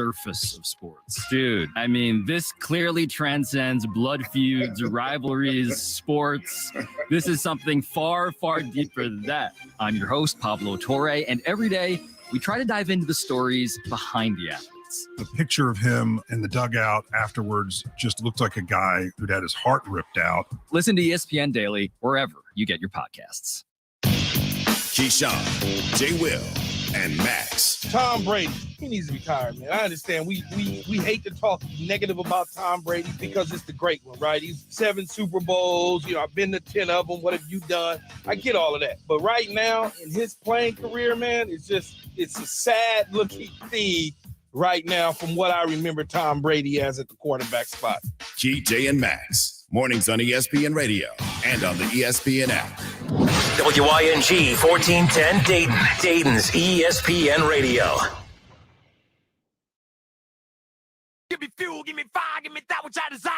surface of sports. Dude, I mean, this clearly transcends blood feuds, rivalries, sports. This is something far, far deeper than that. I'm your host, Pablo Torre, and every day we try to dive into the stories behind the athletes. The picture of him in the dugout afterwards just looked like a guy who'd had his heart ripped out. Listen to ESPN Daily wherever you get your podcasts. Keyshawn, J. Will, and Max. Tom Brady, he needs to retire, man. I understand we hate to talk negative about Tom Brady because it's the great one, right? He's 7 Super Bowls. You know, I've been to 10 of them. What have you done? I get all of that. But right now in his playing career, man, it's a sad looking thing right now from what I remember Tom Brady as at the quarterback spot. Key, J, and Max. Mornings on ESPN Radio and on the ESPN app. WYNG 1410 Dayton, Dayton's ESPN Radio. Give me fuel, give me fire, give me that which I desire.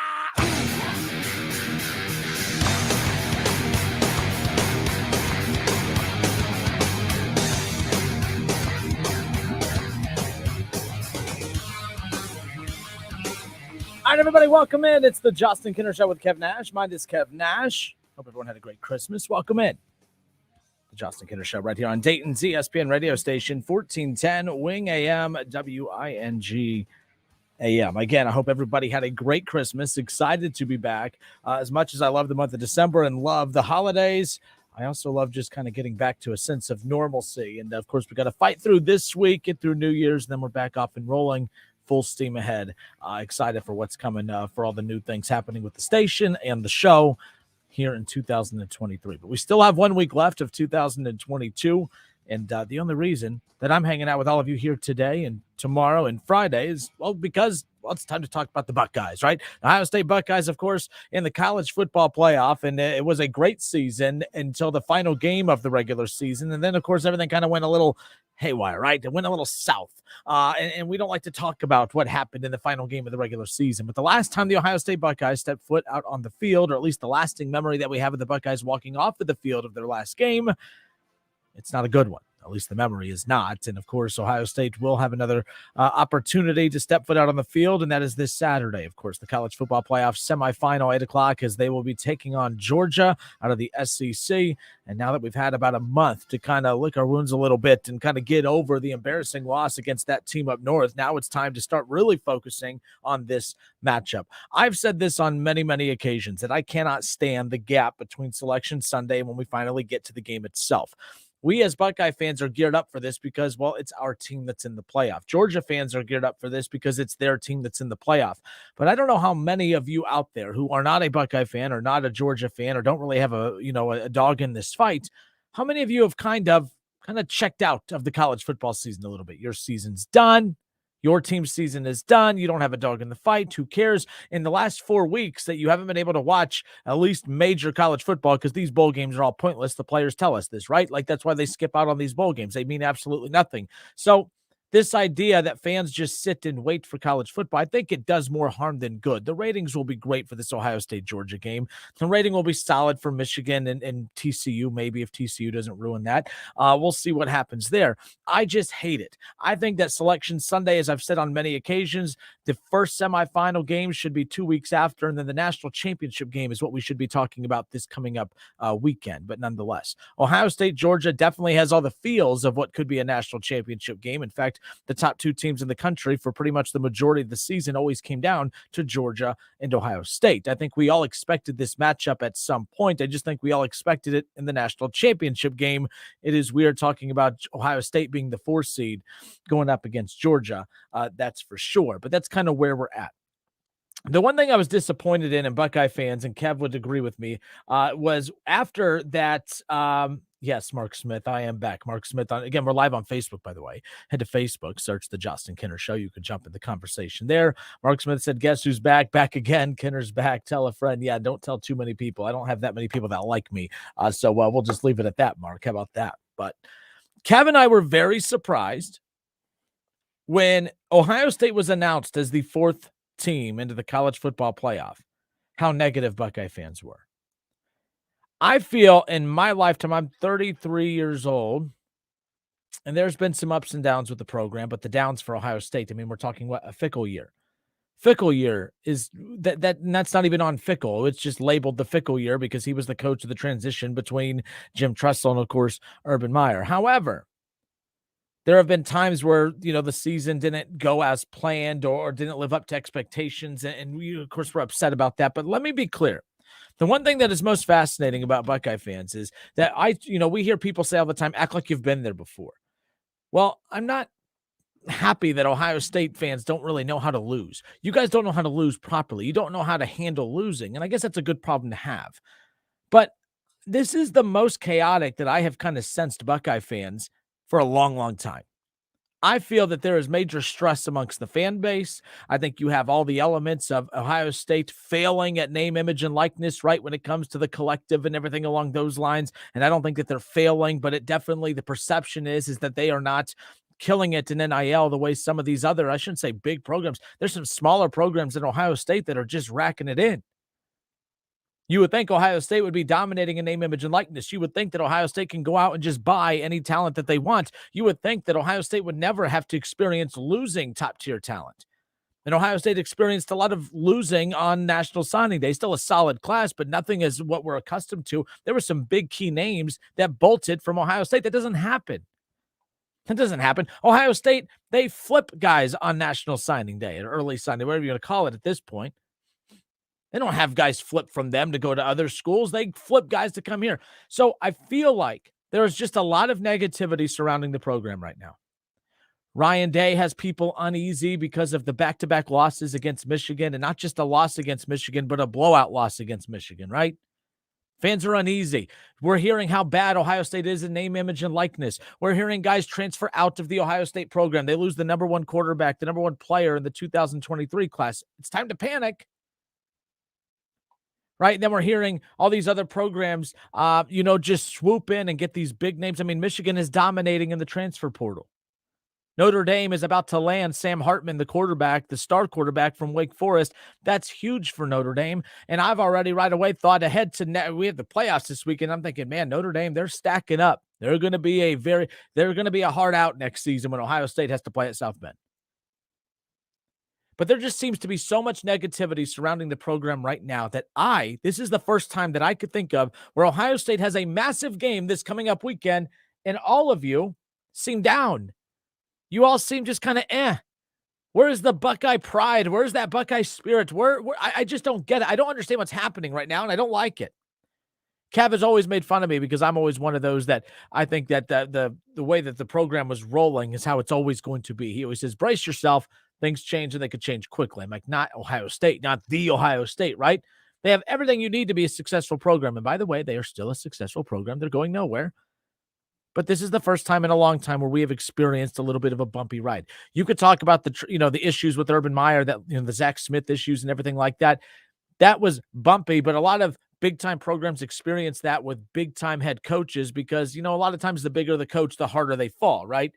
All right, everybody, welcome in. It's the Justin Kinner Show with Kev Nash. Mine is Kev Nash. Hope everyone had a great Christmas. Welcome in. The Justin Kinner Show right here on Dayton's ESPN radio station, 1410 Wing AM, WING AM. Again, I hope everybody had a great Christmas. Excited to be back. As much as I love the month of December and love the holidays, I also love just kind of getting back to a sense of normalcy. And, of course, we got to fight through this week, get through New Year's, and then we're back up and rolling. Full steam ahead. Excited for what's coming, for all the new things happening with the station and the show here in 2023. But we still have 1 week left of 2022. And the only reason that I'm hanging out with all of you here today and tomorrow and Friday is, because it's time to talk about the Buckeyes, right? The Ohio State Buckeyes, of course, in the college football playoff. And it was a great season until the final game of the regular season. And then, of course, everything kind of went a little haywire, right? It went a little south. And we don't like to talk about what happened in the final game of the regular season. But the last time the Ohio State Buckeyes stepped foot out on the field, or at least the lasting memory that we have of the Buckeyes walking off of the field of their last game, it's not a good one. At least the memory is not. And, of course, Ohio State will have another opportunity to step foot out on the field, and that is this Saturday. Of course, the college football playoff semifinal, 8 o'clock, as they will be taking on Georgia out of the SEC. And now that we've had about a month to kind of lick our wounds a little bit and kind of get over the embarrassing loss against that team up north, now it's time to start really focusing on this matchup. I've said this on many, many occasions that I cannot stand the gap between Selection Sunday and when we finally get to the game itself. We as Buckeye fans are geared up for this because, well, it's our team that's in the playoff. Georgia fans are geared up for this because it's their team that's in the playoff. But I don't know how many of you out there who are not a Buckeye fan or not a Georgia fan or don't really have a dog in this fight, how many of you have kind of checked out of the college football season a little bit? Your season's done. Your team's season is done. You don't have a dog in the fight. Who cares? In the last 4 weeks that you haven't been able to watch at least major college football, because these bowl games are all pointless. The players tell us this, right? Like, that's why they skip out on these bowl games. They mean absolutely nothing. So this idea that fans just sit and wait for college football, I think it does more harm than good. The ratings will be great for this Ohio State-Georgia game. The rating will be solid for Michigan and TCU, maybe if TCU doesn't ruin that. We'll see what happens there. I just hate it. I think that Selection Sunday, as I've said on many occasions, the first semifinal game should be 2 weeks after, and then the national championship game is what we should be talking about this coming up weekend. But nonetheless, Ohio State-Georgia definitely has all the feels of what could be a national championship game. In fact, the top 2 teams in the country for pretty much the majority of the season always came down to Georgia and Ohio State. I think we all expected this matchup at some point. I just think we all expected it in the national championship game. It is weird talking about Ohio State being the 4 seed going up against Georgia. That's for sure. But that's kind of where we're at. The one thing I was disappointed in, and Buckeye fans, and Kev would agree with me, was after that. Yes, Mark Smith, I am back. Mark Smith, again, we're live on Facebook, by the way. Head to Facebook, search the Justin Kinner Show. You can jump in the conversation there. Mark Smith said, guess who's back? Back again. Kinner's back. Tell a friend. Yeah, don't tell too many people. I don't have that many people that like me. So we'll just leave it at that, Mark. How about that? But Kev and I were very surprised when Ohio State was announced as the 4th team into the college football playoff, how negative Buckeye fans were. I feel in my lifetime, I'm 33 years old. And there's been some ups and downs with the program, but the downs for Ohio State, I mean, we're talking a fickle year. Fickle year is that's not even on Fickle. It's just labeled the fickle year because he was the coach of the transition between Jim Tressel and, of course, Urban Meyer. However, there have been times where, the season didn't go as planned or didn't live up to expectations. And we, of course, were upset about that. But let me be clear. The one thing that is most fascinating about Buckeye fans is that we hear people say all the time, act like you've been there before. Well, I'm not happy that Ohio State fans don't really know how to lose. You guys don't know how to lose properly. You don't know how to handle losing. And I guess that's a good problem to have. But this is the most chaotic that I have kind of sensed Buckeye fans for a long, long time. I feel that there is major stress amongst the fan base. I think you have all the elements of Ohio State failing at name, image, and likeness, right, when it comes to the collective and everything along those lines. And I don't think that they're failing, but it definitely, the perception is that they are not killing it in NIL the way some of these other, I shouldn't say big programs. There's some smaller programs in Ohio State that are just racking it in. You would think Ohio State would be dominating in name, image, and likeness. You would think that Ohio State can go out and just buy any talent that they want. You would think that Ohio State would never have to experience losing top-tier talent. And Ohio State experienced a lot of losing on National Signing Day. Still a solid class, but nothing is what we're accustomed to. There were some big key names that bolted from Ohio State. That doesn't happen. That doesn't happen. Ohio State, they flip guys on National Signing Day, or early signing, whatever you're going to call it at this point. They don't have guys flip from them to go to other schools. They flip guys to come here. So I feel like there is just a lot of negativity surrounding the program right now. Ryan Day has people uneasy because of the back-to-back losses against Michigan, and not just a loss against Michigan, but a blowout loss against Michigan, right? Fans are uneasy. We're hearing how bad Ohio State is in name, image, and likeness. We're hearing guys transfer out of the Ohio State program. They lose the number one quarterback, the number one player in the 2023 class. It's time to panic. Right? And then we're hearing all these other programs, just swoop in and get these big names. I mean, Michigan is dominating in the transfer portal. Notre Dame is about to land Sam Hartman, the quarterback, the star quarterback from Wake Forest. That's huge for Notre Dame. And I've already right away thought ahead to we have the playoffs this week, and I'm thinking, man, Notre Dame, they're stacking up. They're going to be a hard out next season when Ohio State has to play at South Bend. But there just seems to be so much negativity surrounding the program right now that this is the first time that I could think of where Ohio State has a massive game this coming up weekend, and all of you seem down. You all seem just kind of Where's the Buckeye pride? Where's that Buckeye spirit? I just don't get it. I don't understand what's happening right now, and I don't like it. Kev has always made fun of me because I'm always one of those that I think that the way that the program was rolling is how it's always going to be. He always says, brace yourself. Things change, and they could change quickly. I'm like, not Ohio State, not the Ohio State, right? They have everything you need to be a successful program. And by the way, they are still a successful program. They're going nowhere. But this is the first time in a long time where we have experienced a little bit of a bumpy ride. You could talk about the issues with Urban Meyer, that the Zach Smith issues and everything like that. That was bumpy, but a lot of big-time programs experience that with big-time head coaches because, a lot of times the bigger the coach, the harder they fall, right?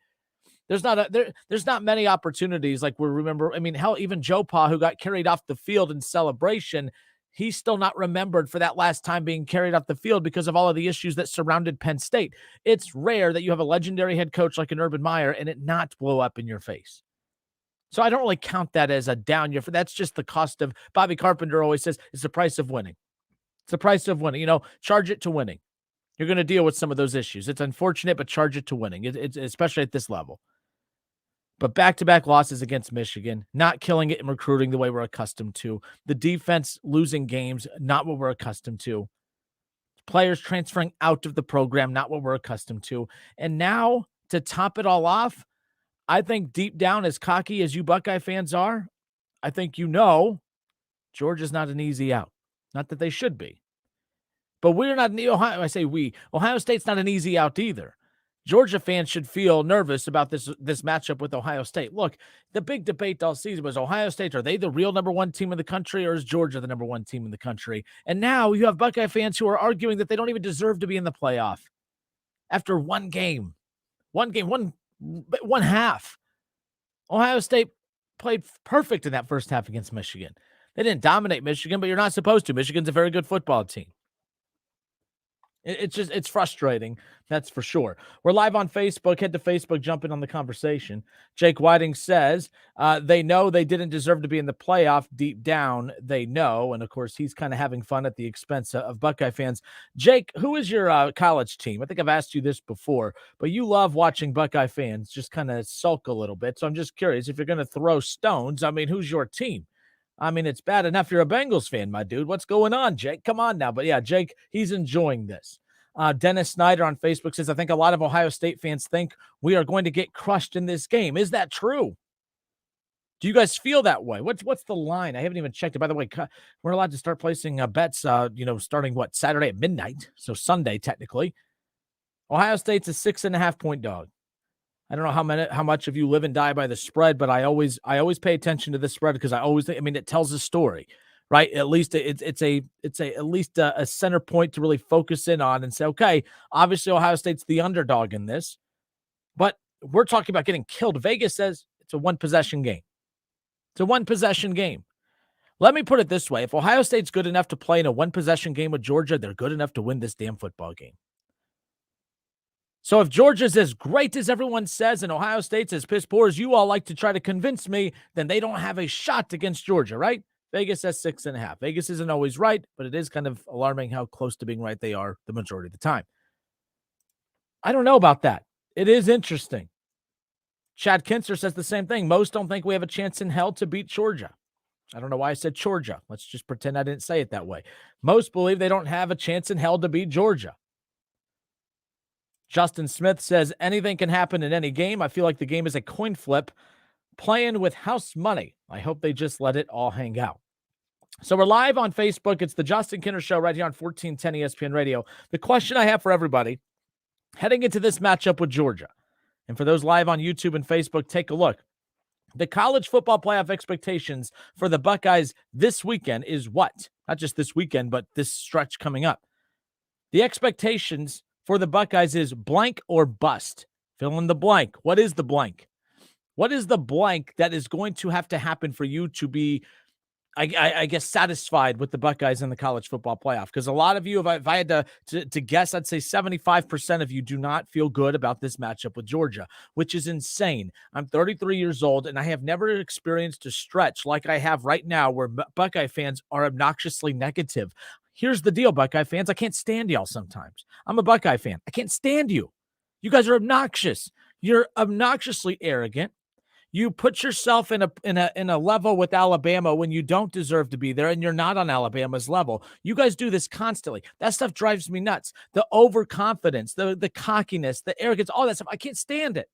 There's not many opportunities like we remember. I mean, hell, even Joe Pa, who got carried off the field in celebration, he's still not remembered for that last time being carried off the field because of all of the issues that surrounded Penn State. It's rare that you have a legendary head coach like an Urban Meyer and it not blow up in your face. So I don't really count that as a down year. That's just the cost of, Bobby Carpenter always says, it's the price of winning. It's the price of winning. Charge it to winning. You're going to deal with some of those issues. It's unfortunate, but charge it to winning, it's especially at this level. But back-to-back losses against Michigan, not killing it in recruiting the way we're accustomed to. The defense losing games, not what we're accustomed to. Players transferring out of the program, not what we're accustomed to. And now, to top it all off, I think deep down, as cocky as you Buckeye fans are, I think Georgia's not an easy out. Not that they should be. But we're not in Ohio. I say we. Ohio State's not an easy out either. Georgia fans should feel nervous about this matchup with Ohio State. Look, the big debate all season was Ohio State. Are they the real number one team in the country, or is Georgia the number one team in the country? And now you have Buckeye fans who are arguing that they don't even deserve to be in the playoff after one game, one half. Ohio State played perfect in that first half against Michigan. They didn't dominate Michigan, but you're not supposed to. Michigan's a very good football team. It's frustrating. That's for sure. We're live on Facebook. Head to Facebook, jump in on the conversation. Jake Whiting says they know they didn't deserve to be in the playoff. Deep down, they know. And, of course, he's kind of having fun at the expense of Buckeye fans. Jake, who is your college team? I think I've asked you this before, but you love watching Buckeye fans just kind of sulk a little bit. So I'm just curious, if you're going to throw stones, I mean, who's your team? I mean, it's bad enough you're a Bengals fan, my dude. What's going on, Jake? Come on now. But yeah, Jake, he's enjoying this. Dennis Snyder on Facebook says, I think a lot of Ohio State fans think we are going to get crushed in this game. Is that true? Do you guys feel that way? What's the line? I haven't even checked it. By the way, we're allowed to start placing bets, starting Saturday at midnight. So Sunday, technically. Ohio State's a 6.5-point dog. I don't know how much of you live and die by the spread, but I always pay attention to the spread because it tells a story, right? At least it's at least a center point to really focus in on and say, okay, obviously Ohio State's the underdog in this, but we're talking about getting killed. Vegas says it's a one-possession game. It's a one-possession game. Let me put it this way. If Ohio State's good enough to play in a one-possession game with Georgia, they're good enough to win this damn football game. So if Georgia's as great as everyone says and Ohio State's as piss poor as you all like to try to convince me, then they don't have a shot against Georgia, right? Vegas says 6.5. Vegas isn't always right, but it is kind of alarming how close to being right they are the majority of the time. I don't know about that. It is interesting. Chad Kinser says the same thing. Most don't think we have a chance in hell to beat Georgia. I don't know why I said Georgia. Let's just pretend I didn't say it that way. Most believe they don't have a chance in hell to beat Georgia. Justin Smith says anything can happen in any game. I feel like the game is a coin flip, playing with house money. I hope they just let it all hang out. So we're live on Facebook. It's the Justin Kinner Show right here on 1410 ESPN Radio. The question I have for everybody heading into this matchup with Georgia, and for those live on YouTube and Facebook, take a look. The college football playoff expectations for the Buckeyes this weekend is what? Not just this weekend, but this stretch coming up. The expectations for the Buckeyes is blank or bust. Fill in the blank. What is the blank? What is the blank that is going to have to happen for you to be, I guess, satisfied with the Buckeyes in the college football playoff? Because a lot of you, if I had to guess, I'd say 75% of you do not feel good about this matchup with Georgia, which is insane. I'm 33 years old, and I have never experienced a stretch like I have right now where Buckeye fans are obnoxiously negative. Here's the deal, Buckeye fans. I can't stand y'all sometimes. I'm a Buckeye fan. I can't stand you. You guys are obnoxious. You're obnoxiously arrogant. You put yourself in a level with Alabama when you don't deserve to be there, and you're not on Alabama's level. You guys do this constantly. That stuff drives me nuts. The overconfidence, the cockiness, the arrogance, all that stuff. I can't stand it.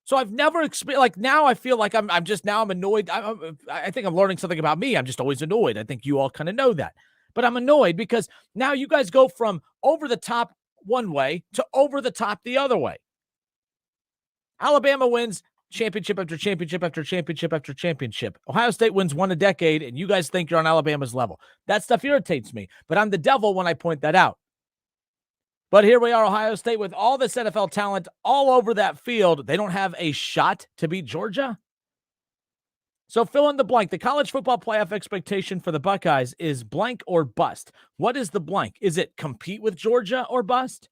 So I've never experienced, like, now I feel like I'm annoyed. I think I'm learning something about me. I'm just always annoyed. I think you all kind of know that. But I'm annoyed because now you guys go from over the top one way to over the top the other way. Alabama wins championship after championship after championship after championship. Ohio State wins one a decade, and you guys think you're on Alabama's level. That stuff irritates me, but I'm the devil when I point that out. But here we are, Ohio State, with all this NFL talent all over that field. They don't have a shot to beat Georgia. So fill in the blank. The college football playoff expectation for the Buckeyes is blank or bust. What is the blank? Is it compete with Georgia or bust?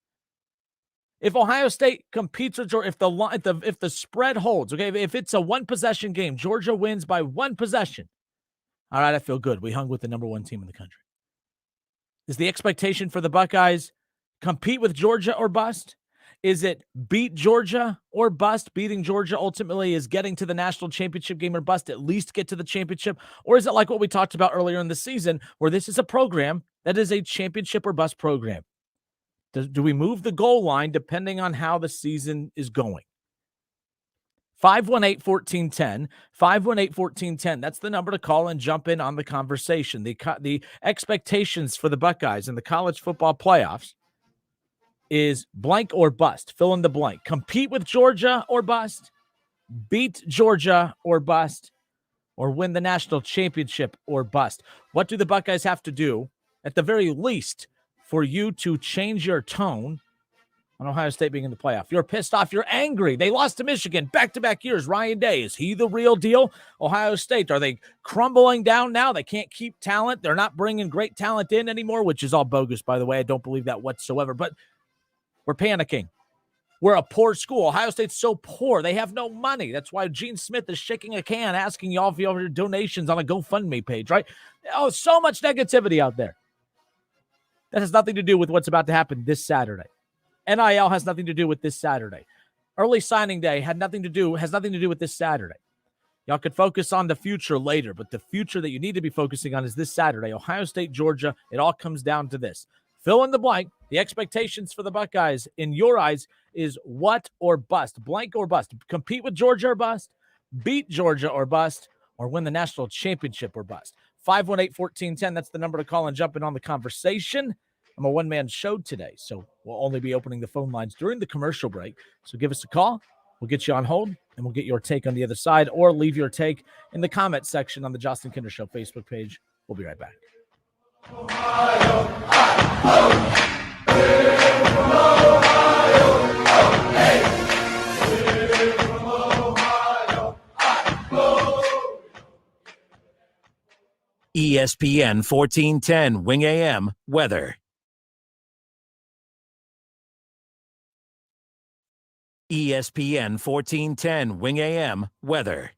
If Ohio State competes with Georgia, if the spread holds, okay, if it's a one-possession game, Georgia wins by one possession. All right, I feel good. We hung with the number one team in the country. Is the expectation for the Buckeyes compete with Georgia or bust? Is it beat Georgia or bust? Beating Georgia ultimately is getting to the national championship game or bust, at least get to the championship? Or is it like what we talked about earlier in the season, where this is a program that is a championship or bust program? Do we move the goal line depending on how the season is going? 518-1410, 518-1410. That's the number to call and jump in on the conversation. The expectations for the Buckeyes in the college football playoffs is blank or bust. Fill in the blank. Compete with Georgia or bust. Beat Georgia or bust. Or win the national championship or bust. What do the Buckeyes have to do, at the very least, for you to change your tone on Ohio State being in the playoff. You're pissed off. You're angry. They lost to Michigan back-to-back years. Ryan Day, is he the real deal? Ohio State, are they crumbling down now? They can't keep talent. They're not bringing great talent in anymore, which is all bogus, by the way. I don't believe that whatsoever. But we're panicking. We're a poor school. Ohio State's so poor. They have no money. That's why Gene Smith is shaking a can, asking y'all for your donations on a GoFundMe page, right? Oh, so much negativity out there. That has nothing to do with what's about to happen this Saturday. NIL has nothing to do with this Saturday. Early signing day has nothing to do with this Saturday. Y'all could focus on the future later, but the future that you need to be focusing on is this Saturday. Ohio State, Georgia. It all comes down to this. Fill in the blank. The expectations for the Buckeyes, in your eyes, is what or bust? Blank or bust? Compete with Georgia or bust? Beat Georgia or bust? Or win the national championship or bust? 518-1410, that's the number to call and jump in on the conversation. I'm a one-man show today, so we'll only be opening the phone lines during the commercial break. So give us a call. We'll get you on hold, and we'll get your take on the other side, or leave your take in the comment section on the Justin Kinder Show Facebook page. We'll be right back. Ohio, from Ohio, hey. From Ohio, ESPN 1410 Wing AM weather. ESPN 1410 Wing AM weather.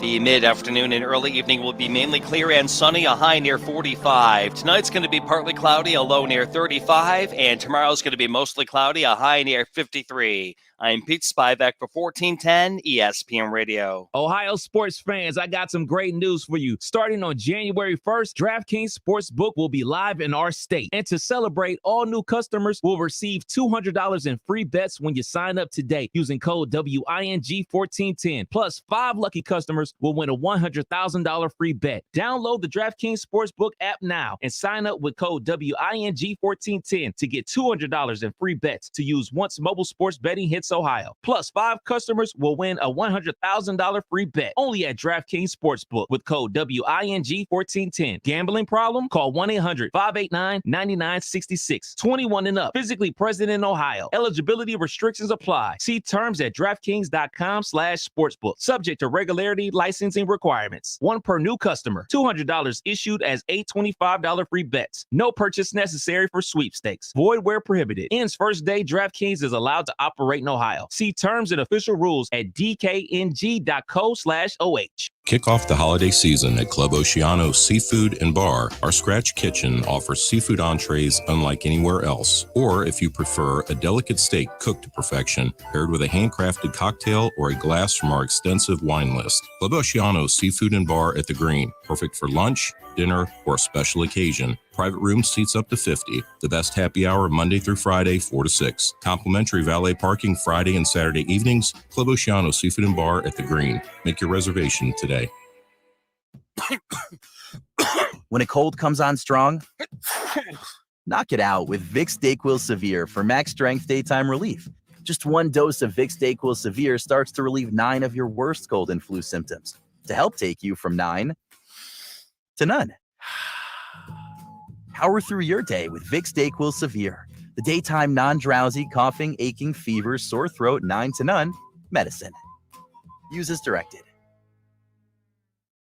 The mid-afternoon and early evening will be mainly clear and sunny, a high near 45. Tonight's going to be partly cloudy, a low near 35, and tomorrow's going to be mostly cloudy, a high near 53. I'm Pete Spivak for 1410 ESPN Radio. Ohio sports fans, I got some great news for you. Starting on January 1st, DraftKings Sportsbook will be live in our state. And to celebrate, all new customers will receive $200 in free bets when you sign up today using code WING1410. Plus, 5 lucky customers will win a $100,000 free bet. Download the DraftKings Sportsbook app now and sign up with code WING1410 to get $200 in free bets to use once mobile sports betting hits Ohio. Plus, 5 customers will win a $100,000 free bet only at DraftKings Sportsbook with code WING1410. Gambling problem? Call 1-800-589-9966. 21 and up. Physically present in Ohio. Eligibility restrictions apply. See terms at DraftKings.com/sportsbook. Subject to regularity, licensing requirements. 1 per new customer. $200 issued as $825 free bets. No purchase necessary for sweepstakes. Void where prohibited. Ends first day DraftKings is allowed to operate in Ohio. See terms and official rules at dkng.co/OH. Kick off the holiday season at Club Oceano Seafood and Bar. Our Scratch Kitchen offers seafood entrees unlike anywhere else. Or if you prefer, a delicate steak cooked to perfection, paired with a handcrafted cocktail or a glass from our extensive wine list. Club Oceano Seafood and Bar at the Green. Perfect for lunch, dinner, or a special occasion. Private room seats up to 50. The best happy hour Monday through Friday, 4 to 6. Complimentary valet parking Friday and Saturday evenings. Club Oceano Seafood and Bar at the Green. Make your reservation today. When a cold comes on strong, knock it out with Vicks DayQuil Severe for max strength daytime relief. Just 1 dose of Vicks DayQuil Severe starts to relieve 9 of your worst cold and flu symptoms to help take you from 9 to none. Power through your day with Vicks DayQuil Severe, the daytime non-drowsy, coughing, aching, fever, sore throat, 9 to none medicine. Use as directed.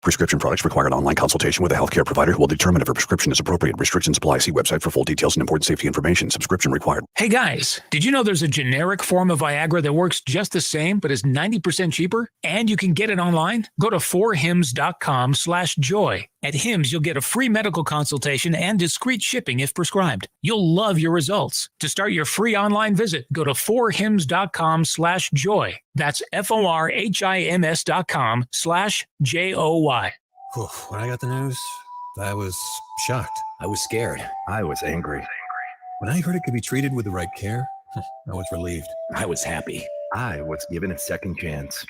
Prescription products require an online consultation with a healthcare provider who will determine if a prescription is appropriate. Restrictions apply. See website for full details and important safety information. Subscription required. Hey guys, did you know there's a generic form of Viagra that works just the same but is 90% cheaper? And you can get it online? Go to 4hims.com/joy. At Hims, you'll get a free medical consultation and discreet shipping if prescribed. You'll love your results. To start your free online visit, go to 4hims.com/joy. That's FORHIMS.com/JOY. When I got the news, I was shocked. I was scared. I was angry. When I heard it could be treated with the right care, I was relieved. I was happy. I was given a second chance.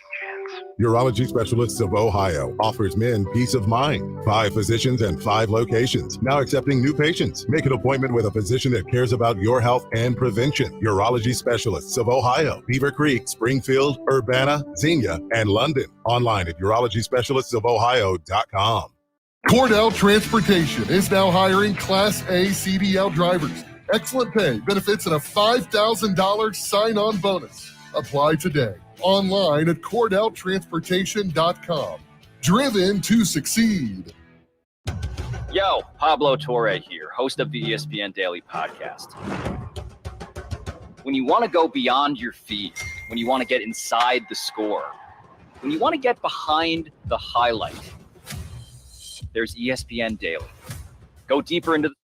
Urology Specialists of Ohio offers men peace of mind. 5 physicians and 5 locations. Now accepting new patients. Make an appointment with a physician that cares about your health and prevention. Urology Specialists of Ohio, Beaver Creek, Springfield, Urbana, Xenia, and London. Online at urologyspecialistsofohio.com. Cordell Transportation is now hiring Class A CDL drivers. Excellent pay, benefits, and a $5,000 sign-on bonus. Apply today. Online at CordellTransportation.com. Driven to succeed. Yo, Pablo Torre here, host of the ESPN Daily Podcast. When you want to go beyond your feed, when you want to get inside the score, when you want to get behind the highlight, there's ESPN Daily. Go deeper into the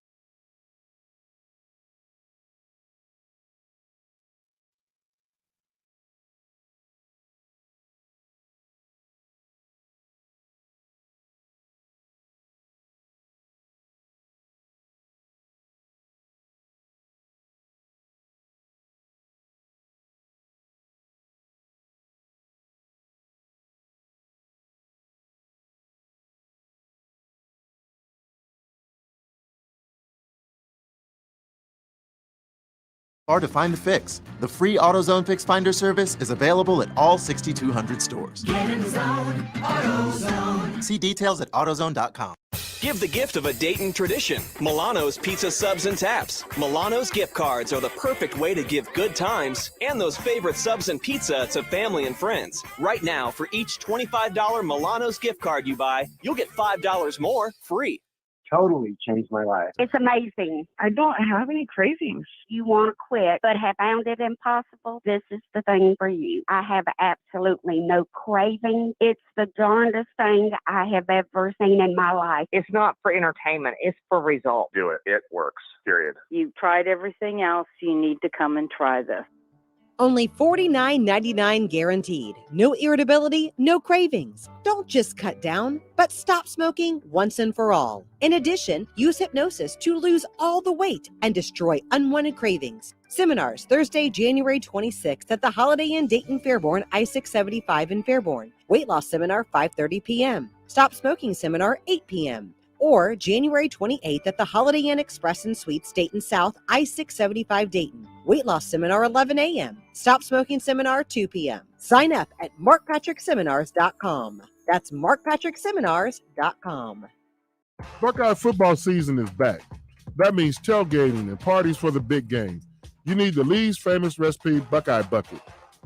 Hard to find a fix. The free AutoZone Fix Finder service is available at all 6,200 stores. Get in the zone, AutoZone. See details at AutoZone.com. Give the gift of a Dayton tradition. Milano's Pizza Subs and Taps. Milano's gift cards are the perfect way to give good times and those favorite subs and pizza to family and friends. Right now, for each $25 Milano's gift card you buy, you'll get $5 more free. Totally changed my life. It's amazing. I don't have any cravings. You want to quit, but have found it impossible? This is the thing for you. I have absolutely no craving. It's the darndest thing I have ever seen in my life. It's not for entertainment. It's for results. Do it. It works. Period. You've tried everything else. You need to come and try this. Only $49.99 guaranteed. No irritability, no cravings. Don't just cut down, but stop smoking once and for all. In addition, use hypnosis to lose all the weight and destroy unwanted cravings. Seminars Thursday, January 26th at the Holiday Inn Dayton Fairborn, I-675 in Fairborn. Weight loss seminar 5:30 p.m. Stop smoking seminar 8 p.m. Or January 28th at the Holiday Inn Express and Suites, Dayton South, I-675 Dayton. Weight loss seminar 11 a.m. Stop smoking seminar 2 p.m. Sign up at markpatrickseminars.com. That's markpatrickseminars.com. Buckeye football season is back. That means tailgating and parties for the big game. You need the Lee's famous recipe Buckeye Bucket.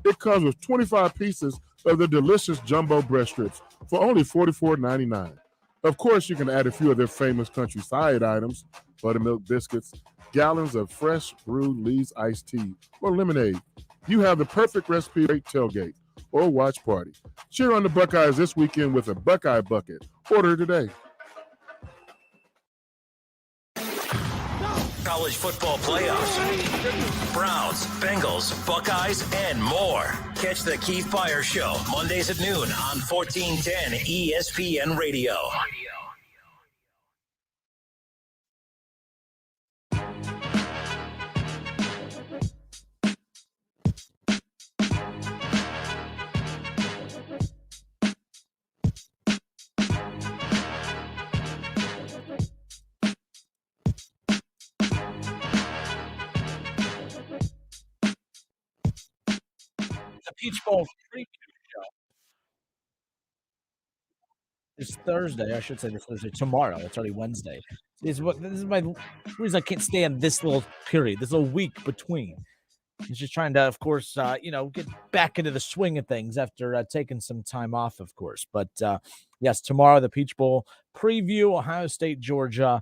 It comes with 25 pieces of the delicious jumbo breast strips for only $44.99. Of course, you can add a few of their famous country side items, buttermilk biscuits, gallons of fresh brewed Lee's iced tea, or lemonade. You have the perfect recipe for a tailgate or watch party. Cheer on the Buckeyes this weekend with a Buckeye Bucket. Order today. College football playoffs, Browns, Bengals, Buckeyes, and more. Catch the Keith Fire Show Mondays at noon on 1410 ESPN Radio. Peach Bowl preview show is Thursday. I should say this Thursday. Tomorrow. It's already Wednesday. This is my reason I can't stand this little period, this little week between. He's just trying to, of course, get back into the swing of things after taking some time off, of course. But yes, tomorrow the Peach Bowl preview, Ohio State, Georgia,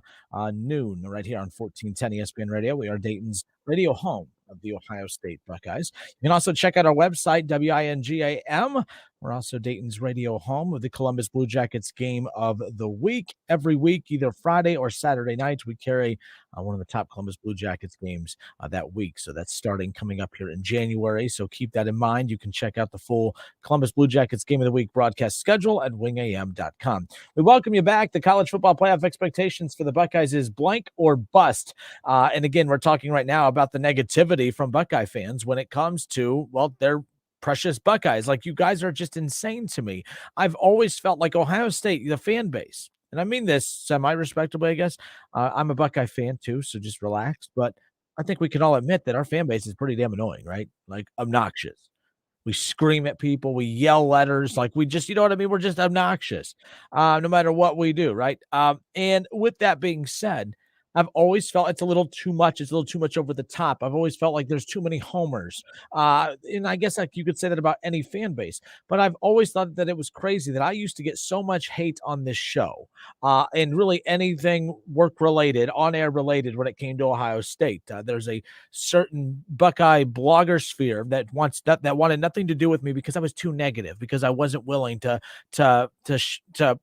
noon, right here on 1410 ESPN Radio. We are Dayton's radio home of the Ohio State Buckeyes. You can also check out our website, WINGAM. We're also Dayton's radio home of the Columbus Blue Jackets game of the week. Every week, either Friday or Saturday nights, we carry one of the top Columbus Blue Jackets games that week. So that's coming up here in January. So keep that in mind. You can check out the full Columbus Blue Jackets game of the week broadcast schedule at wingam.com. We welcome you back. The college football playoff expectations for the Buckeyes is blank or bust. And again, we're talking right now about the negativity from Buckeye fans when it comes to, well, their precious Buckeyes. Like, you guys are just insane to me. I've always felt like Ohio State, the fan base, and I mean this semi-respectably, I guess. I'm a Buckeye fan too, so just relax. But I think we can all admit that our fan base is pretty damn annoying, right? Like, obnoxious. We scream at people. We yell letters. Like we just, you know what I mean? We're just obnoxious, no matter what we do, right? And with that being said, I've always felt it's a little too much. It's a little too much over the top. I've always felt like there's too many homers. And I guess like you could say that about any fan base, but I've always thought that it was crazy that I used to get so much hate on this show, and really anything work related, on air related when it came to Ohio State. There's a certain Buckeye blogger sphere that wanted nothing to do with me because I was too negative, because I wasn't willing to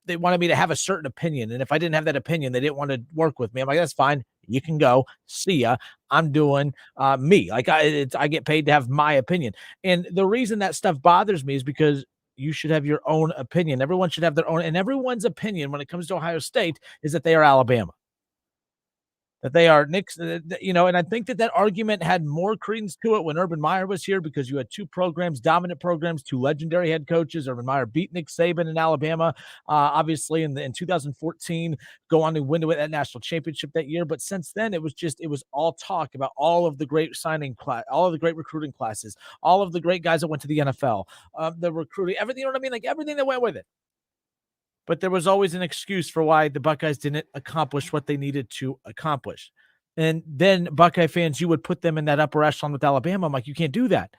they wanted me to have a certain opinion. And if I didn't have that opinion, they didn't want to work with me. I'm like, that's fine. You can go. See ya. I'm doing me. Like I get paid to have my opinion. And the reason that stuff bothers me is because you should have your own opinion. Everyone should have their own. And everyone's opinion when it comes to Ohio State is that they are Alabama. That they are Nick's, and I think that argument had more credence to it when Urban Meyer was here, because you had two programs, dominant programs, two legendary head coaches. Urban Meyer beat Nick Saban in Alabama, obviously in 2014, go on to win that national championship that year. But since then, it was all talk about all of the great all of the great recruiting classes, all of the great guys that went to the NFL, the recruiting, everything, you know what I mean? Like everything that went with it. But there was always an excuse for why the Buckeyes didn't accomplish what they needed to accomplish. And then Buckeye fans, you would put them in that upper echelon with Alabama. I'm like, you can't do that.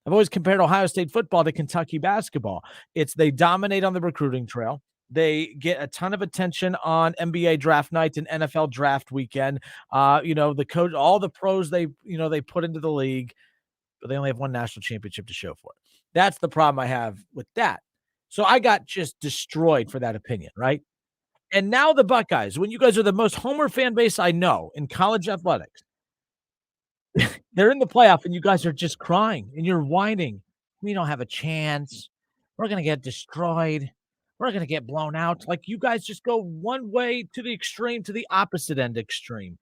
I've always compared Ohio State football to Kentucky basketball. They dominate on the recruiting trail. They get a ton of attention on NBA draft night and NFL draft weekend. The coach, all the pros they put into the league, but they only have one national championship to show for it. That's the problem I have with that. So I got just destroyed for that opinion, right? And now the Buckeyes, when you guys are the most homer fan base I know in college athletics, they're in the playoff and you guys are just crying and you're whining. We don't have a chance. We're going to get destroyed. We're going to get blown out. Like you guys just go one way to the extreme, to the opposite end extreme.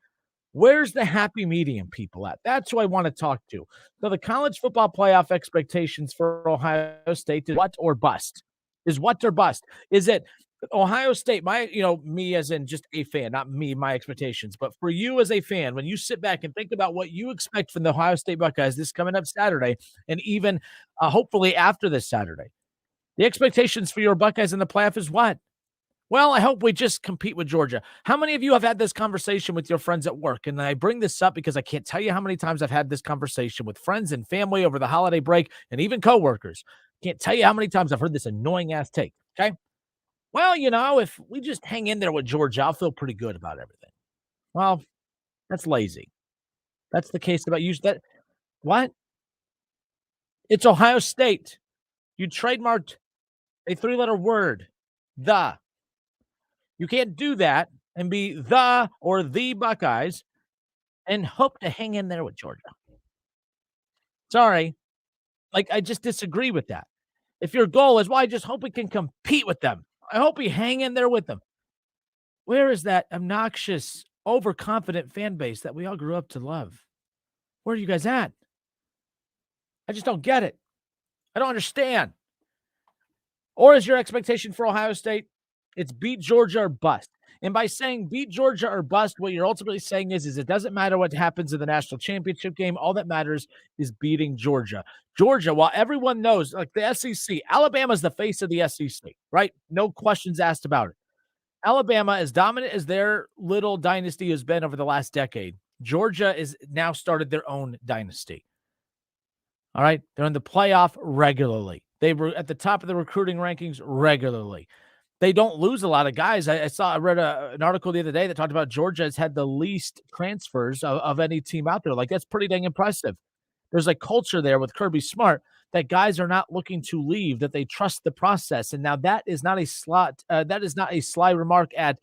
Where's the happy medium people at? That's who I want to talk to. So the college football playoff expectations for Ohio State is what or bust? Is what or bust? Is it Ohio State? Me as in just a fan, not me, my expectations, but for you as a fan, when you sit back and think about what you expect from the Ohio State Buckeyes this coming up Saturday, and even hopefully after this Saturday, the expectations for your Buckeyes in the playoff is what? Well, I hope we just compete with Georgia. How many of you have had this conversation with your friends at work? And I bring this up because I can't tell you how many times I've had this conversation with friends and family over the holiday break and even coworkers. Can't tell you how many times I've heard this annoying ass take. Okay. Well, if we just hang in there with Georgia, I'll feel pretty good about everything. Well, that's lazy. That's the case about you. What? It's Ohio State. You trademarked a 3-letter word, the. You can't do that and be the or the Buckeyes and hope to hang in there with Georgia. Sorry. Like, I just disagree with that. If your goal is, well, I just hope we can compete with them. I hope we hang in there with them. Where is that obnoxious, overconfident fan base that we all grew up to love? Where are you guys at? I just don't get it. I don't understand. Or is your expectation for Ohio State, it's beat Georgia or bust? And by saying beat Georgia or bust, what you're ultimately saying is it doesn't matter what happens in the national championship game. All that matters is beating Georgia. Georgia, while everyone knows, like the SEC, Alabama's the face of the SEC, right? No questions asked about it. Alabama, as dominant as their little dynasty has been over the last decade, Georgia is now started their own dynasty. All right? They're in the playoff regularly. They were at the top of the recruiting rankings regularly. They don't lose a lot of guys. I read an article the other day that talked about Georgia has had the least transfers of any team out there. Like, that's pretty dang impressive. There's a culture there with Kirby Smart that guys are not looking to leave, that they trust the process. And now that is not a sly remark at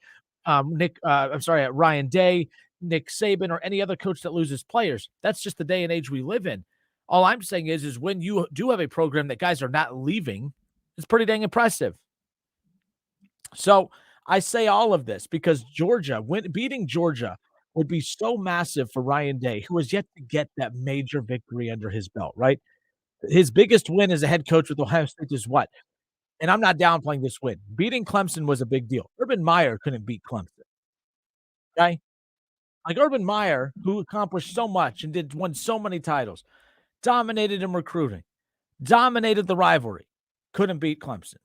at Ryan Day, Nick Saban, or any other coach that loses players. That's just the day and age we live in. All I'm saying is when you do have a program that guys are not leaving, it's pretty dang impressive. So I say all of this because beating Georgia would be so massive for Ryan Day, who has yet to get that major victory under his belt, right? His biggest win as a head coach with Ohio State is what? And I'm not downplaying this win. Beating Clemson was a big deal. Urban Meyer couldn't beat Clemson. Okay? Like Urban Meyer, who accomplished so much and won so many titles, dominated in recruiting, dominated the rivalry, couldn't beat Clemson.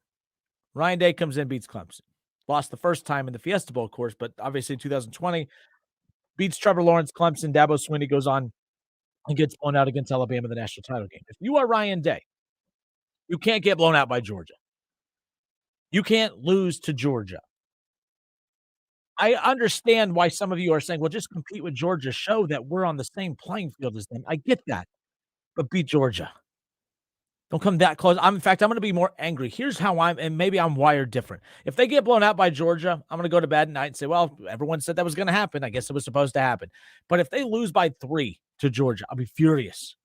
Ryan Day comes in, beats Clemson. Lost the first time in the Fiesta Bowl, of course, but obviously 2020 beats Trevor Lawrence, Clemson. Dabo Swinney goes on and gets blown out against Alabama in the national title game. If you are Ryan Day, you can't get blown out by Georgia. You can't lose to Georgia. I understand why some of you are saying, well, just compete with Georgia. Show that we're on the same playing field as them. I get that. But beat Georgia. Don't come that close. In fact, I'm going to be more angry. Here's how and maybe I'm wired different. If they get blown out by Georgia, I'm going to go to bed at night and say, well, everyone said that was going to happen. I guess it was supposed to happen. But if they lose by 3 to Georgia, I'll be furious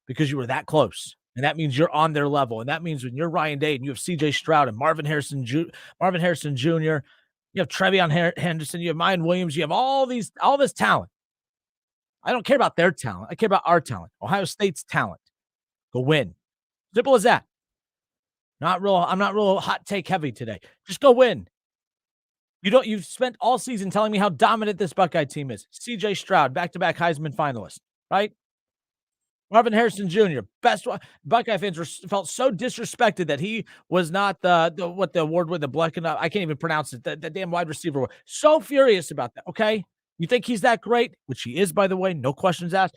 because you were that close. And that means you're on their level. And that means when you're Ryan Day and you have C.J. Stroud and Marvin Harrison Jr., you have Trevion Henderson, you have Mayan Williams, you have all this talent. I don't care about their talent. I care about our talent. Ohio State's talent. Go win. Simple as that. I'm not real hot take heavy today. Just go win. You've spent all season telling me how dominant this Buckeye team is. C.J. Stroud, back-to-back Heisman finalist, right? Marvin Harrison Jr., best one. Buckeye fans felt so disrespected that he was not the award with the black and I can't even pronounce it. The damn wide receiver. So furious about that. Okay, you think he's that great, which he is, by the way. No questions asked.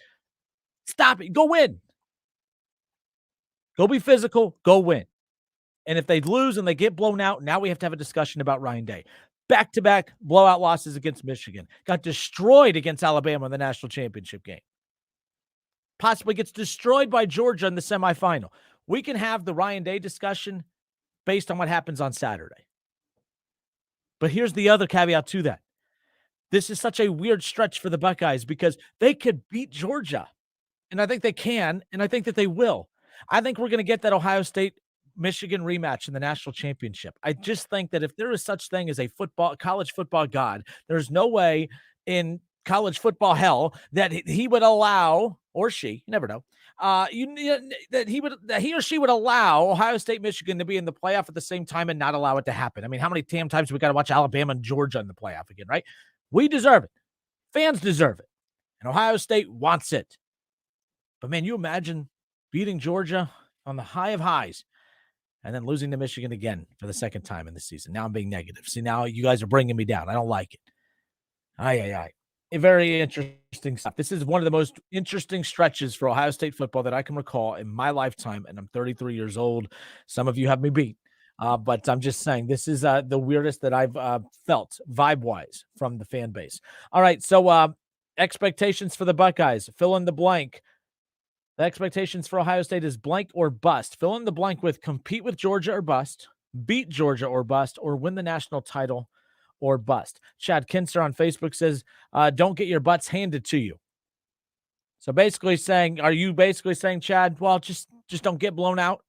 Stop it. Go win. Go be physical. Go win. And if they lose and they get blown out, now we have to have a discussion about Ryan Day. Back-to-back blowout losses against Michigan. Got destroyed against Alabama in the national championship game. Possibly gets destroyed by Georgia in the semifinal. We can have the Ryan Day discussion based on what happens on Saturday. But here's the other caveat to that. This is such a weird stretch for the Buckeyes because they could beat Georgia. And I think they can, and I think that they will. I think we're going to get that Ohio State-Michigan rematch in the national championship. I just think that if there is such thing as a college football god, there's no way in college football hell that he would allow, or she, you never know, that he or she would allow Ohio State, Michigan to be in the playoff at the same time and not allow it to happen. I mean, how many damn times we got to watch Alabama and Georgia in the playoff again, right? We deserve it. Fans deserve it. And Ohio State wants it. But man, you imagine beating Georgia on the high of highs and then losing to Michigan again for the second time in the season. Now I'm being negative. See, now you guys are bringing me down. I don't like it. Aye. Very interesting stuff. This is one of the most interesting stretches for Ohio State football that I can recall in my lifetime, and I'm 33 years old. Some of you have me beat, but I'm just saying this is the weirdest that I've felt vibe-wise from the fan base. All right, so expectations for the Buckeyes. Fill in the blank. The expectations for Ohio State is blank or bust. Fill in the blank with compete with Georgia or bust, beat Georgia or bust, or win the national title or bust. Chad Kinser on Facebook says, don't get your butts handed to you. So basically saying, are you basically saying, Chad, well, just don't get blown out?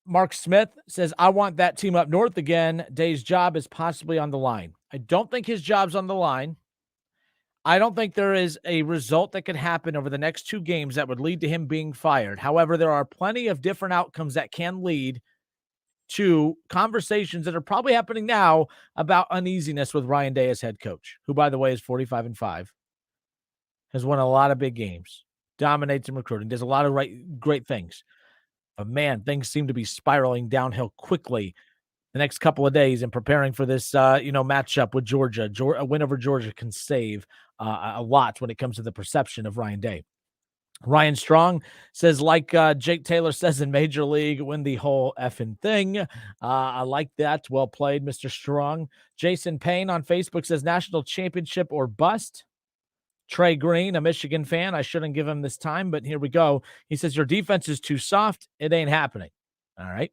Mark Smith says, I want that team up north again. Day's job is possibly on the line. I don't think his job's on the line. I don't think there is a result that could happen over the next 2 games that would lead to him being fired. However, there are plenty of different outcomes that can lead to conversations that are probably happening now about uneasiness with Ryan Day as head coach, who, by the way, is 45-5, has won a lot of big games, dominates in recruiting, does a lot of great things. But man, things seem to be spiraling downhill quickly the next couple of days, and preparing for this, matchup with Georgia. A win over Georgia can save a lot when it comes to the perception of Ryan Day. Ryan Strong says, like Jake Taylor says in Major League, win the whole effing thing. I like that. Well played, Mr. Strong. Jason Payne on Facebook says, national championship or bust. Trey Green, a Michigan fan. I shouldn't give him this time, but here we go. He says, your defense is too soft. It ain't happening. All right.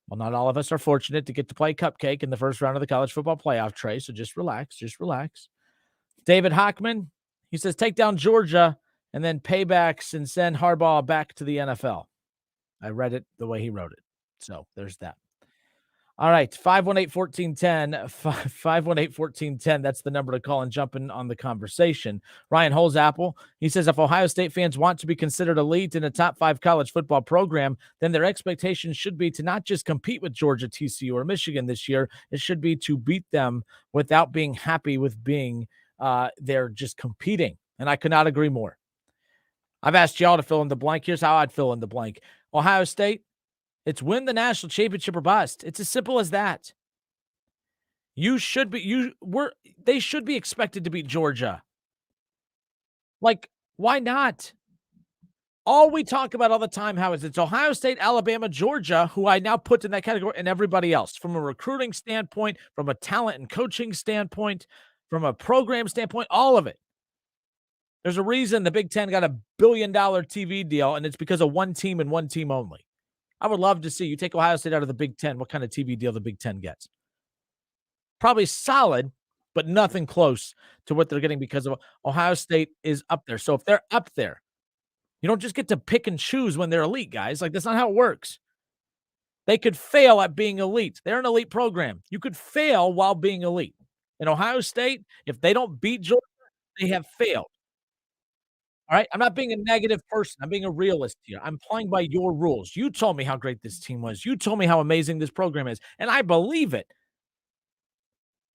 Well, not all of us are fortunate to get to play cupcake in the first round of the college football playoff, Trey, so just relax. David Hockman, he says, take down Georgia and then paybacks and send Harbaugh back to the NFL. I read it the way he wrote it. So there's that. All right, 518-1410, 518-1410. That's the number to call and jump in on the conversation. Ryan Holzapple, he says, if Ohio State fans want to be considered elite in a top 5 college football program, then their expectations should be to not just compete with Georgia, TCU, or Michigan this year. It should be to beat them without being happy with being there just competing. And I could not agree more. I've asked y'all to fill in the blank. Here's how I'd fill in the blank. Ohio State, it's win the national championship or bust. It's as simple as that. They should be expected to beat Georgia. Like, why not? All we talk about all the time, how is it's Ohio State, Alabama, Georgia, who I now put in that category, and everybody else from a recruiting standpoint, from a talent and coaching standpoint, from a program standpoint, all of it. There's a reason the Big Ten got $1 billion TV deal, and it's because of one team and one team only. I would love to see you take Ohio State out of the Big Ten, what kind of TV deal the Big Ten gets. Probably solid, but nothing close to what they're getting because of Ohio State is up there. So if they're up there, you don't just get to pick and choose when they're elite, guys. Like, that's not how it works. They could fail at being elite. They're an elite program. You could fail while being elite. In Ohio State, if they don't beat Georgia, they have failed. All right? I'm not being a negative person. I'm being a realist here. I'm playing by your rules. You told me how great this team was. You told me how amazing this program is, and I believe it.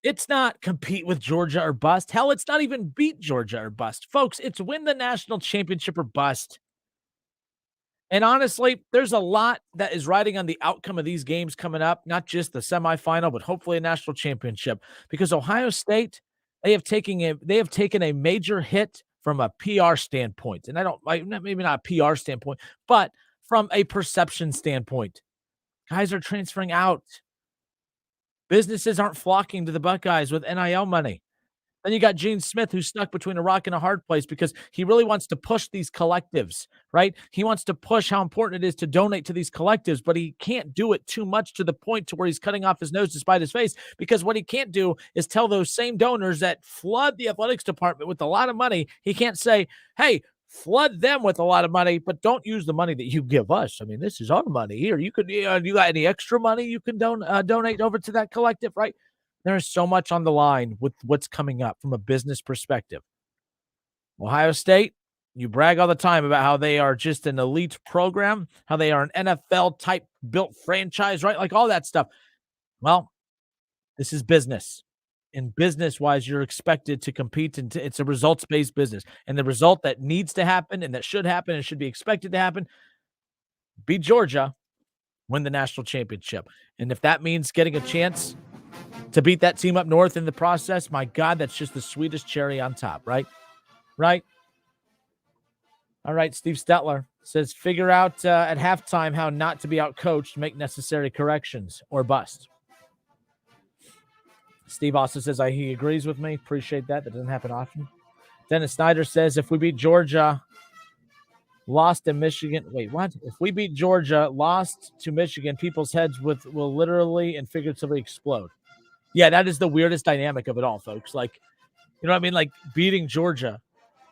It's not compete with Georgia or bust. Hell, it's not even beat Georgia or bust. Folks, it's win the national championship or bust. And honestly, there's a lot that is riding on the outcome of these games coming up, not just the semifinal, but hopefully a national championship. Because Ohio State, they have taken a major hit from a PR standpoint. And maybe not a PR standpoint, but from a perception standpoint. Guys are transferring out. Businesses aren't flocking to the Buckeyes with NIL money. Then you got Gene Smith, who's stuck between a rock and a hard place because he really wants to push these collectives, right? He wants to push how important it is to donate to these collectives, but he can't do it too much to the point to where he's cutting off his nose to spite his face, because what he can't do is tell those same donors that flood the athletics department with a lot of money. He can't say, hey, flood them with a lot of money, but don't use the money that you give us. I mean, this is our money here. You got any extra money you can donate over to that collective, right? There is so much on the line with what's coming up from a business perspective. Ohio State, you brag all the time about how they are just an elite program, how they are an NFL-type built franchise, right? Like all that stuff. Well, this is business. And business-wise, you're expected to compete, and it's a results-based business. And the result that needs to happen and that should happen and should be expected to happen, beat Georgia, win the national championship. And if that means getting a chance to beat that team up north in the process, my God, that's just the sweetest cherry on top, right? Right? All right, Steve Stetler says, figure out at halftime how not to be outcoached, make necessary corrections, or bust. Steve also says he agrees with me. Appreciate that. That doesn't happen often. Dennis Snyder says, if we beat Georgia, lost to Michigan. Wait, what? If we beat Georgia, lost to Michigan, people's heads will literally and figuratively explode. Yeah, that is the weirdest dynamic of it all, folks. Like, you know what I mean? Like beating Georgia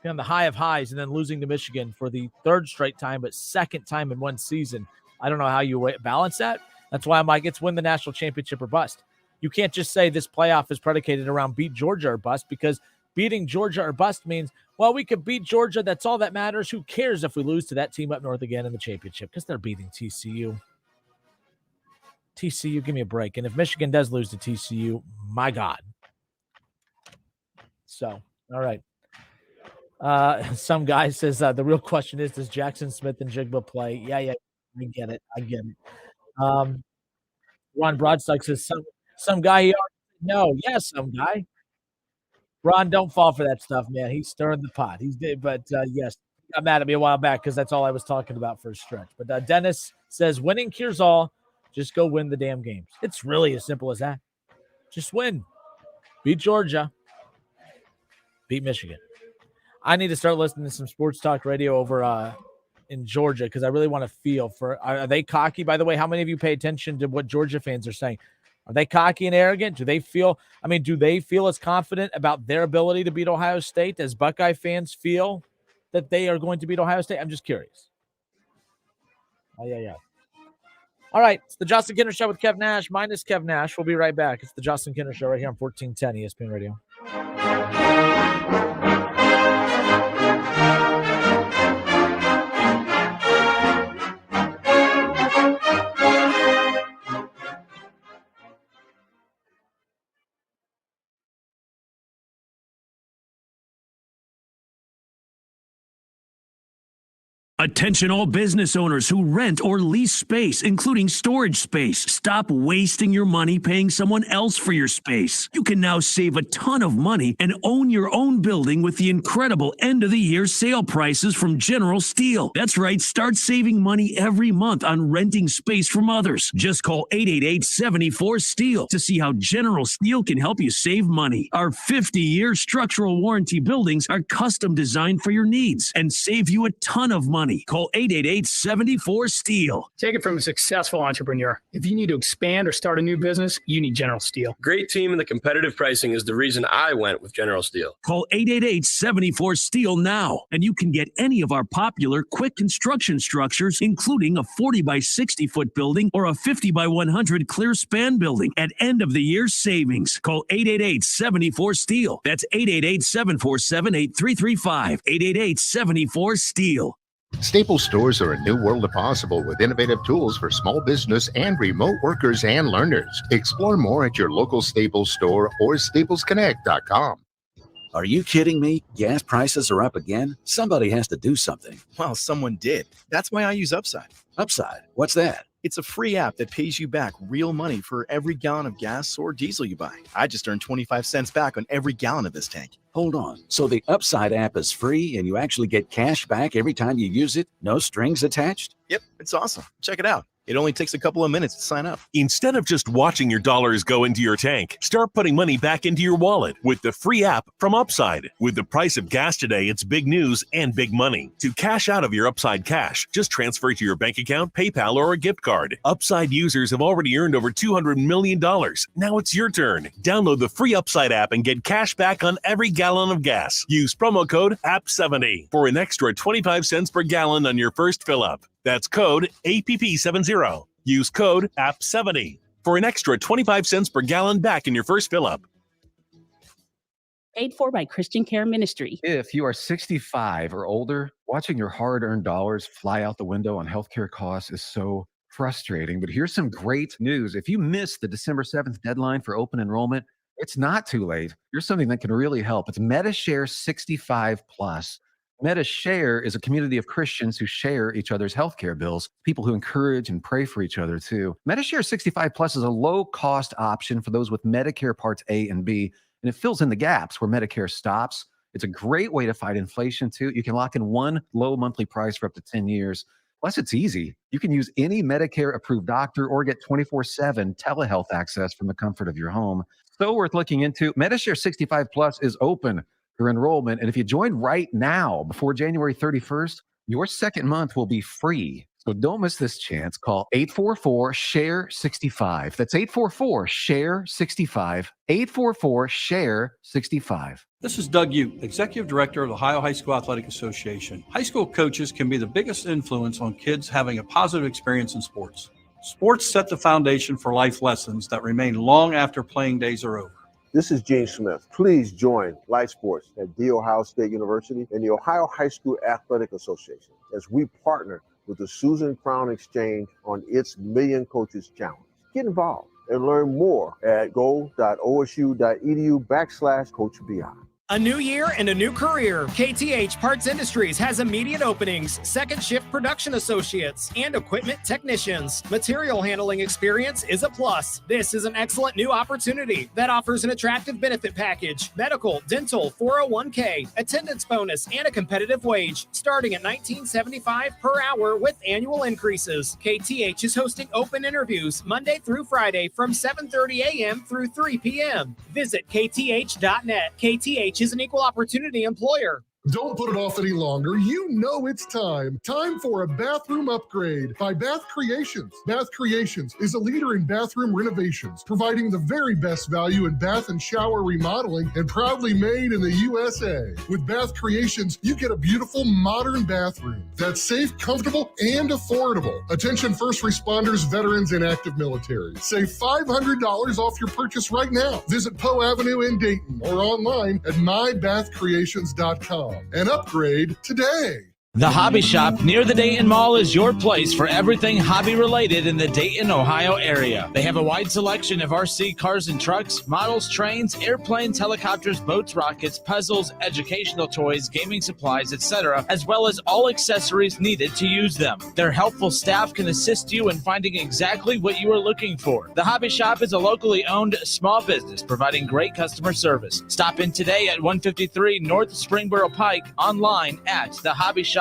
on the high of highs and then losing to Michigan for the third straight time, but second time in one season. I don't know how you balance that. That's why I'm like, it's win the national championship or bust. You can't just say this playoff is predicated around beat Georgia or bust, because beating Georgia or bust means, well, we could beat Georgia. That's all that matters. Who cares if we lose to that team up north again in the championship? Because they're beating TCU. TCU, give me a break. And if Michigan does lose to TCU, my God. So, all right. Some guy says the real question is, does Jackson Smith and Jigba play? Yeah, I get it. Ron Broadstock says some guy he already no, some guy. Ron, don't fall for that stuff, man. He's stirring the pot. Yes, he got mad at me a while back because that's all I was talking about for a stretch. But Dennis says winning cures all. Just go win the damn games. It's really as simple as that. Just win. Beat Georgia. Beat Michigan. I need to start listening to some sports talk radio over in Georgia, because I really want to feel for. Are they cocky? By the way, how many of you pay attention to what Georgia fans are saying? Are they cocky and arrogant? Do they feel as confident about their ability to beat Ohio State as Buckeye fans feel that they are going to beat Ohio State? I'm just curious. Yeah. All right, it's the Justin Kinner Show with Kev Nash, minus Kev Nash. We'll be right back. It's the Justin Kinner Show right here on 1410 ESPN Radio. Attention all business owners who rent or lease space, including storage space. Stop wasting your money paying someone else for your space. You can now save a ton of money and own your own building with the incredible end-of-the-year sale prices from General Steel. That's right, start saving money every month on renting space from others. Just call 888-74-STEEL to see how General Steel can help you save money. Our 50-year structural warranty buildings are custom designed for your needs and save you a ton of money. Call 888-74-STEEL. Take it from a successful entrepreneur. If you need to expand or start a new business, you need General Steel. Great team and the competitive pricing is the reason I went with General Steel. Call 888-74-STEEL now, and you can get any of our popular quick construction structures, including a 40 by 60 foot building or a 50 by 100 clear span building at end of the year savings. Call 888-74-STEEL. That's 888-747-8335. 888-74-STEEL. Staples stores are a new world of possible with innovative tools for small business and remote workers and learners. Explore more at your local Staples store or staplesconnect.com. Are you kidding me? Gas prices are up again? Somebody has to do something. Well, someone did. That's why I use Upside. Upside? What's that? It's a free app that pays you back real money for every gallon of gas or diesel you buy. I just earned 25 cents back on every gallon of this tank. Hold on. So the Upside app is free and you actually get cash back every time you use it? No strings attached? Yep, it's awesome. Check it out. It only takes a couple of minutes to sign up. Instead of just watching your dollars go into your tank, start putting money back into your wallet with the free app from Upside. With the price of gas today, it's big news and big money. To cash out of your Upside cash, just transfer it to your bank account, PayPal, or a gift card. Upside users have already earned over $200 million. Now it's your turn. Download the free Upside app and get cash back on every gallon of gas. Use promo code APP70 for an extra 25 cents per gallon on your first fill up. That's code APP70. Use code APP70 for an extra 25 cents per gallon back in your first fill up. Paid for by Christian Care Ministry. If you are 65 or older, watching your hard-earned dollars fly out the window on healthcare costs is so frustrating. But here's some great news. If you missed the December 7th deadline for open enrollment, it's not too late. Here's something that can really help. It's MediShare 65 Plus. MediShare is a community of Christians who share each other's healthcare bills, people who encourage and pray for each other too. MediShare 65 Plus is a low-cost option for those with Medicare Parts A and B, and it fills in the gaps where Medicare stops. It's a great way to fight inflation too. You can lock in one low monthly price for up to 10 years. Plus, it's easy. You can use any Medicare-approved doctor or get 24/7 telehealth access from the comfort of your home. So worth looking into. MediShare 65 Plus is open for enrollment. And if you join right now before January 31st, your second month will be free. So don't miss this chance. Call 844-SHARE-65. That's 844-SHARE-65. 844-SHARE-65. This is Doug Ute, Executive Director of the Ohio High School Athletic Association. High school coaches can be the biggest influence on kids having a positive experience in sports. Sports set the foundation for life lessons that remain long after playing days are over. This is Gene Smith. Please join Life Sports at The Ohio State University and the Ohio High School Athletic Association as we partner with the Susan Crown Exchange on its Million Coaches Challenge. Get involved and learn more at go.osu.edu/CoachBI. A new year and a new career. KTH Parts Industries has immediate openings, second shift production associates, and equipment technicians. Material handling experience is a plus. This is an excellent new opportunity that offers an attractive benefit package, medical, dental, 401k, attendance bonus, and a competitive wage, starting at $19.75 per hour with annual increases. KTH is hosting open interviews Monday through Friday from 7:30 a.m. through 3 p.m. Visit kth.net. KTH is an equal opportunity employer. Don't put it off any longer. You know it's time. Time for a bathroom upgrade by Bath Creations. Bath Creations is a leader in bathroom renovations, providing the very best value in bath and shower remodeling and proudly made in the USA. With Bath Creations, you get a beautiful modern bathroom that's safe, comfortable, and affordable. Attention first responders, veterans, and active military. Save $500 off your purchase right now. Visit Poe Avenue in Dayton or online at mybathcreations.com. And upgrade today. The Hobby Shop near the Dayton Mall is your place for everything hobby-related in the Dayton, Ohio area. They have a wide selection of RC cars and trucks, models, trains, airplanes, helicopters, boats, rockets, puzzles, educational toys, gaming supplies, etc., as well as all accessories needed to use them. Their helpful staff can assist you in finding exactly what you are looking for. The Hobby Shop is a locally owned small business providing great customer service. Stop in today at 153 North Springboro Pike, online at thehobbyshop.online.com.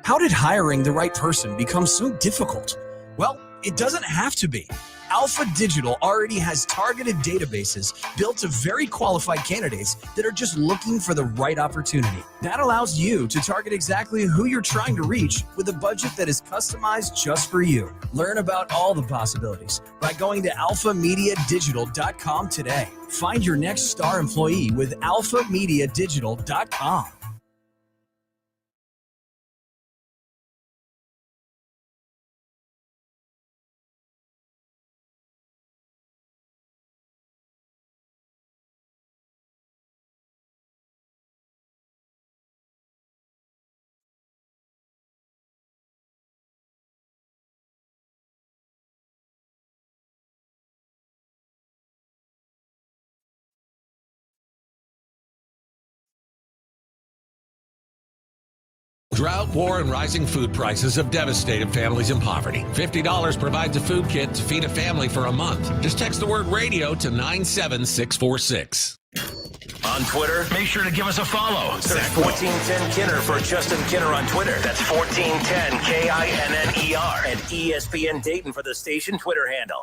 How did hiring the right person become so difficult? Well, it doesn't have to be. Alpha Digital already has targeted databases built to very qualified candidates that are just looking for the right opportunity. That allows you to target exactly who you're trying to reach with a budget that is customized just for you. Learn about all the possibilities by going to alphamediadigital.com today. Find your next star employee with alphamediadigital.com. Drought, war, and rising food prices have devastated families in poverty. $50 provides a food kit to feed a family for a month. Just text the word radio to 97646. On Twitter, make sure to give us a follow. Search 1410 Kinner for Justin Kinner on Twitter. That's 1410 KINNER. And ESPN Dayton for the station Twitter handle.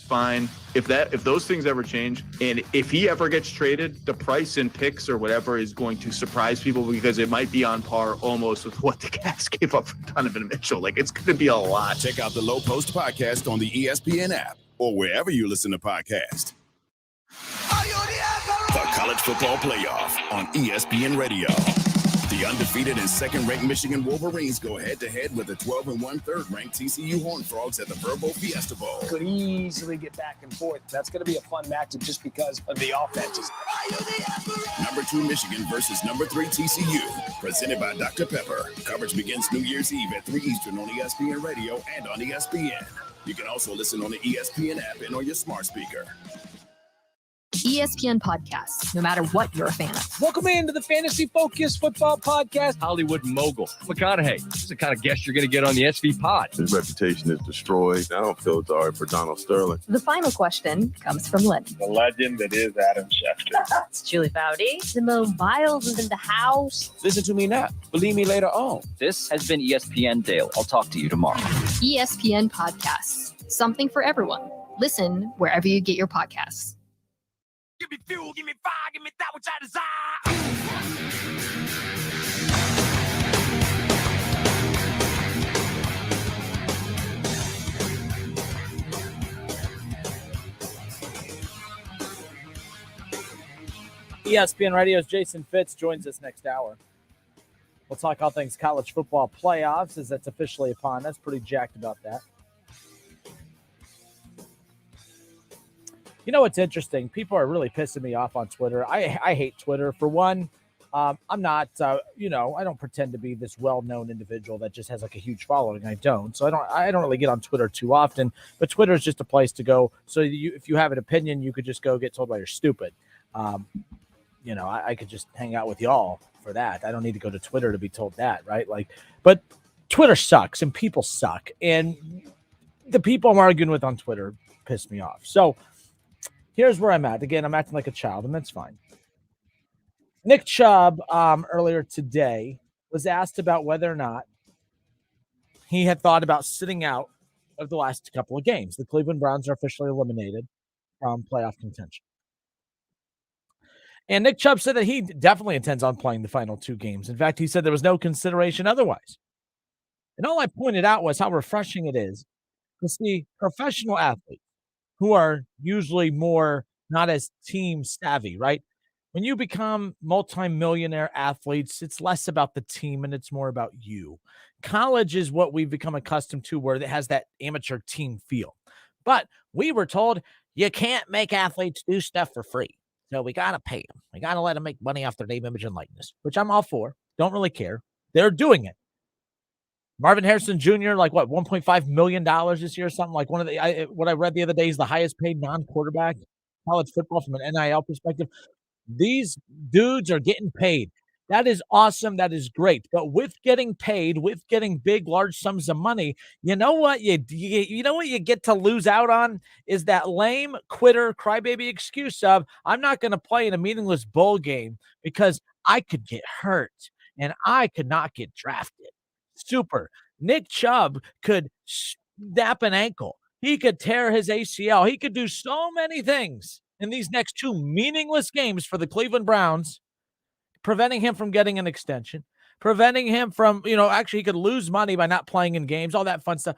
Fine if those things ever change, and if he ever gets traded, the price in picks or whatever is going to surprise people because it might be on par almost with what the Cavs gave up for Donovan Mitchell. Like, it's going to be a lot. Check out the Low Post podcast on the ESPN app or wherever you listen to podcasts. The College Football Playoff on ESPN Radio. The undefeated and second-ranked Michigan Wolverines go head-to-head with the 12-1 third-ranked TCU Horned Frogs at the Verbo Fiesta Bowl. Could easily get back and forth. That's going to be a fun matchup just because of the offenses. Number 2 Michigan versus number 3 TCU. Presented by Dr. Pepper. Coverage begins New Year's Eve at 3 Eastern on ESPN Radio and on ESPN. You can also listen on the ESPN app and on your smart speaker. ESPN podcasts, no matter what you're a fan of. Welcome into the Fantasy Focus Football Podcast. Hollywood mogul McConaughey. This is the kind of guest you're going to get on the SV Pod. His reputation is destroyed. I don't feel sorry for Donald Sterling. The final question comes from Lynn. The legend that is Adam Schefter. It's Julie Foudy. Simone Biles is in the house. Listen to me now. Believe me later on. This has been ESPN Daily. I'll talk to you tomorrow. ESPN podcasts. Something for everyone. Listen wherever you get your podcasts. Give me fuel, give me fire, give me that which I desire. ESPN Radio's Jason Fitz joins us next hour. We'll talk all things college football playoffs as that's officially upon us. Pretty jacked about that. You know what's interesting? People are really pissing me off on Twitter. I hate Twitter. For one, I'm not, I don't pretend to be this well-known individual that just has like a huge following. I don't. So I don't really get on Twitter too often. But Twitter is just a place to go. So if you have an opinion, you could just go get told why you're stupid. I could just hang out with y'all for that. I don't need to go to Twitter to be told that, right? But Twitter sucks and people suck. And the people I'm arguing with on Twitter piss me off. So here's where I'm at. Again, I'm acting like a child, and that's fine. Nick Chubb earlier today was asked about whether or not he had thought about sitting out of the last couple of games. The Cleveland Browns are officially eliminated from playoff contention. And Nick Chubb said that he definitely intends on playing the final 2 games. In fact, he said there was no consideration otherwise. And all I pointed out was how refreshing it is to see professional athletes who are usually more not as team savvy, right? When you become multimillionaire athletes, it's less about the team and it's more about you. College is what we've become accustomed to, where it has that amateur team feel. But we were told you can't make athletes do stuff for free. So we got to pay them. We got to let them make money off their name, image, and likeness, which I'm all for. Don't really care. They're doing it. Marvin Harrison Jr., like what, $1.5 million this year or something? Like what I read the other day is the highest paid non-quarterback college football from an NIL perspective. These dudes are getting paid. That is awesome. That is great. But with getting paid, with getting big, large sums of money, you know what you know what you get to lose out on is that lame quitter crybaby excuse of I'm not going to play in a meaningless bowl game because I could get hurt and I could not get drafted. Super. Nick Chubb could snap an ankle. He could tear his ACL. He could do so many things in these next two meaningless games for the Cleveland Browns, preventing him from getting an extension, preventing him from, actually he could lose money by not playing in games, all that fun stuff.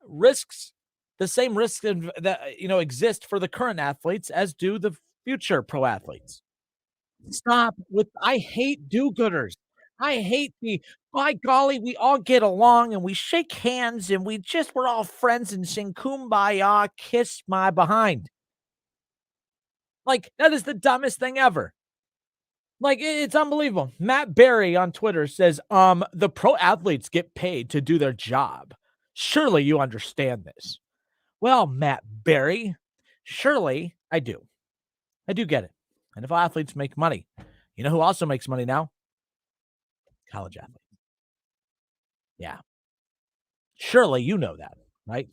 Risks, the same risks that, exist for the current athletes as do the future pro athletes. Stop with, I hate do-gooders. I hate by golly, we all get along and we shake hands and we're all friends and sing kumbaya, kiss my behind. Like, that is the dumbest thing ever. Like, it's unbelievable. Matt Berry on Twitter says, the pro athletes get paid to do their job. Surely you understand this. Well, Matt Berry, surely I do. I do get it. And if athletes make money, you know who also makes money now? College athletes. Yeah. Surely you know that, right?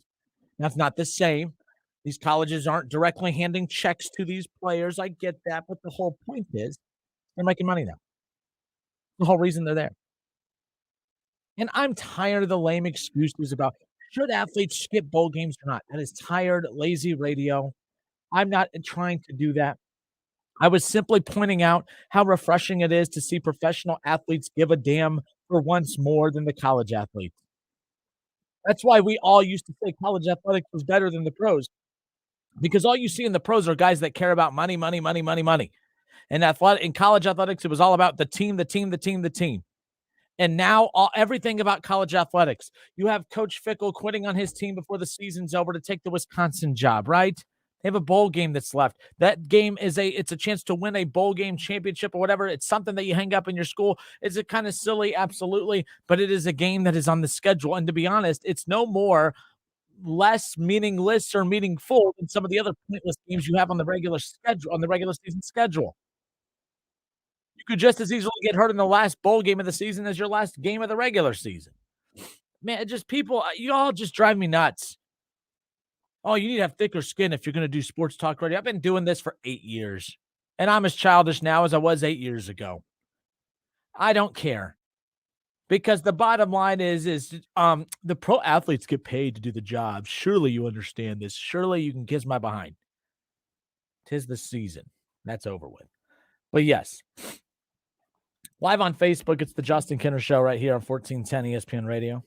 That's not the same. These colleges aren't directly handing checks to these players. I get that. But the whole point is they're making money now. The whole reason they're there. And I'm tired of the lame excuses about should athletes skip bowl games or not. That is tired, lazy radio. I'm not trying to do that. I was simply pointing out how refreshing it is to see professional athletes give a damn for once more than the college athletes. That's why we all used to say college athletics was better than the pros, because all you see in the pros are guys that care about money, money, money, money, money. And in college athletics, it was all about the team, the team, the team, the team. And now everything about college athletics. You have Coach Fickle quitting on his team before the season's over to take the Wisconsin job, right? They have a bowl game that's left. That game it's a chance to win a bowl game championship or whatever. It's something that you hang up in your school. Is it kind of silly? Absolutely. But it is a game that is on the schedule. And to be honest, it's no more less meaningless or meaningful than some of the other pointless games you have on the regular season schedule. You could just as easily get hurt in the last bowl game of the season as your last game of the regular season. Man, you all just drive me nuts. Oh, you need to have thicker skin if you're going to do sports talk radio. I've been doing this for 8 years, and I'm as childish now as I was 8 years ago. I don't care, because the bottom line is the pro athletes get paid to do the job. Surely you understand this. Surely you can kiss my behind. 'Tis the season. That's over with. But yes, live on Facebook, it's the Justin Kinner Show right here on 1410 ESPN Radio.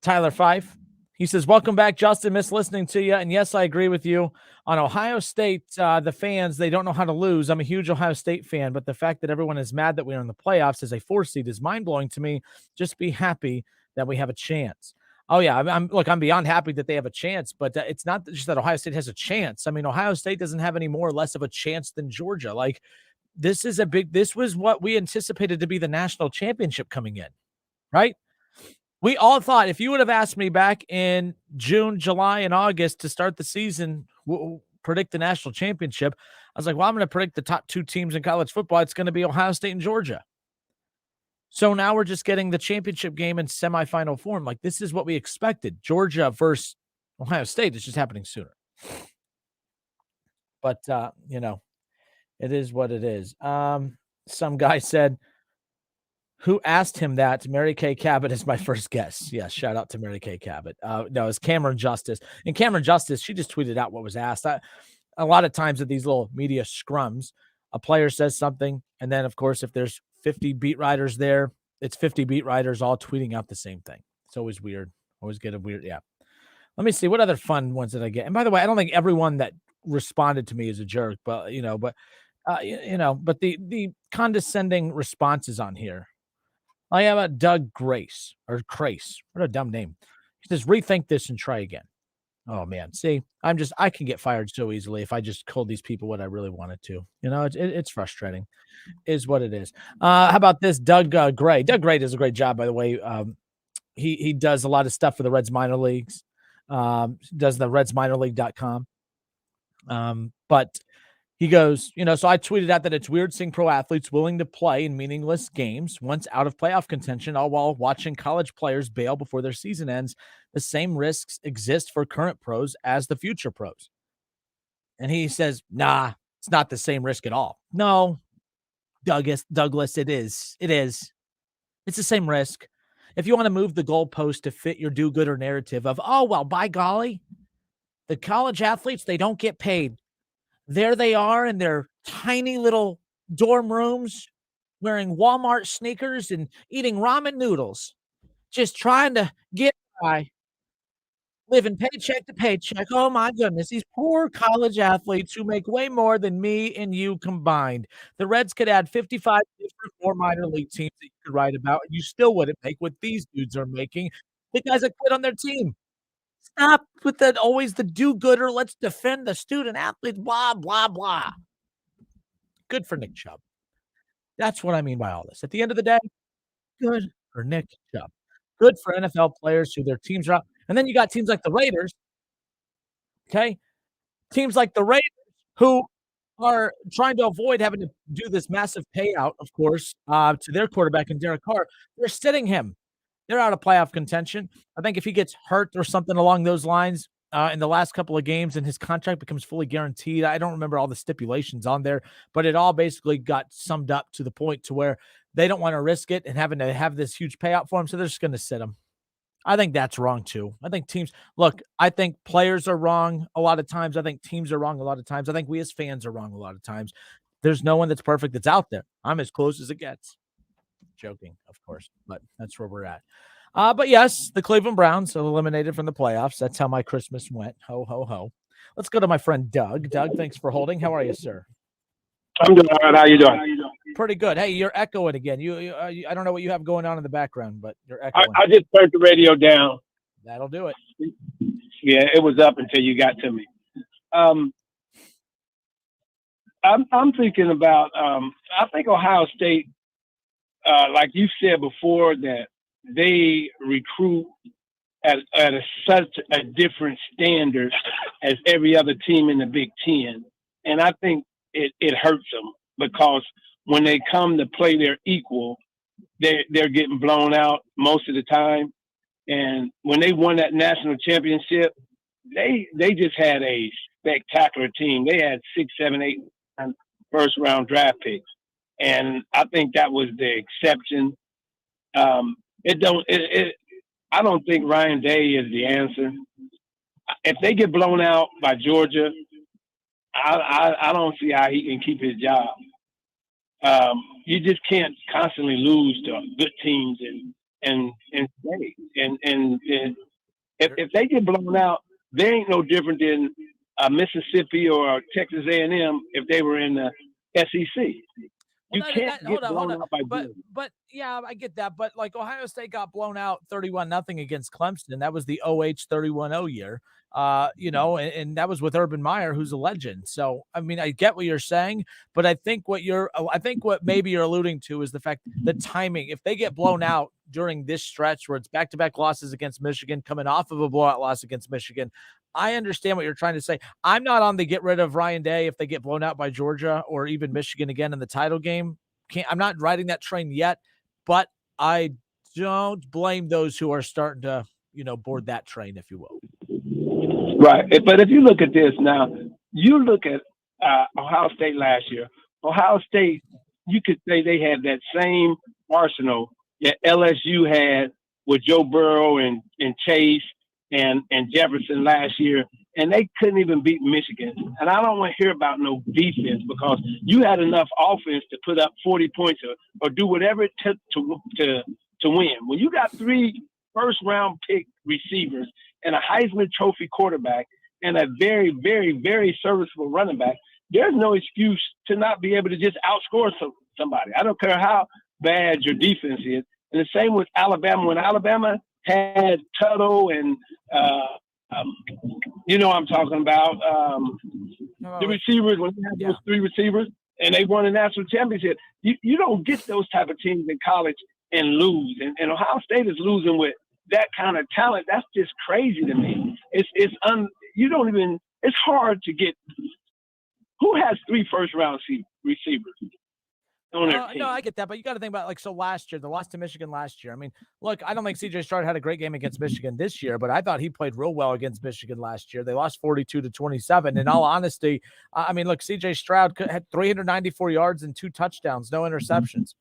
Tyler Fife. He says, welcome back, Justin. Miss listening to you. And yes, I agree with you. On Ohio State, the fans, they don't know how to lose. I'm a huge Ohio State fan, but the fact that everyone is mad that we're in the playoffs as a 4 seed is mind-blowing to me. Just be happy that we have a chance. Oh, yeah. I'm beyond happy that they have a chance, but it's not just that Ohio State has a chance. I mean, Ohio State doesn't have any more or less of a chance than Georgia. Like, this was what we anticipated to be the national championship coming in, right? We all thought, if you would have asked me back in June, July, and August to start the season, predict the national championship, I was like, well, I'm going to predict the top 2 teams in college football. It's going to be Ohio State and Georgia. So now we're just getting the championship game in semifinal form. Like, this is what we expected. Georgia versus Ohio State. It's just happening sooner. But, it is what it is. Some guy said, who asked him that? Mary Kay Cabot is my first guess. Yes, shout out to Mary Kay Cabot. No, it's Cameron Justice. And Cameron Justice, she just tweeted out what was asked. A lot of times at these little media scrums, a player says something, and then, of course, if there's 50 beat writers there, it's 50 beat writers all tweeting out the same thing. It's always weird. Always get a weird, yeah. Let me see. What other fun ones did I get? And by the way, I don't think everyone that responded to me is a jerk, but, but the condescending responses on here. I have Doug Grace or Crace. What a dumb name. He says, rethink this and try again. Oh man, see, I can get fired so easily if I just told these people what I really wanted to. It's frustrating, is what it is. How about this, Doug Gray? Doug Gray does a great job, by the way. He does a lot of stuff for the Reds minor leagues. Does the RedsMinorLeague.com. But he goes, so I tweeted out that it's weird seeing pro athletes willing to play in meaningless games once out of playoff contention, all while watching college players bail before their season ends. The same risks exist for current pros as the future pros. And he says, nah, it's not the same risk at all. No, Douglas, it is. It is. It's the same risk. If you want to move the goalpost to fit your do-gooder narrative of, oh, well, by golly, the college athletes, they don't get paid. There they are in their tiny little dorm rooms wearing Walmart sneakers and eating ramen noodles, just trying to get by, living paycheck to paycheck. Oh, my goodness. These poor college athletes who make way more than me and you combined. The Reds could add 55 different more minor league teams that you could write about, and you still wouldn't make what these dudes are making. The guys that quit on their team. Stop with that always the do-gooder. Let's defend the student athletes, blah, blah, blah. Good for Nick Chubb. That's what I mean by all this. At the end of the day, good for Nick Chubb. Good for NFL players who their teams are out. And then you got teams like the Raiders, okay? Teams like the Raiders who are trying to avoid having to do this massive payout, of course, to their quarterback and Derek Carr. They're sitting him. They're out of playoff contention. I think if he gets hurt or something along those lines in the last couple of games and his contract becomes fully guaranteed, I don't remember all the stipulations on there, but it all basically got summed up to the point to where they don't want to risk it and having to have this huge payout for him, so they're just going to sit him. I think that's wrong too. I think I think players are wrong a lot of times. I think teams are wrong a lot of times. I think we as fans are wrong a lot of times. There's no one that's perfect that's out there. I'm as close as it gets. Joking, of course, but that's where we're at. But yes, the Cleveland Browns are eliminated from the playoffs. That's how my Christmas went. Ho, ho, ho. Let's go to my friend Doug. Doug, thanks for holding. How are you, sir? I'm doing all right. How you doing? Pretty good. Hey, you're echoing again. You I don't know what you have going on in the background, but you're echoing. I just turned the radio down. That'll do it. Yeah, it was up until you got to me. I'm thinking about. I think Ohio State, like you said before, that they recruit at such a different standard as every other team in the Big Ten, and I think it hurts them because when they come to play their equal, they're getting blown out most of the time. And when they won that national championship, they just had a spectacular team. They had 6, 7, 8 first round draft picks, and I think that was the exception. I don't think Ryan Day is the answer. If they get blown out by Georgia, I don't see how he can keep his job. You just can't constantly lose to good teams and stay. And if they get blown out, they ain't no different than Mississippi or Texas A&M if they were in the SEC. You can't get blown out by but yeah, I get that. But like Ohio State got blown out 31-0 against Clemson. That was the 0H 31-0 year. And that was with Urban Meyer, who's a legend. So, I mean, I get what you're saying, but I think what maybe you're alluding to is the fact the timing. If they get blown out during this stretch where it's back-to-back losses against Michigan, coming off of a blowout loss against Michigan, I understand what you're trying to say. I'm not on the get rid of Ryan Day if they get blown out by Georgia or even Michigan again in the title game. I'm not riding that train yet, but I don't blame those who are starting to, board that train, if you will. Right. But if you look at this now, you look at Ohio State last year. Ohio State, you could say they had that same arsenal that LSU had with Joe Burrow and Chase and Jefferson last year, and they couldn't even beat Michigan. And I don't want to hear about no defense because you had enough offense to put up 40 points or do whatever it took to win. When you got 3 first-round pick receivers and a Heisman Trophy quarterback and a very, very, very serviceable running back, there's no excuse to not be able to just outscore somebody. I don't care how bad your defense is. And the same with Alabama. When Alabama had Tuttle and You know what I'm talking about. The receivers, when you have those three receivers and they won a national championship, you don't get those type of teams in college and lose. And Ohio State is losing with that kind of talent. That's just crazy to me. It's hard to get. Who has 3 first-round receivers on their team? No, I get that, but you got to think about last year, the loss to Michigan last year. I mean, look, I don't think C.J. Stroud had a great game against Michigan this year, but I thought he played real well against Michigan last year. They lost 42-27. In all honesty, I mean, look, C.J. Stroud had 394 yards and 2 touchdowns, no interceptions.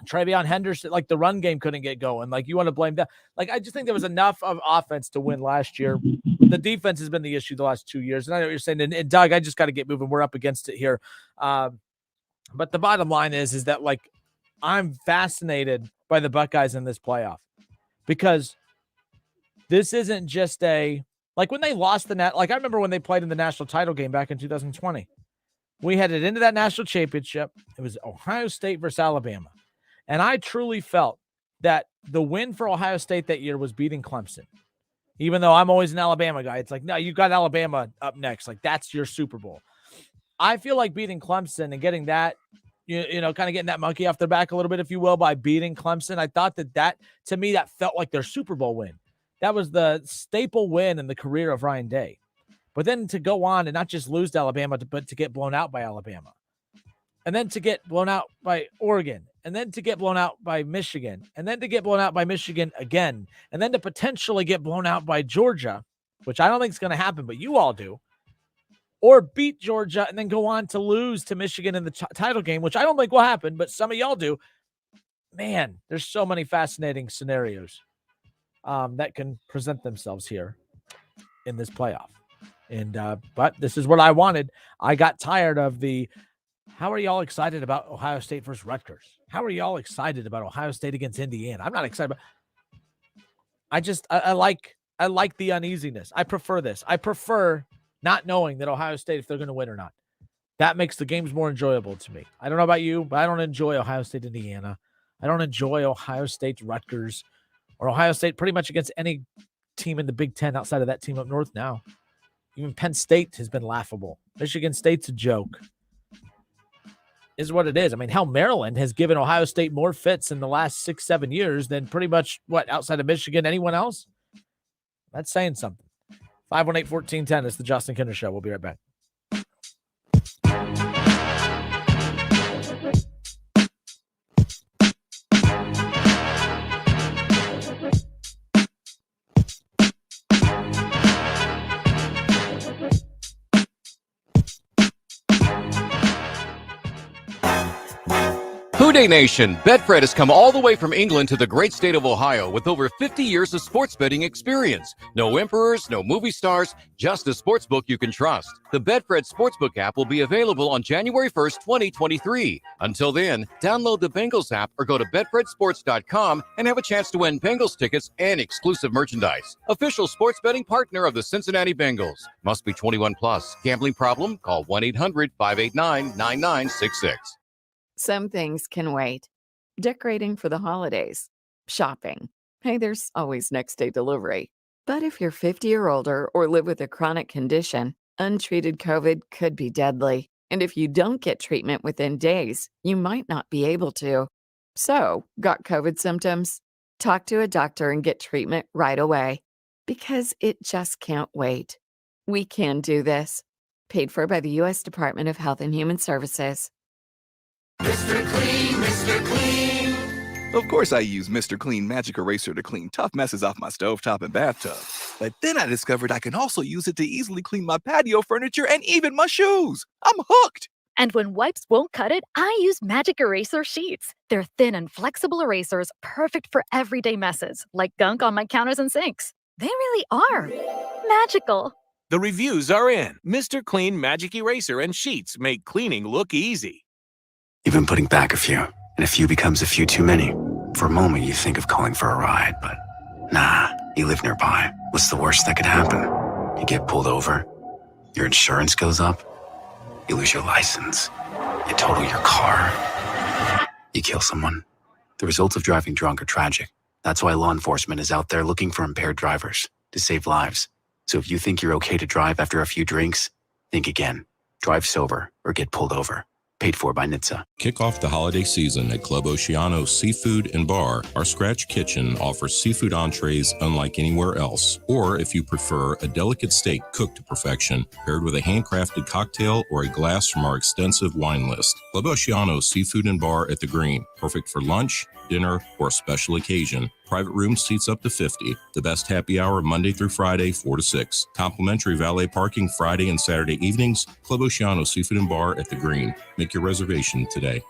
Travion Henderson, the run game couldn't get going. You want to blame that? I just think there was enough of offense to win last year. The defense has been the issue the last 2 years. And I know what you're saying. And Doug, I just got to get moving. We're up against it here. But the bottom line is that I'm fascinated by the Buckeyes in this playoff, because this isn't just when they lost I remember when they played in the national title game back in 2020. We headed into that national championship. It was Ohio State versus Alabama. And I truly felt that the win for Ohio State that year was beating Clemson. Even though I'm always an Alabama guy, it's no, you got Alabama up next. That's your Super Bowl. I feel like beating Clemson and getting that, kind of getting that monkey off their back a little bit, if you will, by beating Clemson. I thought that to me, that felt like their Super Bowl win. That was the staple win in the career of Ryan Day. But then to go on and not just lose to Alabama, but to get blown out by Alabama. And then to get blown out by Oregon. And then to get blown out by Michigan. And then to get blown out by Michigan again. And then to potentially get blown out by Georgia, which I don't think is going to happen, but you all do. Or beat Georgia and then go on to lose to Michigan in the title game, which I don't think will happen, but some of y'all do. Man, there's so many fascinating scenarios that can present themselves here in this playoff. And but this is what I wanted. I got tired of how are y'all excited about Ohio State versus Rutgers? How are y'all excited about Ohio State against Indiana? I'm not excited I like the uneasiness. I prefer this. I prefer not knowing that Ohio State, if they're going to win or not. That makes the games more enjoyable to me. I don't know about you, but I don't enjoy Ohio State, Indiana. I don't enjoy Ohio State, Rutgers, or Ohio State pretty much against any team in the Big Ten outside of that team up north now. Even Penn State has been laughable. Michigan State's a joke. Is what it is. I mean, hell, Maryland has given Ohio State more fits in the last 6-7 years than pretty much, outside of Michigan, anyone else? That's saying something. 518-1410 is the Justin Kinder Show. We'll be right back. Houday Nation, Betfred has come all the way from England to the great state of Ohio with over 50 years of sports betting experience. No emperors, no movie stars, just a sportsbook you can trust. The Betfred Sportsbook app will be available on January 1st, 2023. Until then, download the Bengals app or go to betfredsports.com and have a chance to win Bengals tickets and exclusive merchandise. Official sports betting partner of the Cincinnati Bengals. Must be 21 plus. Gambling problem? Call 1-800-589-9966. Some things can wait. Decorating for the holidays. Shopping. Hey, there's always next day delivery. But if you're 50 or older or live with a chronic condition, untreated COVID could be deadly. And if you don't get treatment within days, you might not be able to. So, got COVID symptoms? Talk to a doctor and get treatment right away. Because it just can't wait. We can do this. Paid for by the U.S. Department of Health and Human Services. Mr. Clean, Mr. Clean. Of course I use Mr. Clean Magic Eraser to clean tough messes off my stovetop and bathtub. But then I discovered I can also use it to easily clean my patio furniture and even my shoes. I'm hooked. And when wipes won't cut it, I use Magic Eraser Sheets. They're thin and flexible erasers, perfect for everyday messes, like gunk on my counters and sinks. They really are magical. The reviews are in. Mr. Clean Magic Eraser and Sheets make cleaning look easy. You've been putting back a few, and a few becomes a few too many. For a moment, you think of calling for a ride, but nah, you live nearby. What's the worst that could happen? You get pulled over, your insurance goes up, you lose your license, you total your car, you kill someone. The results of driving drunk are tragic. That's why law enforcement is out there looking for impaired drivers to save lives. So if you think you're okay to drive after a few drinks, think again. Drive sober or get pulled over. Paid for by NHTSA. Kick off the holiday season at Club Oceano Seafood and Bar. Our Scratch Kitchen offers seafood entrees unlike anywhere else. Or if you prefer, a delicate steak cooked to perfection, paired with a handcrafted cocktail or a glass from our extensive wine list. Club Oceano Seafood and Bar at the Green. Perfect for lunch, dinner, or a special occasion. Private room seats up to 50. The best happy hour Monday through Friday, 4 to 6. Complimentary valet parking Friday and Saturday evenings. Club Oceano Seafood and Bar at the Green. Make your reservation today.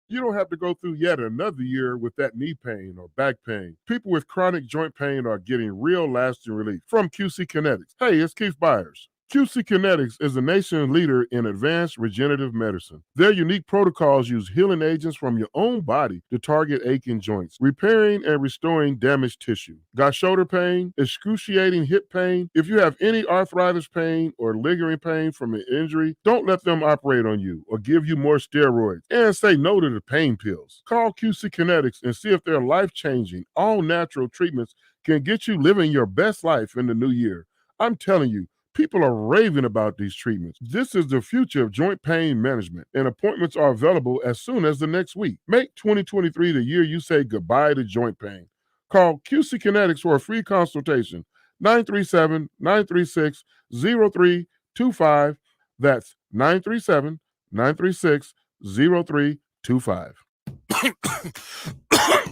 You don't have to go through yet another year with that knee pain or back pain. People with chronic joint pain are getting real lasting relief from QC Kinetics. Hey, it's Keith Byers. QC Kinetics is the nation's leader in advanced regenerative medicine. Their unique protocols use healing agents from your own body to target aching joints, repairing and restoring damaged tissue. Got shoulder pain, excruciating hip pain? If you have any arthritis pain or lingering pain from an injury, don't let them operate on you or give you more steroids. And say no to the pain pills. Call QC Kinetics and see if their life-changing, all-natural treatments can get you living your best life in the new year. I'm telling you, people are raving about these treatments. This is the future of joint pain management, and appointments are available as soon as the next week. Make 2023 the year you say goodbye to joint pain. Call QC Kinetics for a free consultation, 937-936-0325. That's 937-936-0325.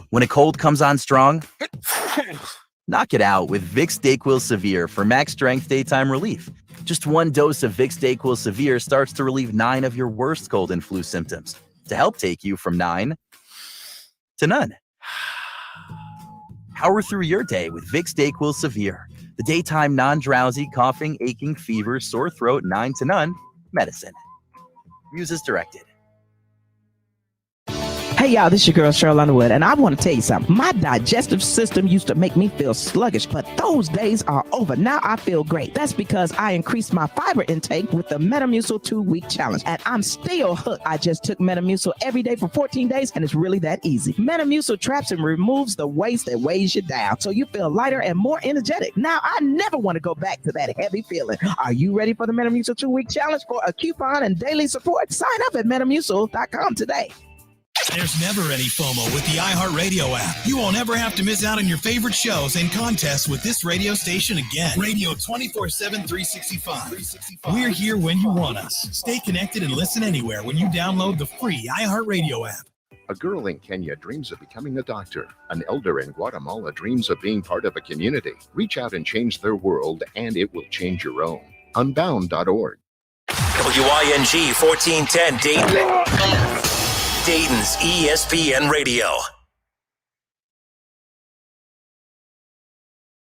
When a cold comes on strong, knock it out with Vicks DayQuil Severe for max strength daytime relief. Just one dose of Vicks DayQuil Severe starts to relieve 9 of your worst cold and flu symptoms to help take you from 9 to none. Power through your day with Vicks DayQuil Severe, the daytime non-drowsy, coughing, aching, fever, sore throat, 9 to none medicine. Use as directed. Hey y'all, this is your girl Cheryl Underwood, and I want to tell you something. My digestive system used to make me feel sluggish, but those days are over. Now I feel great. That's because I increased my fiber intake with the Metamucil 2-week challenge, and I'm still hooked. I just took Metamucil every day for 14 days, and it's really that easy. Metamucil traps and removes the waste that weighs you down, so you feel lighter and more energetic. Now I never want to go back to that heavy feeling. Are you ready for the Metamucil 2-week challenge for a coupon and daily support? Sign up at Metamucil.com today. There's never any FOMO with the iHeartRadio app. You won't ever have to miss out on your favorite shows and contests with this radio station again. Radio 24/7, 365. We're here when you want us. Stay connected and listen anywhere when you download the free iHeartRadio app. A girl in Kenya dreams of becoming a doctor. An elder in Guatemala dreams of being part of a community. Reach out and change their world, and it will change your own. Unbound.org. WING 1410 Dayton. Dayton's ESPN Radio.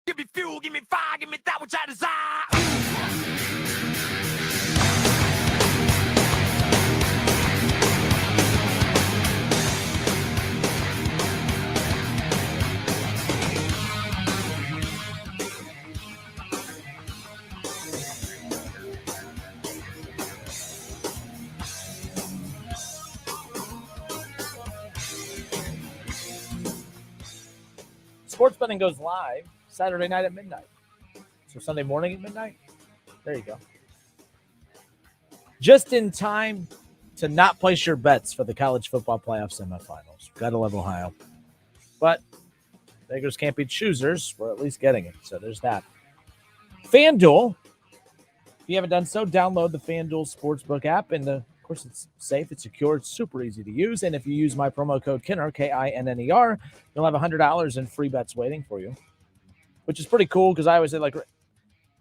Give me fuel, give me fire, give me that which I desire. Sports betting goes live Saturday night at midnight. So Sunday morning at midnight. There you go. Just in time to not place your bets for the college football playoff semifinals. Gotta love Ohio. But beggars can't be choosers. We're at least getting it. So there's that. FanDuel. If you haven't done so, download the FanDuel Sportsbook app. And of course, it's safe, it's secure, it's super easy to use. And if you use my promo code Kinner, Kinner, you'll have $100 in free bets waiting for you, which is pretty cool because I always say, like,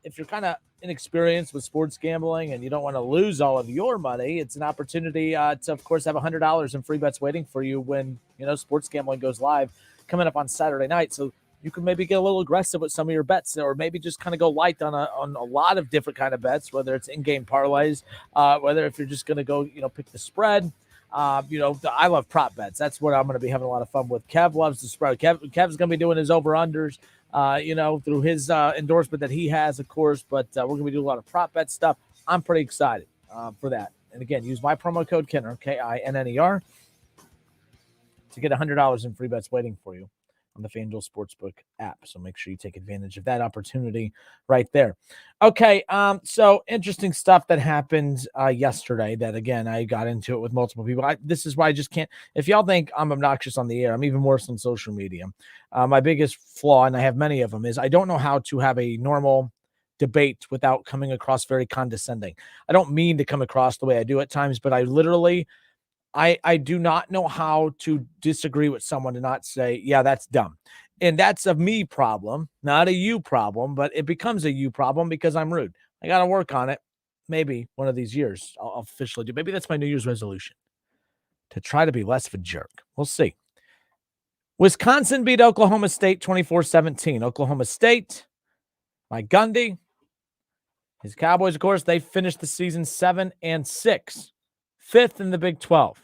if you're kind of inexperienced with sports gambling and you don't want to lose all of your money, it's an opportunity to, of course, have $100 in free bets waiting for you when, sports gambling goes live coming up on Saturday night. So you can maybe get a little aggressive with some of your bets, or maybe just kind of go light on a lot of different kind of bets, whether it's in-game parlays, whether if you're just going to go, pick the spread. I love prop bets. That's what I'm going to be having a lot of fun with. Kev loves the spread. Kev's going to be doing his over-unders, through his endorsement that he has, of course, but we're going to be doing a lot of prop bet stuff. I'm pretty excited for that. And again, use my promo code Kinner, Kinner, to get $100 in free bets waiting for you. on the FanDuel Sportsbook app. So make sure you take advantage of that opportunity right there. Okay, so interesting stuff that happened yesterday that, again, I got into it with multiple people. This is why I just can't. If y'all think I'm obnoxious on the air, I'm even worse on social media. My biggest flaw, and I have many of them, is I don't know how to have a normal debate without coming across very condescending. I don't mean to come across the way I do at times, but I literally I do not know how to disagree with someone and not say, yeah, that's dumb. And that's a me problem, not a you problem, but it becomes a you problem because I'm rude. I got to work on it. Maybe one of these years I'll officially do. Maybe that's my New Year's resolution, to try to be less of a jerk. We'll see. Wisconsin beat Oklahoma State 24-17. Oklahoma State, Mike Gundy, his Cowboys, of course, they finished the season 7-6. 5th in the Big 12.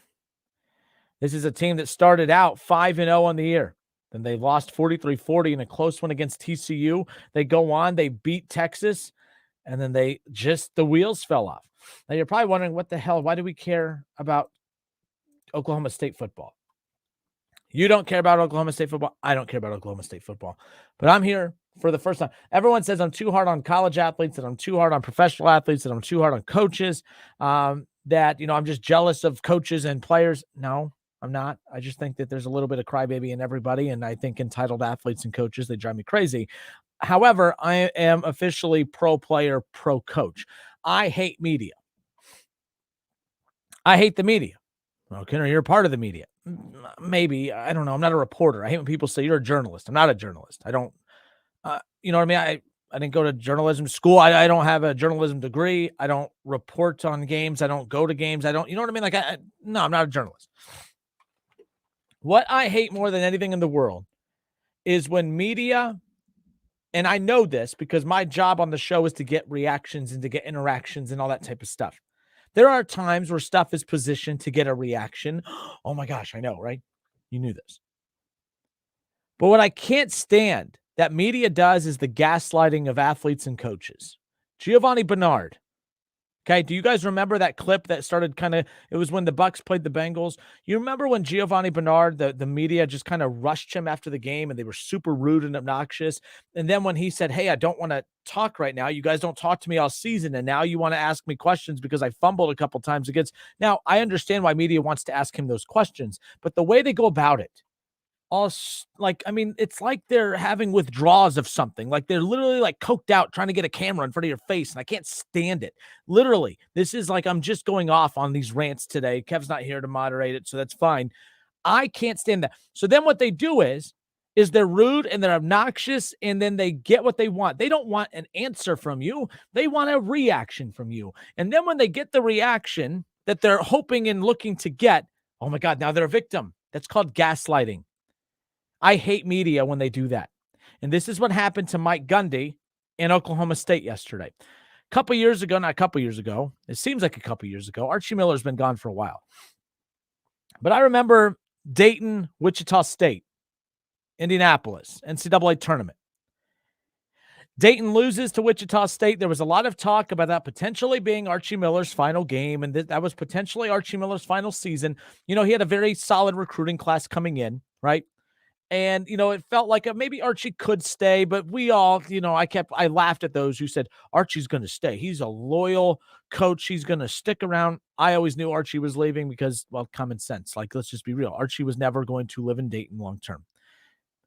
This is a team that started out 5-0 on the year. Then they lost 43-40 in a close one against TCU. They go on, they beat Texas, and then the wheels fell off. Now you're probably wondering, what the hell, why do we care about Oklahoma State football? You don't care about Oklahoma State football. I don't care about Oklahoma State football. But I'm here for the first time. Everyone says I'm too hard on college athletes, that I'm too hard on professional athletes, that I'm too hard on coaches, that, I'm just jealous of coaches and players. No, I'm not. I just think that there's a little bit of crybaby in everybody, and I think entitled athletes and coaches, they drive me crazy. However, I am officially pro player, pro coach. I hate media. I hate the media. Okay, or you're part of the media. Maybe. I don't know. I'm not a reporter. I hate when people say you're a journalist. I'm not a journalist. I don't, you know what I mean? I didn't go to journalism school. I don't have a journalism degree. I don't report on games. I don't go to games. I don't, you know what I mean? Like, no, I'm not a journalist. What I hate more than anything in the world is when media, and I know this because my job on the show is to get reactions and to get interactions and all that type of stuff. There are times where stuff is positioned to get a reaction. Oh my gosh, I know, right? You knew this. But what I can't stand that media does is the gaslighting of athletes and coaches. Giovanni Bernard. Okay, do you guys remember that clip that started it was when the Bucs played the Bengals? You remember when Giovanni Bernard, the media just kind of rushed him after the game and they were super rude and obnoxious. And then when he said, hey, I don't want to talk right now. You guys don't talk to me all season. And now you want to ask me questions because I fumbled a couple times against. Now, I understand why media wants to ask him those questions, but the way they go about it, it's like they're having withdrawals of something. Like they're literally like coked out trying to get a camera in front of your face, and I can't stand it. Literally, this is like I'm just going off on these rants today. Kev's not here to moderate it, so that's fine. I can't stand that. So then what they do is they're rude and they're obnoxious, and then they get what they want. They don't want an answer from you. They want a reaction from you. And then when they get the reaction that they're hoping and looking to get, oh my God, now they're a victim. That's called gaslighting. I hate media when they do that. And this is what happened to Mike Gundy in Oklahoma State yesterday. Not a couple years ago, it seems like a couple years ago, Archie Miller's been gone for a while. But I remember Dayton, Wichita State, Indianapolis, NCAA tournament. Dayton loses to Wichita State. There was a lot of talk about that potentially being Archie Miller's final game, and that was potentially Archie Miller's final season. He had a very solid recruiting class coming in, right? And, it felt like maybe Archie could stay, but we all, I laughed at those who said Archie's going to stay. He's a loyal coach. He's going to stick around. I always knew Archie was leaving because, well, common sense. Like, let's just be real. Archie was never going to live in Dayton long-term.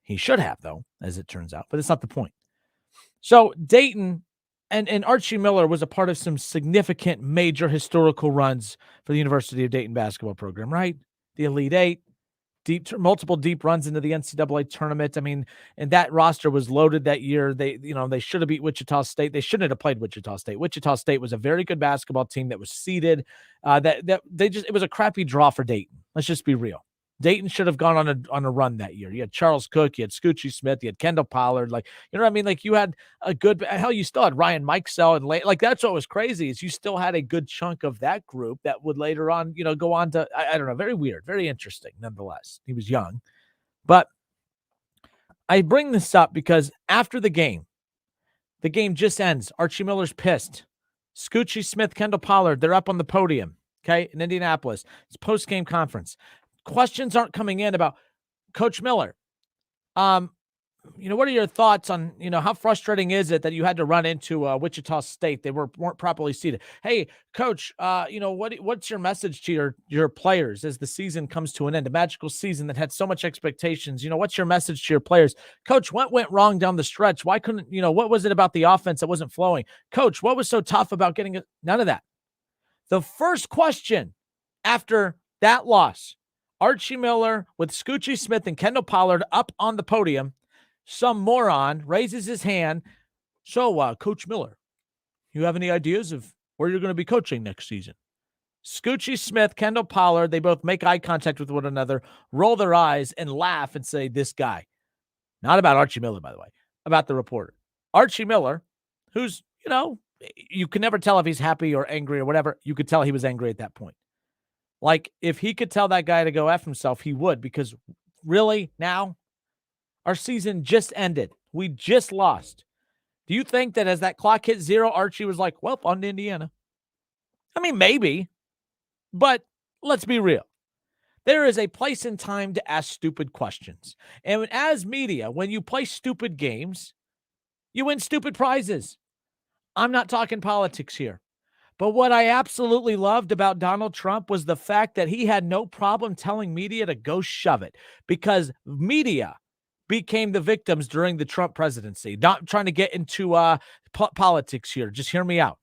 He should have, though, as it turns out, but it's not the point. So Dayton and Archie Miller was a part of some significant major historical runs for the University of Dayton basketball program, right? The Elite Eight. Multiple deep runs into the NCAA tournament. I mean, and that roster was loaded that year. They should have beat Wichita State. They shouldn't have played Wichita State. Wichita State was a very good basketball team that was seeded. It was a crappy draw for Dayton. Let's just be real. Dayton should have gone on a run that year. You had Charles Cook, you had Scoochie Smith, you had Kendall Pollard. Like, you know what I mean? Like, you had a good, hell, you still had Ryan Mikesell and like, that's what was crazy is you still had a good chunk of that group that would later on, go on to, I don't know, very weird, very interesting. Nonetheless, he was young, but I bring this up because after the game just ends. Archie Miller's pissed. Scoochie Smith, Kendall Pollard, they're up on the podium. Okay. In Indianapolis, it's post-game conference. Questions aren't coming in about Coach Miller. What are your thoughts on, how frustrating is it that you had to run into Wichita State? They weren't properly seated. Hey, Coach, what's your message to your players as the season comes to an end? A magical season that had so much expectations. What's your message to your players? Coach, what went wrong down the stretch? Why couldn't, what was it about the offense that wasn't flowing? Coach, what was so tough about getting it? None of that. The first question after that loss, Archie Miller with Scoochie Smith and Kendall Pollard up on the podium. Some moron raises his hand. So, Coach Miller, you have any ideas of where you're going to be coaching next season? Scoochie Smith, Kendall Pollard, they both make eye contact with one another, roll their eyes, and laugh and say, this guy. Not about Archie Miller, by the way, about the reporter. Archie Miller, who's, you can never tell if he's happy or angry or whatever. You could tell he was angry at that point. Like, if he could tell that guy to go F himself, he would, because really now, our season just ended. We just lost. Do you think that as that clock hit 0, Archie was like, well, on to Indiana? I mean, maybe. But let's be real. There is a place and time to ask stupid questions. And as media, when you play stupid games, you win stupid prizes. I'm not talking politics here. But what I absolutely loved about Donald Trump was the fact that he had no problem telling media to go shove it, because media became the victims during the Trump presidency. Not trying to get into politics here. Just hear me out.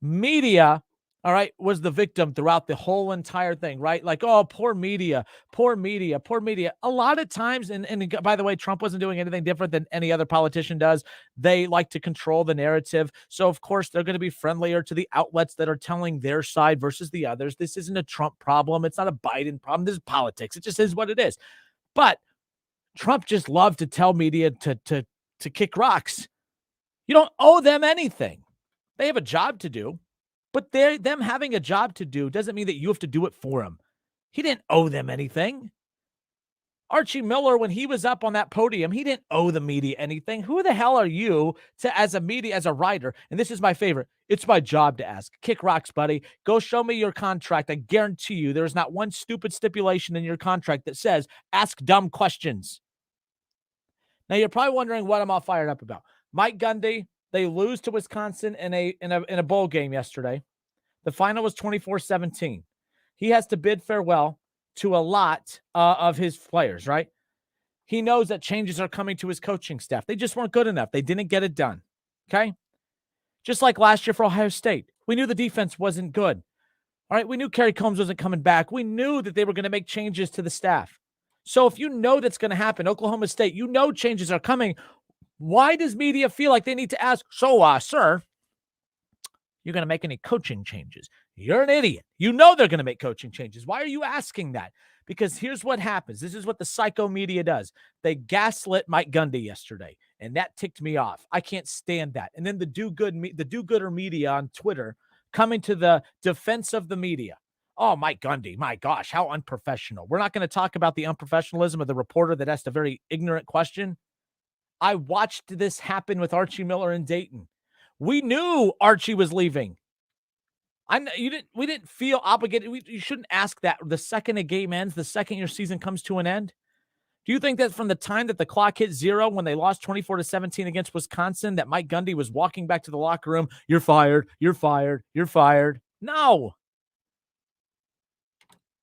Media, all right, was the victim throughout the whole entire thing, right? Like, oh, poor media, poor media, poor media. A lot of times, and by the way, Trump wasn't doing anything different than any other politician does. They like to control the narrative. So, of course, they're going to be friendlier to the outlets that are telling their side versus the others. This isn't a Trump problem. It's not a Biden problem. This is politics. It just is what it is. But Trump just loved to tell media to kick rocks. You don't owe them anything. They have a job to do, but them having a job to do doesn't mean that you have to do it for them. He didn't owe them anything. Archie Miller, when he was up on that podium, he didn't owe the media anything. Who the hell are you as a writer? And this is my favorite. It's my job to ask. Kick rocks, buddy. Go show me your contract. I guarantee you there is not one stupid stipulation in your contract that says ask dumb questions. Now, you're probably wondering what I'm all fired up about. Mike Gundy, they lose to Wisconsin in a bowl game yesterday. The final was 24-17. He has to bid farewell to a lot of his players, right? He knows that changes are coming to his coaching staff. They just weren't good enough. They didn't get it done, okay? Just like last year for Ohio State. We knew the defense wasn't good, all right? We knew Kerry Combs wasn't coming back. We knew that they were going to make changes to the staff. So if you know that's going to happen, Oklahoma State, you know changes are coming. Why does media feel like they need to ask, so, sir, you're going to make any coaching changes? You're an idiot. You know they're going to make coaching changes. Why are you asking that? Because here's what happens. This is what the psycho media does. They gaslit Mike Gundy yesterday, and that ticked me off. I can't stand that. And then the do-gooder media on Twitter coming to the defense of the media. Oh, Mike Gundy, my gosh, how unprofessional. We're not going to talk about the unprofessionalism of the reporter that asked a very ignorant question. I watched this happen with Archie Miller in Dayton. We knew Archie was leaving. We didn't feel obligated. You shouldn't ask that the second a game ends, the second your season comes to an end. Do you think that from the time that the clock hit 0 when they lost 24-17 against Wisconsin, that Mike Gundy was walking back to the locker room, you're fired, you're fired, you're fired? No.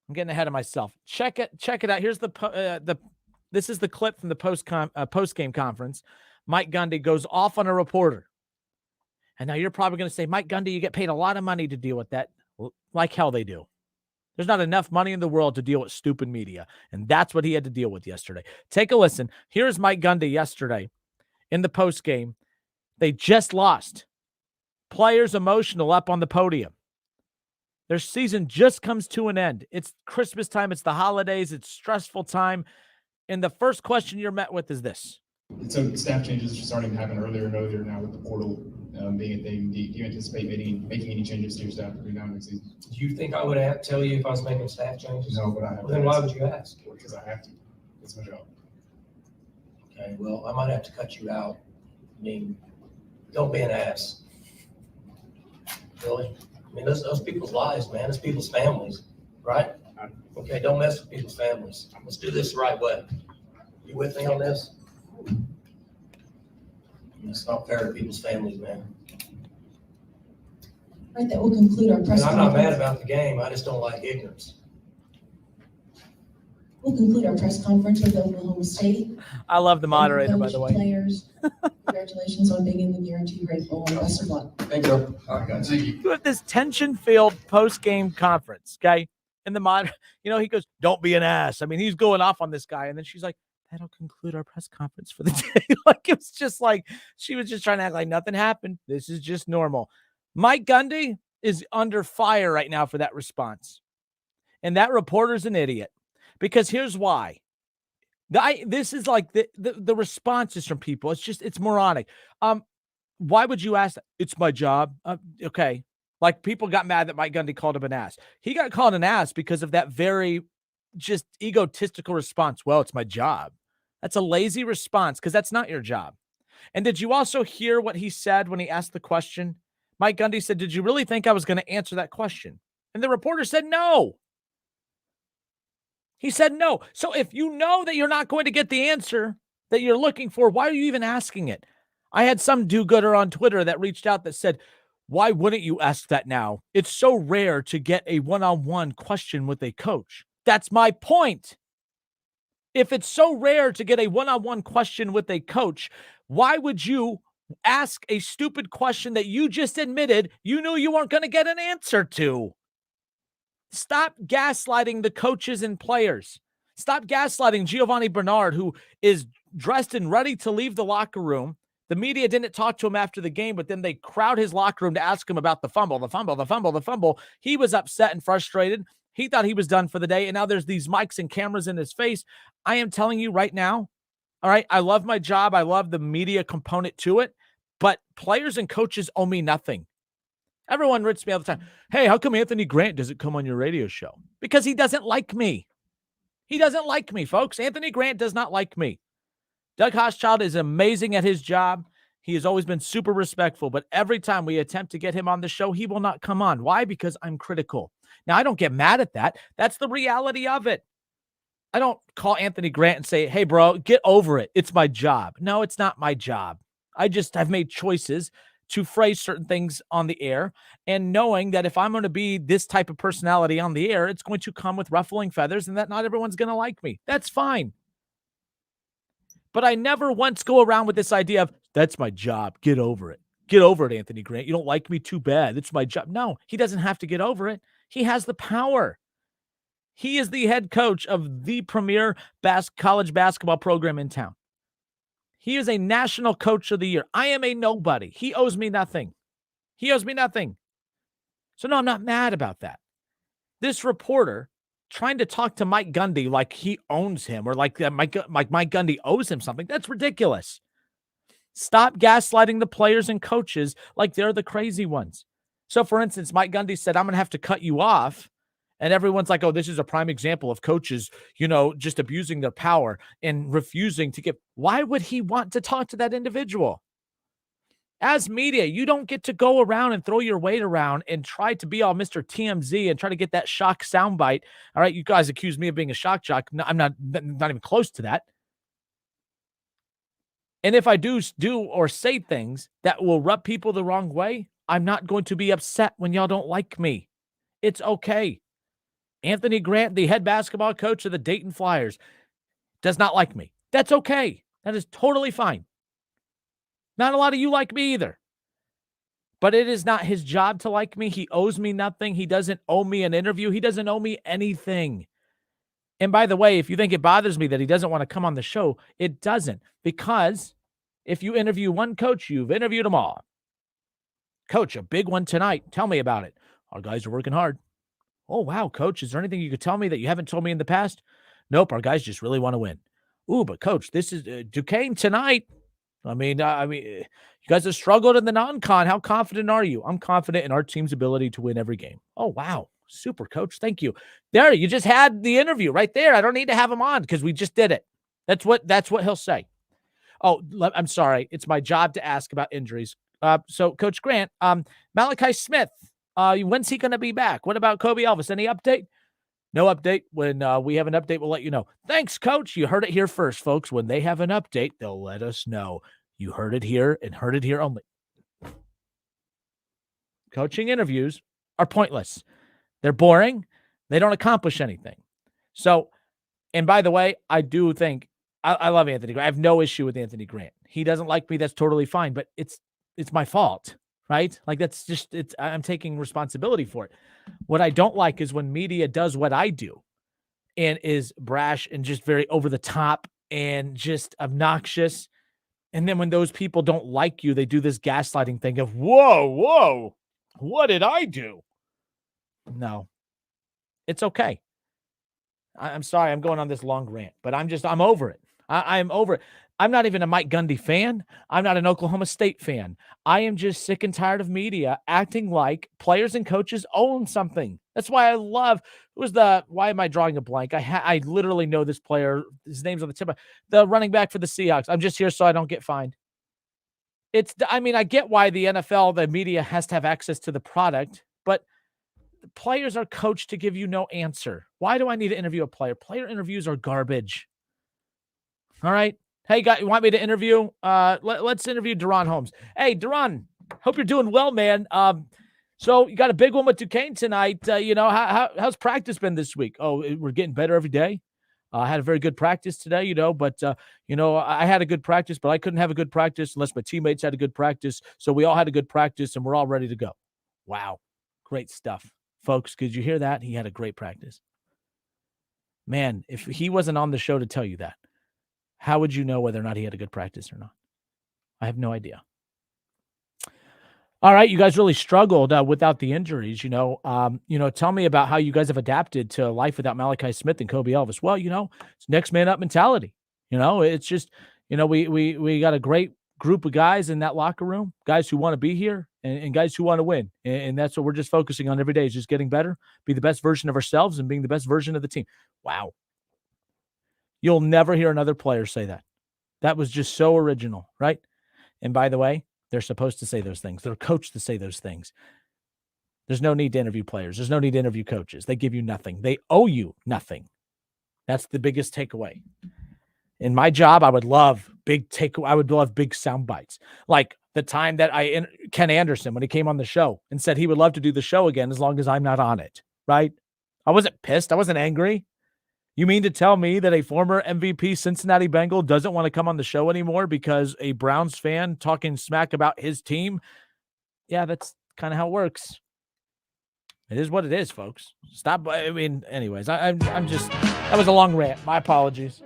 I'm getting ahead of myself. Check it out. Here's this is the clip from the post-game conference. Mike Gundy goes off on a reporter. And now you're probably going to say, Mike Gundy, you get paid a lot of money to deal with that. Like hell they do. There's not enough money in the world to deal with stupid media. And that's what he had to deal with yesterday. Take a listen. Here's Mike Gundy yesterday in the postgame. They just lost. Players emotional up on the podium. Their season just comes to an end. It's Christmas time. It's the holidays. It's stressful time. And the first question you're met with is this. So staff changes are starting to happen earlier and earlier now with the portal being a thing. Do you anticipate making any changes to your staff between now and next season? Do you think I would tell you if I was making staff changes? No, but I have. Well, then why would you ask? Because I have to. It's my job. Okay, well, I might have to cut you out. I mean, don't be an ass. Really? I mean, those people's lives, man. Those people's families, right? Okay, don't mess with people's families. Let's do this the right way. You with me on this? It's not fair to people's families, man. Right, that will conclude our press And I'm not conference. mad about the game. I just don't like ignorance. We'll conclude our press conference with Oklahoma State. I love the moderator, Coach, by the way. Players, congratulations on being in the Guarantee Rate Bowl and best of luck. Thank you. All right, guys. Thank you. You have this tension-filled post-game conference, okay? And the he goes, "Don't be an ass." I mean, he's going off on this guy, and then she's like, "That'll conclude our press conference for the day." Like, it was just like she was just trying to act like nothing happened. This is just normal. Mike Gundy is under fire right now for that response, and that reporter's an idiot because here's why. This is like the responses from people. It's moronic. Why would you ask that? It's my job. Okay. Like, people got mad that Mike Gundy called him an ass. He got called an ass because of that very just egotistical response. Well, it's my job. That's a lazy response because that's not your job. And did you also hear what he said when he asked the question? Mike Gundy said, "Did you really think I was going to answer that question?" And the reporter said, "No." He said, "No." So if you know that you're not going to get the answer that you're looking for, why are you even asking it? I had some do-gooder on Twitter that reached out that said, "Why wouldn't you ask that now? It's so rare to get a one-on-one question with a coach." That's my point. If it's so rare to get a one-on-one question with a coach, why would you ask a stupid question that you just admitted you knew you weren't going to get an answer to? Stop gaslighting the coaches and players. Stop gaslighting Giovanni Bernard, who is dressed and ready to leave the locker room. The media didn't talk to him after the game, but then they crowd his locker room to ask him about the fumble. He was upset and frustrated. He thought he was done for the day, and now there's these mics and cameras in his face. I am telling you right now, all right, I love my job. I love the media component to it, but players and coaches owe me nothing. Everyone rips me all the time. "Hey, how come Anthony Grant doesn't come on your radio show?" Because he doesn't like me. He doesn't like me, folks. Anthony Grant does not like me. Doug Hochschild is amazing at his job. He has always been super respectful, but every time we attempt to get him on the show, he will not come on. Why? Because I'm critical. Now, I don't get mad at that. That's the reality of it. I don't call Anthony Grant and say, "Hey, bro, get over it. It's my job." No, it's not my job. I've made choices to phrase certain things on the air, and knowing that if I'm going to be this type of personality on the air, it's going to come with ruffling feathers and that not everyone's going to like me. That's fine. But I never once go around with this idea of, "That's my job. Get over it. Get over it, Anthony Grant. You don't like me? Too bad. It's my job." No, he doesn't have to get over it. He has the power. He is the head coach of the premier college basketball program in town. He is a national coach of the year. I am a nobody. He owes me nothing. He owes me nothing. So no, I'm not mad about that. This reporter trying to talk to Mike Gundy like he owns him or like Mike Gundy owes him something. That's ridiculous. Stop gaslighting the players and coaches like they're the crazy ones. So, for instance, Mike Gundy said, "I'm going to have to cut you off." And everyone's like, "Oh, this is a prime example of coaches, just abusing their power and refusing to give." Why would he want to talk to that individual? As media, you don't get to go around and throw your weight around and try to be all Mr. TMZ and try to get that shock soundbite. All right, you guys accuse me of being a shock jock. No, I'm not even close to that. And if I do or say things that will rub people the wrong way, I'm not going to be upset when y'all don't like me. It's okay. Anthony Grant, the head basketball coach of the Dayton Flyers, does not like me. That's okay. That is totally fine. Not a lot of you like me either. But it is not his job to like me. He owes me nothing. He doesn't owe me an interview. He doesn't owe me anything. And by the way, if you think it bothers me that he doesn't want to come on the show, it doesn't. Because if you interview one coach, you've interviewed them all. "Coach, a big one tonight. Tell me about it." "Our guys are working hard." "Oh, wow, coach, is there anything you could tell me that you haven't told me in the past?" "Nope, our guys just really want to win." "Ooh, but coach, this is Duquesne tonight. I mean, you guys have struggled in the non-con. How confident are you?" "I'm confident in our team's ability to win every game." "Oh, wow. Super, coach. Thank you." There, you just had the interview right there. I don't need to have him on because we just did it. That's what he'll say. "Oh, I'm sorry. It's my job to ask about injuries." So, Coach Grant, Malachi Smith, when's he going to be back? What about Kobe Elvis? Any update? No update. When we have an update, we'll let you know. Thanks, Coach. You heard it here first, folks. When they have an update, they'll let us know. You heard it here and heard it here only. Coaching interviews are pointless. They're boring. They don't accomplish anything. So, and by the way, I do think I love Anthony Grant. I have no issue with Anthony Grant. He doesn't like me. That's totally fine. But it's my fault, right? Like that's just I'm taking responsibility for it. What I don't like is when media does what I do and is brash and just very over the top and just obnoxious. And then when those people don't like you, they do this gaslighting thing of, whoa, what did I do? No, it's okay. I'm sorry. I'm going on this long rant, but I'm over it. I'm over it. I'm not even a Mike Gundy fan. I'm not an Oklahoma State fan. I am just sick and tired of media acting like players and coaches own something. That's why I love, why am I drawing a blank? I literally know this player. His name's on the tip of the running back for the Seahawks. I'm just here so I don't get fined. I get why the NFL, the media has to have access to the product, but players are coached to give you no answer. Why do I need to interview a player? Player interviews are garbage. All right. Hey, guys, you want me to interview? Let's interview Deron Holmes. Hey, Deron, hope you're doing well, man. So you got a big one with Duquesne tonight. How's practice been this week? Oh, we're getting better every day. I had a very good practice today, but I had a good practice, but I couldn't have a good practice unless my teammates had a good practice. So we all had a good practice, and we're all ready to go. Wow. Great stuff. Folks, could you hear that? He had a great practice. Man, if he wasn't on the show to tell you that, how would you know whether or not he had a good practice or not? I have no idea. All right, you guys really struggled without the injuries. Tell me about how you guys have adapted to life without Malachi Smith and Kobe Elvis. Well, it's next man up mentality. It's just, we got a great group of guys in that locker room, guys who want to be here and guys who want to win. And that's what we're just focusing on every day, is just getting better, be the best version of ourselves and being the best version of the team. Wow. You'll never hear another player say that. That was just so original, right? And by the way, they're supposed to say those things. They're coached to say those things. There's no need to interview players. There's no need to interview coaches. They give you nothing. They owe you nothing. That's the biggest takeaway. In my job, I would love big sound bites. Like the time that Ken Anderson, when he came on the show and said he would love to do the show again as long as I'm not on it, right? I wasn't pissed. I wasn't angry. You mean to tell me that a former MVP Cincinnati Bengal doesn't want to come on the show anymore because a Browns fan talking smack about his team? Yeah, that's kind of how it works. It is what it is, folks. Stop. Anyways, I'm just, that was a long rant. My apologies.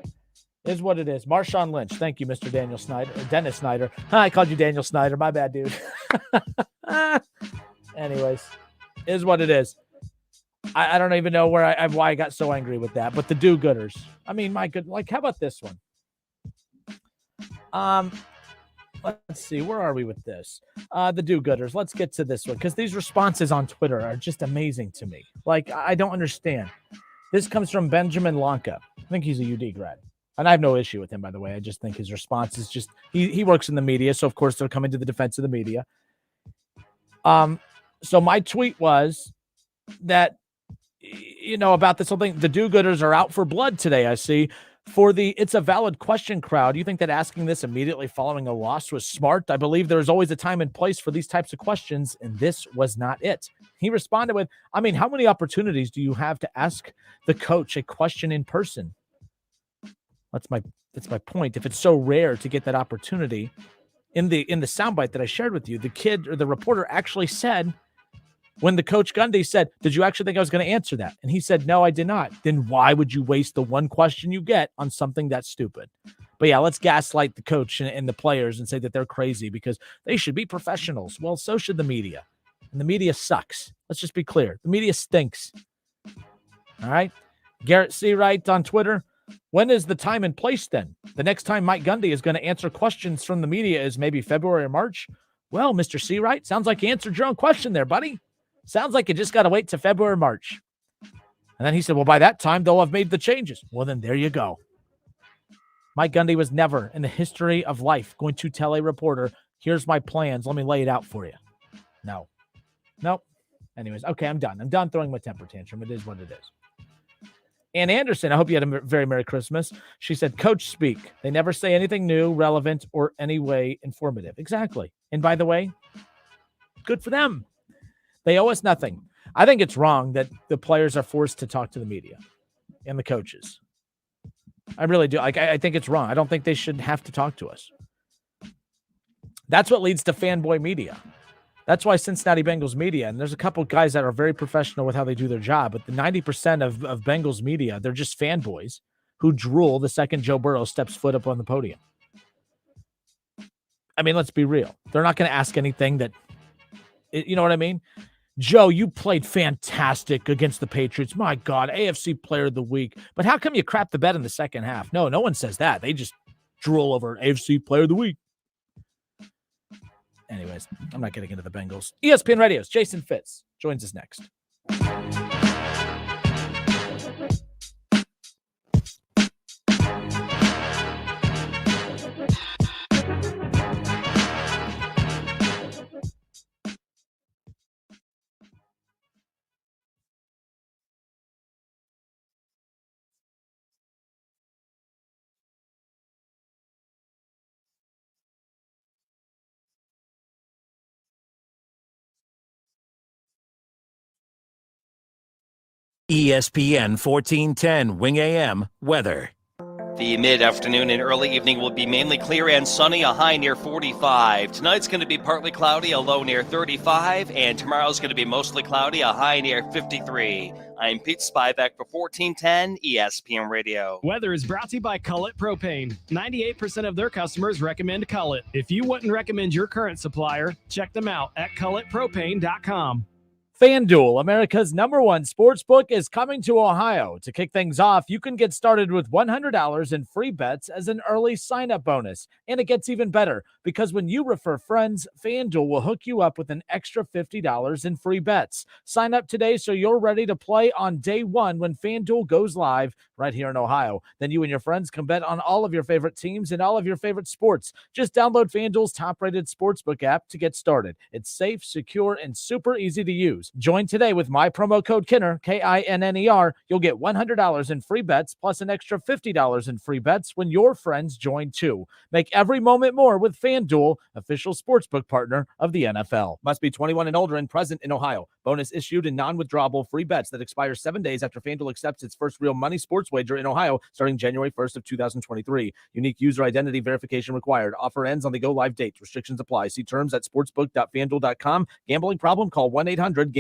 It is what it is. Marshawn Lynch. Thank you, Mr. Dennis Snyder. I called you Daniel Snyder. My bad, dude. Anyways, it is what it is. I don't even know why I got so angry with that, but the do-gooders. My good, how about this one? Let's see, where are we with this? The do-gooders. Let's get to this one, because these responses on Twitter are just amazing to me. I don't understand. This comes from Benjamin Lanka. I think he's a UD grad. And I have no issue with him, by the way. I just think his response is just, he works in the media, so of course they're coming to the defense of the media. So my tweet was that, about this whole thing, the do-gooders are out for blood today, I see. For the It's a Valid Question crowd, you think that asking this immediately following a loss was smart? I believe there's always a time and place for these types of questions, and this was not it. He responded with, how many opportunities do you have to ask the coach a question in person? That's my point. If it's so rare to get that opportunity, in the soundbite that I shared with you, the kid or the reporter actually said, when the coach Gundy said, did you actually think I was going to answer that? And he said, no, I did not. Then why would you waste the one question you get on something that's stupid? But yeah, let's gaslight the coach and the players and say that they're crazy because they should be professionals. Well, so should the media. And the media sucks. Let's just be clear. The media stinks. All right. Garrett Seawright on Twitter. When is the time and place then? The next time Mike Gundy is going to answer questions from the media is maybe February or March. Well, Mr. Seawright, sounds like you answered your own question there, buddy. Sounds like you just got to wait to February or March. And then he said, well, by that time, they'll have made the changes. Well, then there you go. Mike Gundy was never in the history of life going to tell a reporter, here's my plans. Let me lay it out for you. No. Nope. Anyways, okay, I'm done. I'm done throwing my temper tantrum. It is what it is. Ann Anderson, I hope you had a very Merry Christmas. She said, Coach speak. They never say anything new, relevant, or any way informative. Exactly. And by the way, good for them. They owe us nothing. I think it's wrong that the players are forced to talk to the media and the coaches. I really do. I think it's wrong. I don't think they should have to talk to us. That's what leads to fanboy media. That's why Cincinnati Bengals media, and there's a couple guys that are very professional with how they do their job, but the 90% of Bengals media, they're just fanboys who drool the second Joe Burrow steps foot up on the podium. I mean, let's be real. They're not going to ask anything that, you know what I mean? Joe, you played fantastic against the Patriots. My God, AFC Player of the Week. But how come you crap the bed in the second half? No one says that. They just drool over AFC Player of the Week. Anyways, I'm not getting into the Bengals. ESPN Radio's Jason Fitz joins us next. ESPN 1410 Wing AM weather. The mid-afternoon and early evening will be mainly clear and sunny, a high near 45. Tonight's going to be partly cloudy, a low near 35. And tomorrow's going to be mostly cloudy, a high near 53. I'm Pete Spivak for 1410 ESPN Radio. Weather is brought to you by Cullet Propane. 98% of their customers recommend Cullet. If you wouldn't recommend your current supplier, check them out at culletpropane.com. FanDuel, America's #1 sportsbook, is coming to Ohio. To kick things off, you can get started with $100 in free bets as an early sign-up bonus. And it gets even better, because when you refer friends, FanDuel will hook you up with an extra $50 in free bets. Sign up today so you're ready to play on day one when FanDuel goes live right here in Ohio. Then you and your friends can bet on all of your favorite teams and all of your favorite sports. Just download FanDuel's top-rated sportsbook app to get started. It's safe, secure, and super easy to use. Join today with my promo code Kinner, KINNER. You'll get $100 in free bets plus an extra $50 in free bets when your friends join too. Make every moment more with FanDuel, official sportsbook partner of the NFL. Must be 21 and older and present in Ohio. Bonus issued in non-withdrawable free bets that expire 7 days after FanDuel accepts its first real money sports wager in Ohio starting January 1st of 2023. Unique user identity verification required. Offer ends on the go-live date. Restrictions apply. See terms at sportsbook.fanduel.com. Gambling problem? Call 1-800-GAMBLER.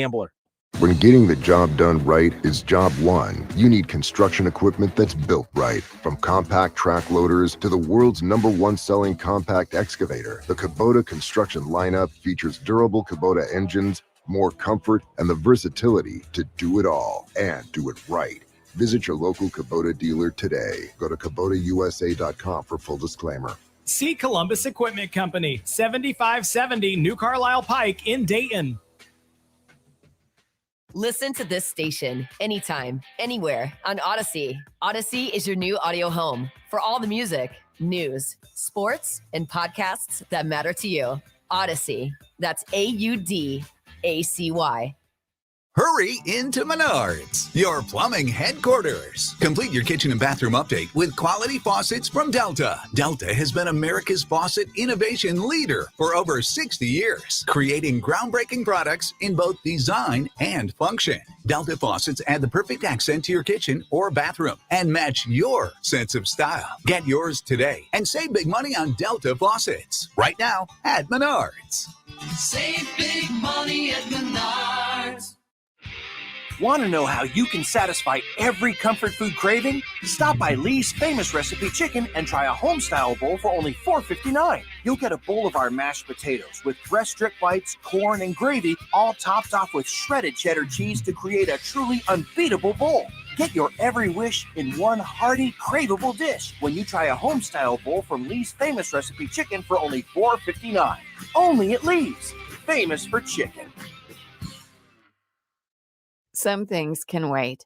When getting the job done right is job one, you need construction equipment that's built right. From compact track loaders to the world's #1 selling compact excavator, the Kubota construction lineup features durable Kubota engines, more comfort, and the versatility to do it all and do it right. Visit your local Kubota dealer today. Go to KubotaUSA.com for full disclaimer. See Columbus Equipment Company, 7570 New Carlisle Pike in Dayton. Listen to this station anytime, anywhere on Odyssey. Odyssey is your new audio home for all the music, news, sports, and podcasts that matter to you. Odyssey. That's AUDACY. Hurry into Menards, your plumbing headquarters. Complete your kitchen and bathroom update with quality faucets from Delta. Delta has been America's faucet innovation leader for over 60 years, creating groundbreaking products in both design and function. Delta faucets add the perfect accent to your kitchen or bathroom and match your sense of style. Get yours today and save big money on Delta faucets right now at Menards. Save big money at Menards. Want to know how you can satisfy every comfort food craving? Stop by Lee's Famous Recipe Chicken and try a home-style bowl for only $4.59. You'll get a bowl of our mashed potatoes with breast strip bites, corn, and gravy, all topped off with shredded cheddar cheese to create a truly unbeatable bowl. Get your every wish in one hearty, craveable dish when you try a home-style bowl from Lee's Famous Recipe Chicken for only $4.59. Only at Lee's. Famous for chicken. Some things can wait.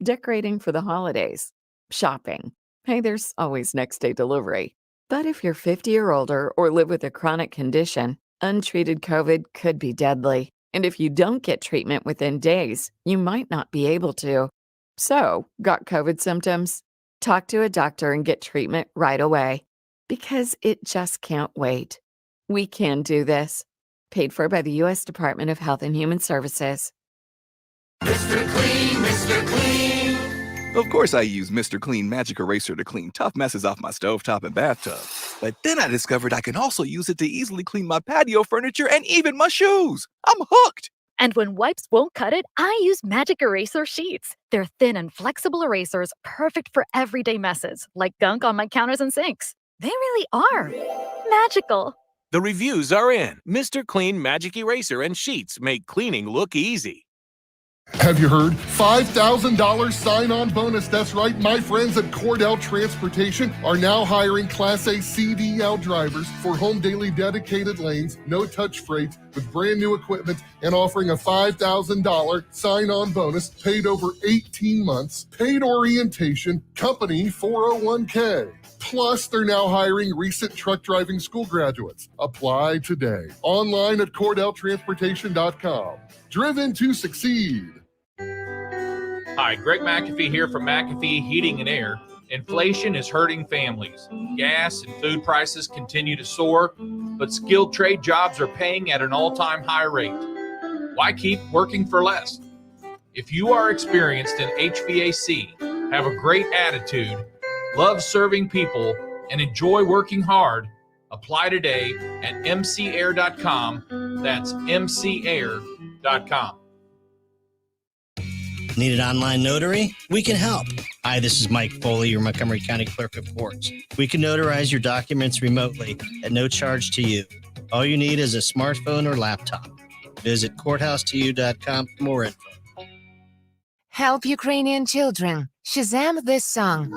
Decorating for the holidays. Shopping. Hey, there's always next day delivery. But if you're 50 or older or live with a chronic condition, untreated COVID could be deadly. And if you don't get treatment within days, you might not be able to. So, got COVID symptoms? Talk to a doctor and get treatment right away, because it just can't wait. We can do this. Paid for by the U.S. Department of Health and Human Services. Mr. Clean, Mr. Clean. Of course I use Mr. Clean Magic Eraser to clean tough messes off my stovetop and bathtub. But then I discovered I can also use it to easily clean my patio furniture and even my shoes. I'm hooked. And when wipes won't cut it, I use Magic Eraser Sheets. They're thin and flexible erasers, perfect for everyday messes, like gunk on my counters and sinks. They really are magical. The reviews are in. Mr. Clean Magic Eraser and Sheets make cleaning look easy. Have you heard? $5,000 sign-on bonus. That's right. My friends at Cordell Transportation are now hiring Class A CDL drivers for home daily dedicated lanes, no-touch freight with brand new equipment, and offering a $5,000 sign-on bonus paid over 18 months, paid orientation, company 401k. Plus, they're now hiring recent truck driving school graduates. Apply today. Online at CordellTransportation.com. Driven to succeed. Hi, Greg McAfee here from McAfee Heating and Air. Inflation is hurting families. Gas and food prices continue to soar, but skilled trade jobs are paying at an all-time high rate. Why keep working for less? If you are experienced in HVAC, have a great attitude, love serving people, and enjoy working hard, apply today at mcair.com. That's mcair.com. Need an online notary? We can help. Hi, this is Mike Foley, your Montgomery County Clerk of Courts. We can notarize your documents remotely at no charge to you. All you need is a smartphone or laptop. Visit courthouse2u.com for more info. Help Ukrainian children. Shazam this song.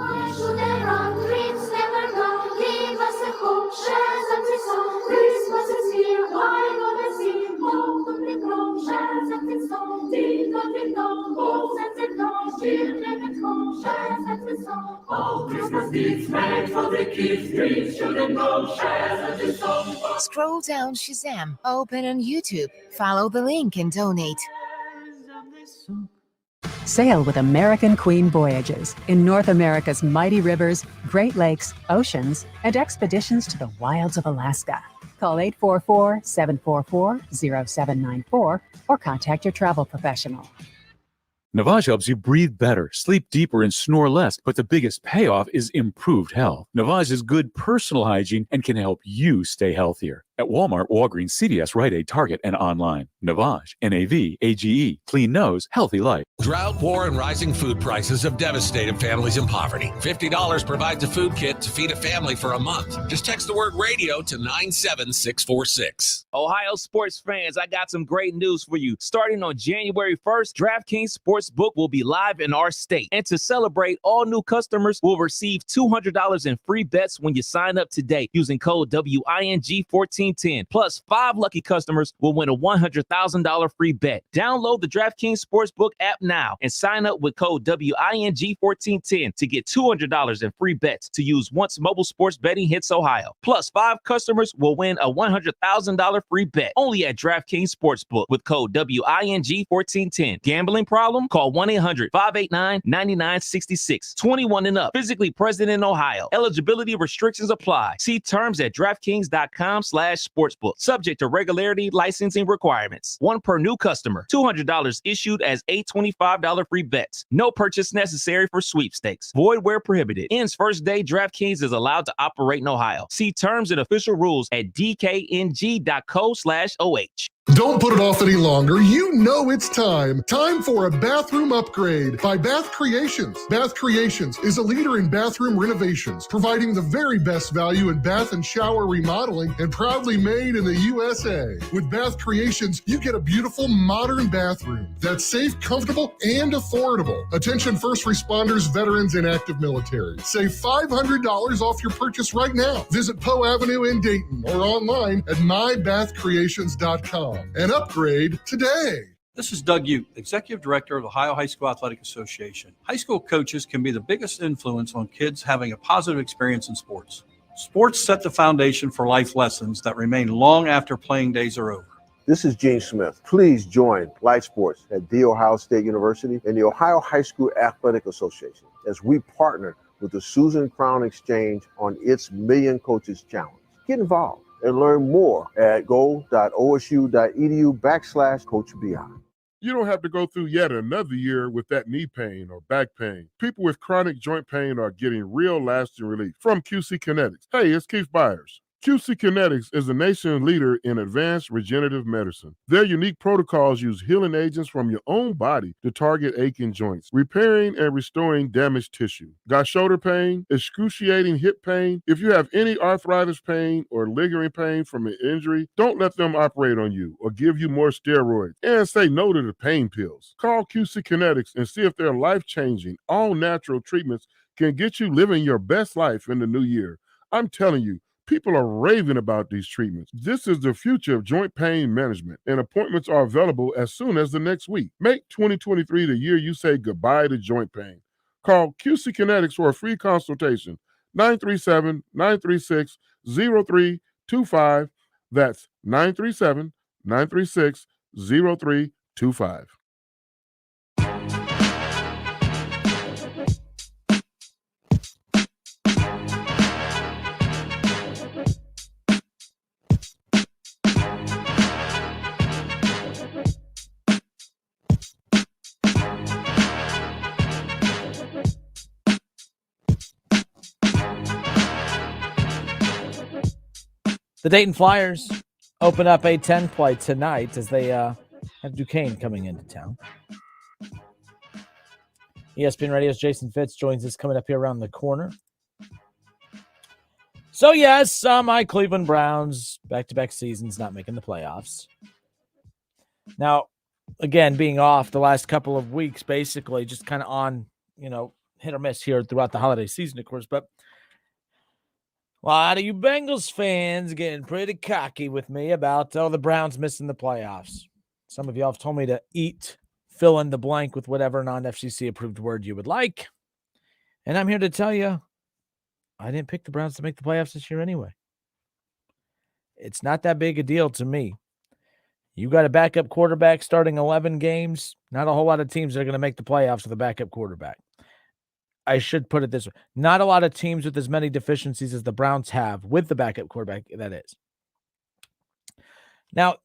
Scroll down Shazam, open on YouTube, follow the link and donate. Sail with American Queen Voyages in North America's mighty rivers, Great Lakes, oceans, and expeditions to the wilds of Alaska. Call 844-744-0794 or contact your travel professional. Navage helps you breathe better, sleep deeper, and snore less, but the biggest payoff is improved health. Navage is good personal hygiene and can help you stay healthier. At Walmart, Walgreens, CVS, Rite Aid, Target, and online. Navage, N-A-V-A-G-E, clean nose, healthy life. Drought, war, and rising food prices have devastated families in poverty. $50 provides a food kit to feed a family for a month. Just text the word radio to 97646. Ohio sports fans, I got some great news for you. Starting on January 1st, DraftKings Sportsbook will be live in our state. And to celebrate, all new customers will receive $200 in free bets when you sign up today using code WING1410. Plus, 5 lucky customers will win a $100,000 free bet. Download the DraftKings Sportsbook app now and sign up with code WING1410 to get $200 in free bets to use once mobile sports betting hits Ohio. Plus, 5 customers will win a $100,000 free bet only at DraftKings Sportsbook with code WING1410. Gambling problem? Call 1-800-589-9966. 21 and up. Physically present in Ohio. Eligibility restrictions apply. See terms at DraftKings.com/sportsbook. Subject to regularity licensing requirements. 1 per new customer. $200 issued as $825 free bets. No purchase necessary for sweepstakes. Void where prohibited. Ends first day DraftKings is allowed to operate in Ohio. See terms and official rules at dkng.co/OH. Don't put it off any longer. You know it's time. Time for a bathroom upgrade by Bath Creations. Bath Creations is a leader in bathroom renovations, providing the very best value in bath and shower remodeling and proudly made in the USA. With Bath Creations, you get a beautiful modern bathroom that's safe, comfortable, and affordable. Attention first responders, veterans, and active military. Save $500 off your purchase right now. Visit Poe Avenue in Dayton or online at mybathcreations.com. And upgrade today. This is Doug Ute, Executive Director of the Ohio High School Athletic Association. High school coaches can be the biggest influence on kids having a positive experience in sports. Sports set the foundation for life lessons that remain long after playing days are over. This is Gene Smith. Please join Light Sports at The Ohio State University and the Ohio High School Athletic Association as we partner with the Susan Crown Exchange on its Million Coaches Challenge. Get involved and learn more at go.osu.edu/CoachBI. You don't have to go through yet another year with that knee pain or back pain. People with chronic joint pain are getting real lasting relief from QC Kinetics. Hey, it's Keith Byers. QC Kinetics is the nation's leader in advanced regenerative medicine. Their unique protocols use healing agents from your own body to target aching joints, repairing and restoring damaged tissue. Got shoulder pain, excruciating hip pain? If you have any arthritis pain or lingering pain from an injury, don't let them operate on you or give you more steroids. And say no to the pain pills. Call QC Kinetics and see if their life-changing, all-natural treatments can get you living your best life in the new year. I'm telling you, people are raving about these treatments. This is the future of joint pain management, and appointments are available as soon as the next week. Make 2023 the year you say goodbye to joint pain. Call QC Kinetics for a free consultation, 937-936-0325. That's 937-936-0325. The Dayton Flyers open up a 10 play tonight as they have Duquesne coming into town. ESPN Radio's Jason Fitz joins us coming up here around the corner. So, yes, my Cleveland Browns, back-to-back seasons, not making the playoffs. Now, again, being off the last couple of weeks, basically just kind of on, hit or miss here throughout the holiday season, of course, but a lot of you Bengals fans getting pretty cocky with me about, the Browns missing the playoffs. Some of y'all have told me to fill in the blank with whatever non-FCC approved word you would like. And I'm here to tell you, I didn't pick the Browns to make the playoffs this year anyway. It's not that big a deal to me. You got a backup quarterback starting 11 games. Not a whole lot of teams are going to make the playoffs with a backup quarterback. I should put it this way. Not a lot of teams with as many deficiencies as the Browns have with the backup quarterback, that is. Now,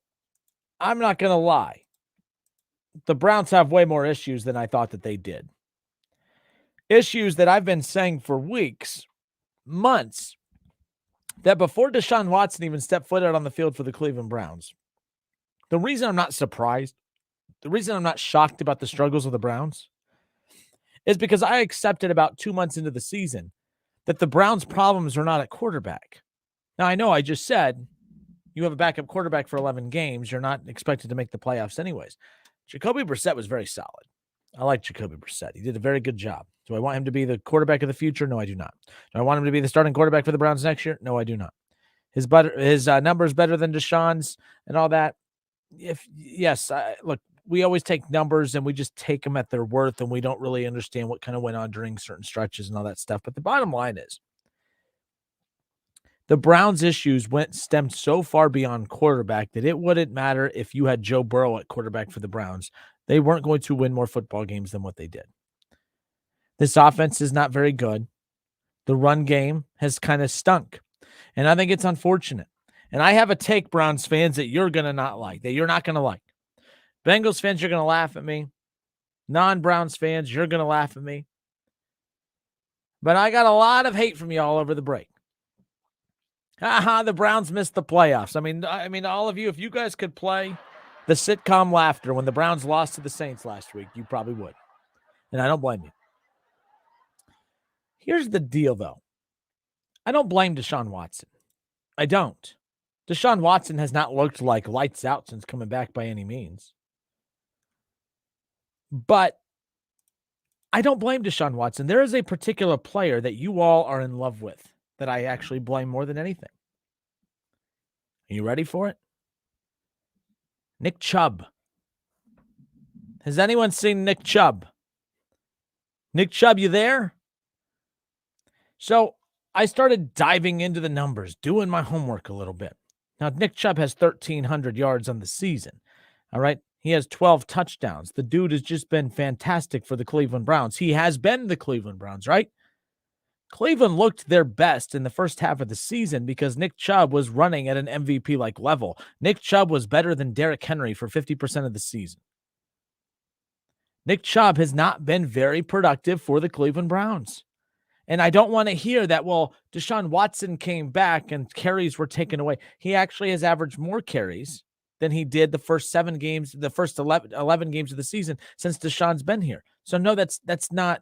I'm not going to lie. The Browns have way more issues than I thought that they did. Issues that I've been saying for weeks, months, that before Deshaun Watson even stepped foot out on the field for the Cleveland Browns, the reason I'm not surprised, the reason I'm not shocked about the struggles of the Browns is because I accepted about 2 months into the season that the Browns' problems are not at quarterback. Now, I know I just said you have a backup quarterback for 11 games. You're not expected to make the playoffs anyways. Jacoby Brissett was very solid. I like Jacoby Brissett. He did a very good job. Do I want him to be the quarterback of the future? No, I do not. Do I want him to be the starting quarterback for the Browns next year? No, I do not. His numbers better than Deshaun's and all that. Look, we always take numbers and we just take them at their worth, and we don't really understand what kind of went on during certain stretches and all that stuff. But the bottom line is the Browns' issues stemmed so far beyond quarterback that it wouldn't matter if you had Joe Burrow at quarterback for the Browns. They weren't going to win more football games than what they did. This offense is not very good. The run game has kind of stunk. And I think it's unfortunate. And I have a take, Browns fans, that you're going to not like, that you're not going to like. Bengals fans, you're going to laugh at me. Non-Browns fans, you're going to laugh at me. But I got a lot of hate from you all over the break. The Browns missed the playoffs. I mean, all of you, if you guys could play the sitcom laughter when the Browns lost to the Saints last week, you probably would. And I don't blame you. Here's the deal, though. I don't blame Deshaun Watson. I don't. Deshaun Watson has not looked like lights out since coming back by any means. But I don't blame Deshaun Watson. There is a particular player that you all are in love with that I actually blame more than anything. Are you ready for it? Nick Chubb. Has anyone seen Nick Chubb? Nick Chubb, you there? So I started diving into the numbers, doing my homework a little bit. Now, Nick Chubb has 1,300 yards on the season. All right. He has 12 touchdowns. The dude has just been fantastic for the Cleveland Browns. He has been the Cleveland Browns, right? Cleveland looked their best in the first half of the season because Nick Chubb was running at an MVP-like level. Nick Chubb was better than Derrick Henry for 50% of the season. Nick Chubb has not been very productive for the Cleveland Browns. And I don't want to hear that, well, Deshaun Watson came back and carries were taken away. He actually has averaged more carries than he did the first 11 games of the season since Deshaun's been here. So no, that's not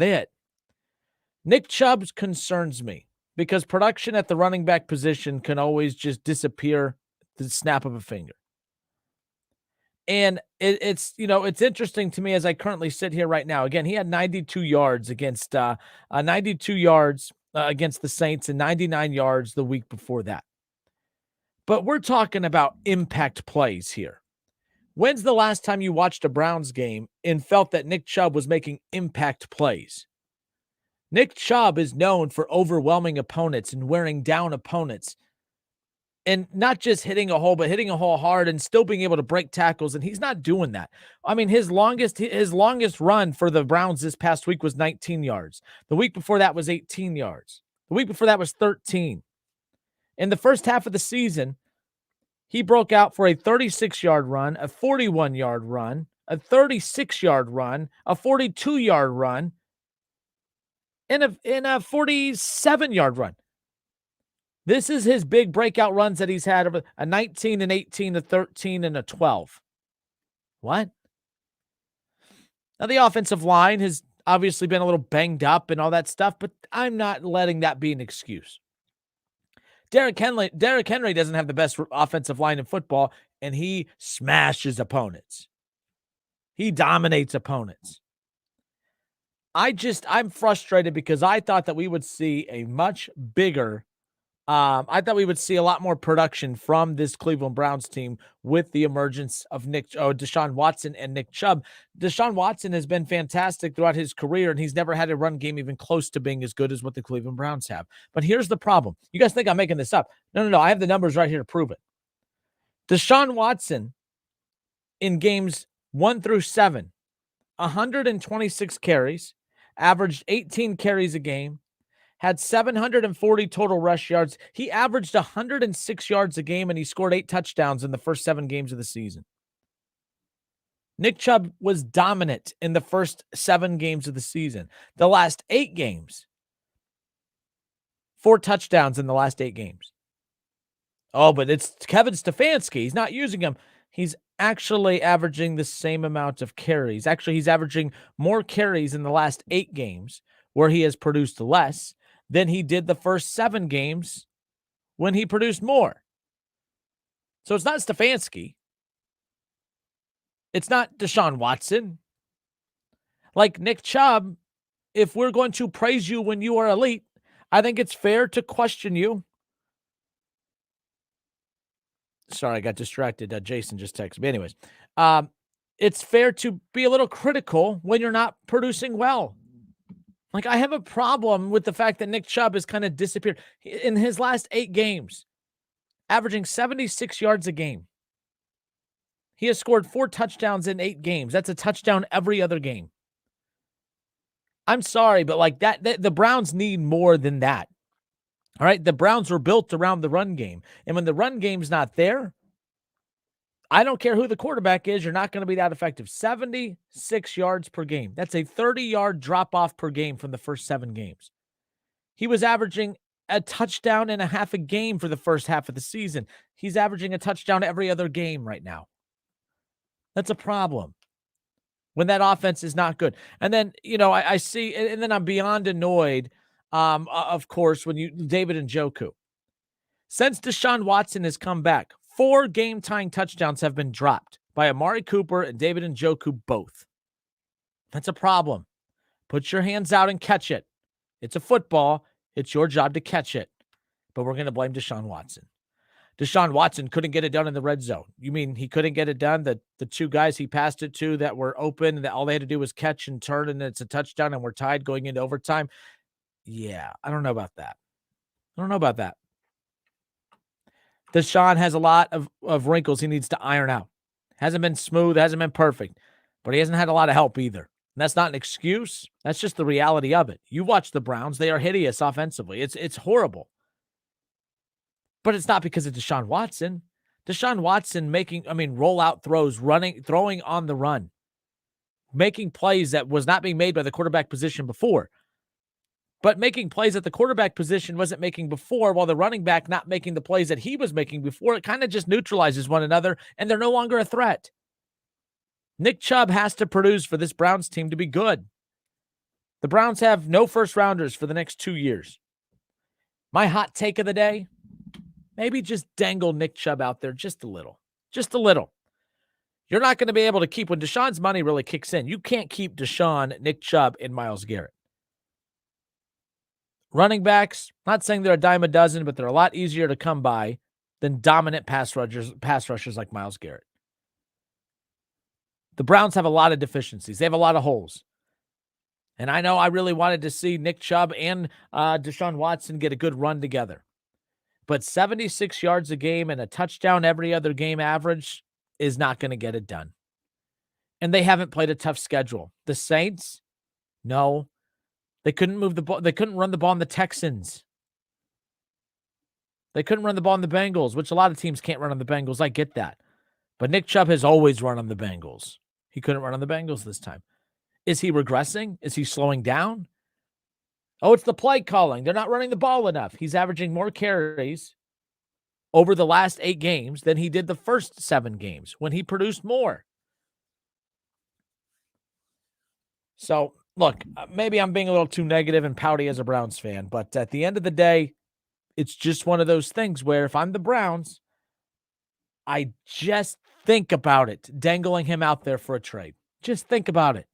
it. Nick Chubb concerns me because production at the running back position can always just disappear at the snap of a finger. And it's interesting to me as I currently sit here right now. Again, he had 92 yards against the Saints and 99 yards the week before that. But we're talking about impact plays here. When's the last time you watched a Browns game and felt that Nick Chubb was making impact plays? Nick Chubb is known for overwhelming opponents and wearing down opponents. And not just hitting a hole, but hitting a hole hard and still being able to break tackles. And he's not doing that. I mean, his longest run for the Browns this past week was 19 yards. The week before that was 18 yards. The week before that was 13. In the first half of the season, he broke out for a 36-yard run, a 41-yard run, a 36-yard run, a 42-yard run, and a 47-yard run. This is his big breakout runs that he's had, a 19, an 18, a 13, and a 12. What? Now, the offensive line has obviously been a little banged up and all that stuff, but I'm not letting that be an excuse. Derrick Henry doesn't have the best offensive line in football, and he smashes opponents. He dominates opponents. I'm frustrated because I thought that we would see a much bigger I thought we would see a lot more production from this Cleveland Browns team with the emergence of Deshaun Watson and Nick Chubb. Deshaun Watson has been fantastic throughout his career, and he's never had a run game even close to being as good as what the Cleveland Browns have. But here's the problem. You guys think I'm making this up. No. I have the numbers right here to prove it. Deshaun Watson in games 1 through 7, 126 carries, averaged 18 carries a game, had 740 total rush yards. He averaged 106 yards a game, and he scored 8 touchdowns in the first 7 games of the season. Nick Chubb was dominant in the first 7 games of the season. The last 8 games, 4 touchdowns in the last 8 games. Oh, but it's Kevin Stefanski. He's not using him. He's actually averaging the same amount of carries. Actually, he's averaging more carries in the last 8 games where he has produced less than he did the first 7 games when he produced more. So it's not Stefanski. It's not Deshaun Watson. Like Nick Chubb, if we're going to praise you when you are elite, I think it's fair to question you. Sorry, I got distracted. Jason just texted me. Anyways, it's fair to be a little critical when you're not producing well. Like, I have a problem with the fact that Nick Chubb has kind of disappeared. In his last 8 games, averaging 76 yards a game. He has scored 4 touchdowns in 8 games. That's a touchdown every other game. I'm sorry, but like that the Browns need more than that. All right, the Browns were built around the run game. And when the run game's not there, I don't care who the quarterback is, you're not going to be that effective. 76 yards per game. That's a 30-yard drop-off per game from the first 7 games. He was averaging a touchdown and a half a game for the first half of the season. He's averaging a touchdown every other game right now. That's a problem when that offense is not good. And then, I see, and then I'm beyond annoyed, of course, when David Njoku. Since Deshaun Watson has come back, 4 game-tying touchdowns have been dropped by Amari Cooper and David Njoku both. That's a problem. Put your hands out and catch it. It's a football. It's your job to catch it. But we're going to blame Deshaun Watson. Deshaun Watson couldn't get it done in the red zone. You mean he couldn't get it done? The 2 guys he passed it to that were open, that all they had to do was catch and turn, and it's a touchdown, and we're tied going into overtime? Yeah, I don't know about that. Deshaun has a lot of wrinkles he needs to iron out. Hasn't been smooth, hasn't been perfect, but he hasn't had a lot of help either. And that's not an excuse. That's just the reality of it. You watch the Browns, they are hideous offensively. It's horrible. But it's not because of Deshaun Watson. Deshaun Watson rollout throws, throwing on the run, making plays that was not being made by the quarterback position before. But making plays that the quarterback position wasn't making before, while the running back not making the plays that he was making before, it kind of just neutralizes one another, and they're no longer a threat. Nick Chubb has to produce for this Browns team to be good. The Browns have no first-rounders for the next 2 years. My hot take of the day, maybe just dangle Nick Chubb out there just a little. Just a little. You're not going to be able to keep, when Deshaun's money really kicks in, you can't keep Deshaun, Nick Chubb, and Myles Garrett. Running backs, not saying they're a dime a dozen, but they're a lot easier to come by than dominant pass rushers like Myles Garrett. The Browns have a lot of deficiencies. They have a lot of holes. And I know I really wanted to see Nick Chubb and Deshaun Watson get a good run together. But 76 yards a game and a touchdown every other game average is not going to get it done. And they haven't played a tough schedule. The Saints, no. They couldn't move the ball. They couldn't run the ball on the Texans. They couldn't run the ball on the Bengals, which a lot of teams can't run on the Bengals. I get that. But Nick Chubb has always run on the Bengals. He couldn't run on the Bengals this time. Is he regressing? Is he slowing down? Oh, it's the play calling. They're not running the ball enough. He's averaging more carries over the last 8 games than he did the first 7 games when he produced more. So, look, maybe I'm being a little too negative and pouty as a Browns fan, but at the end of the day, it's just one of those things where if I'm the Browns, I just think about it, dangling him out there for a trade. Just think about it.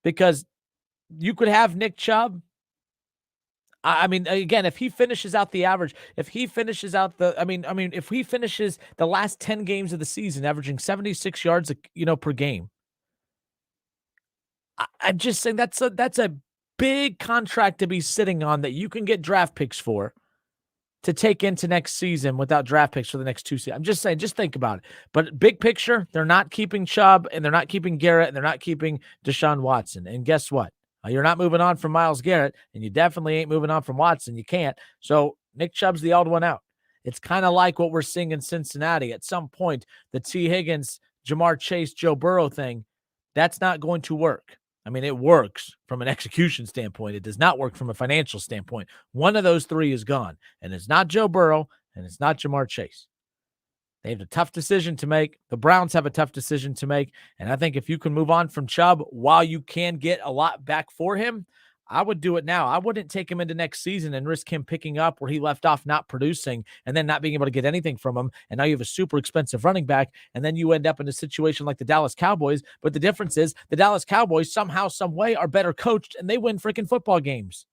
Because you could have Nick Chubb. I mean, again, if he finishes out the average, if he finishes the last 10 games of the season, averaging 76 yards, per game, I'm just saying that's a big contract to be sitting on that you can get draft picks for to take into next season without draft picks for the next 2 seasons. I'm just saying, just think about it. But big picture, they're not keeping Chubb, and they're not keeping Garrett, and they're not keeping Deshaun Watson. And guess what? You're not moving on from Myles Garrett, and you definitely ain't moving on from Watson. You can't. So Nick Chubb's the odd one out. It's kind of like what we're seeing in Cincinnati. At some point, the T. Higgins, Jamar Chase, Joe Burrow thing, that's not going to work. I mean, it works from an execution standpoint. It does not work from a financial standpoint. One of those 3 is gone, and it's not Joe Burrow, and it's not Jamar Chase. They have a tough decision to make. The Browns have a tough decision to make, and I think if you can move on from Chubb while you can get a lot back for him, I would do it now. I wouldn't take him into next season and risk him picking up where he left off not producing and then not being able to get anything from him. And now you have a super expensive running back, and then you end up in a situation like the Dallas Cowboys. But the difference is the Dallas Cowboys somehow, some way are better coached, and they win freaking football games.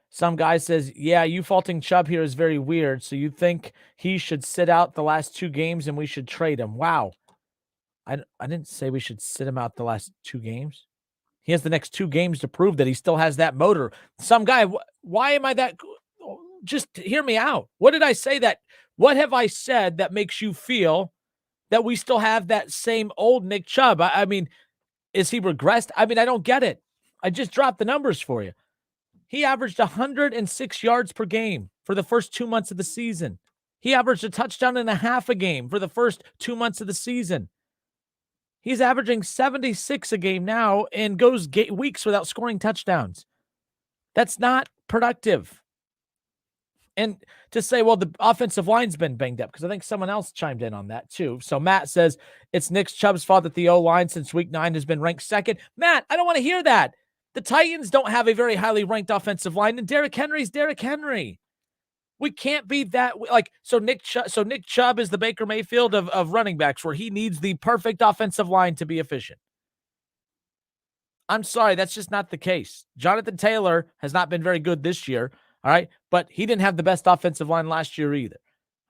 Some guy says, yeah, you faulting Chubb here is very weird. So you think he should sit out the last 2 games and we should trade him? Wow. I didn't say we should sit him out the last 2 games. He has the next 2 games to prove that he still has that motor. Some guy, why am I that? Just hear me out. What did I say what have I said that makes you feel that we still have that same old Nick Chubb? I mean, is he regressed? I mean, I don't get it. I just dropped the numbers for you. He averaged 106 yards per game for the first 2 months of the season. He averaged a touchdown and a half a game for the first 2 months of the season. He's averaging 76 a game now and goes weeks without scoring touchdowns. That's not productive. And to say, well, the offensive line's been banged up, because I think someone else chimed in on that too. So Matt says, it's Nick Chubb's fault that the O-line since week 9 has been ranked second. Matt, I don't want to hear that. The Titans don't have a very highly ranked offensive line, and Derrick Henry's Derrick Henry. We can't be that so Nick Chubb is the Baker Mayfield of running backs, where he needs the perfect offensive line to be efficient. I'm sorry, that's just not the case. Jonathan Taylor has not been very good this year, all right? But he didn't have the best offensive line last year either,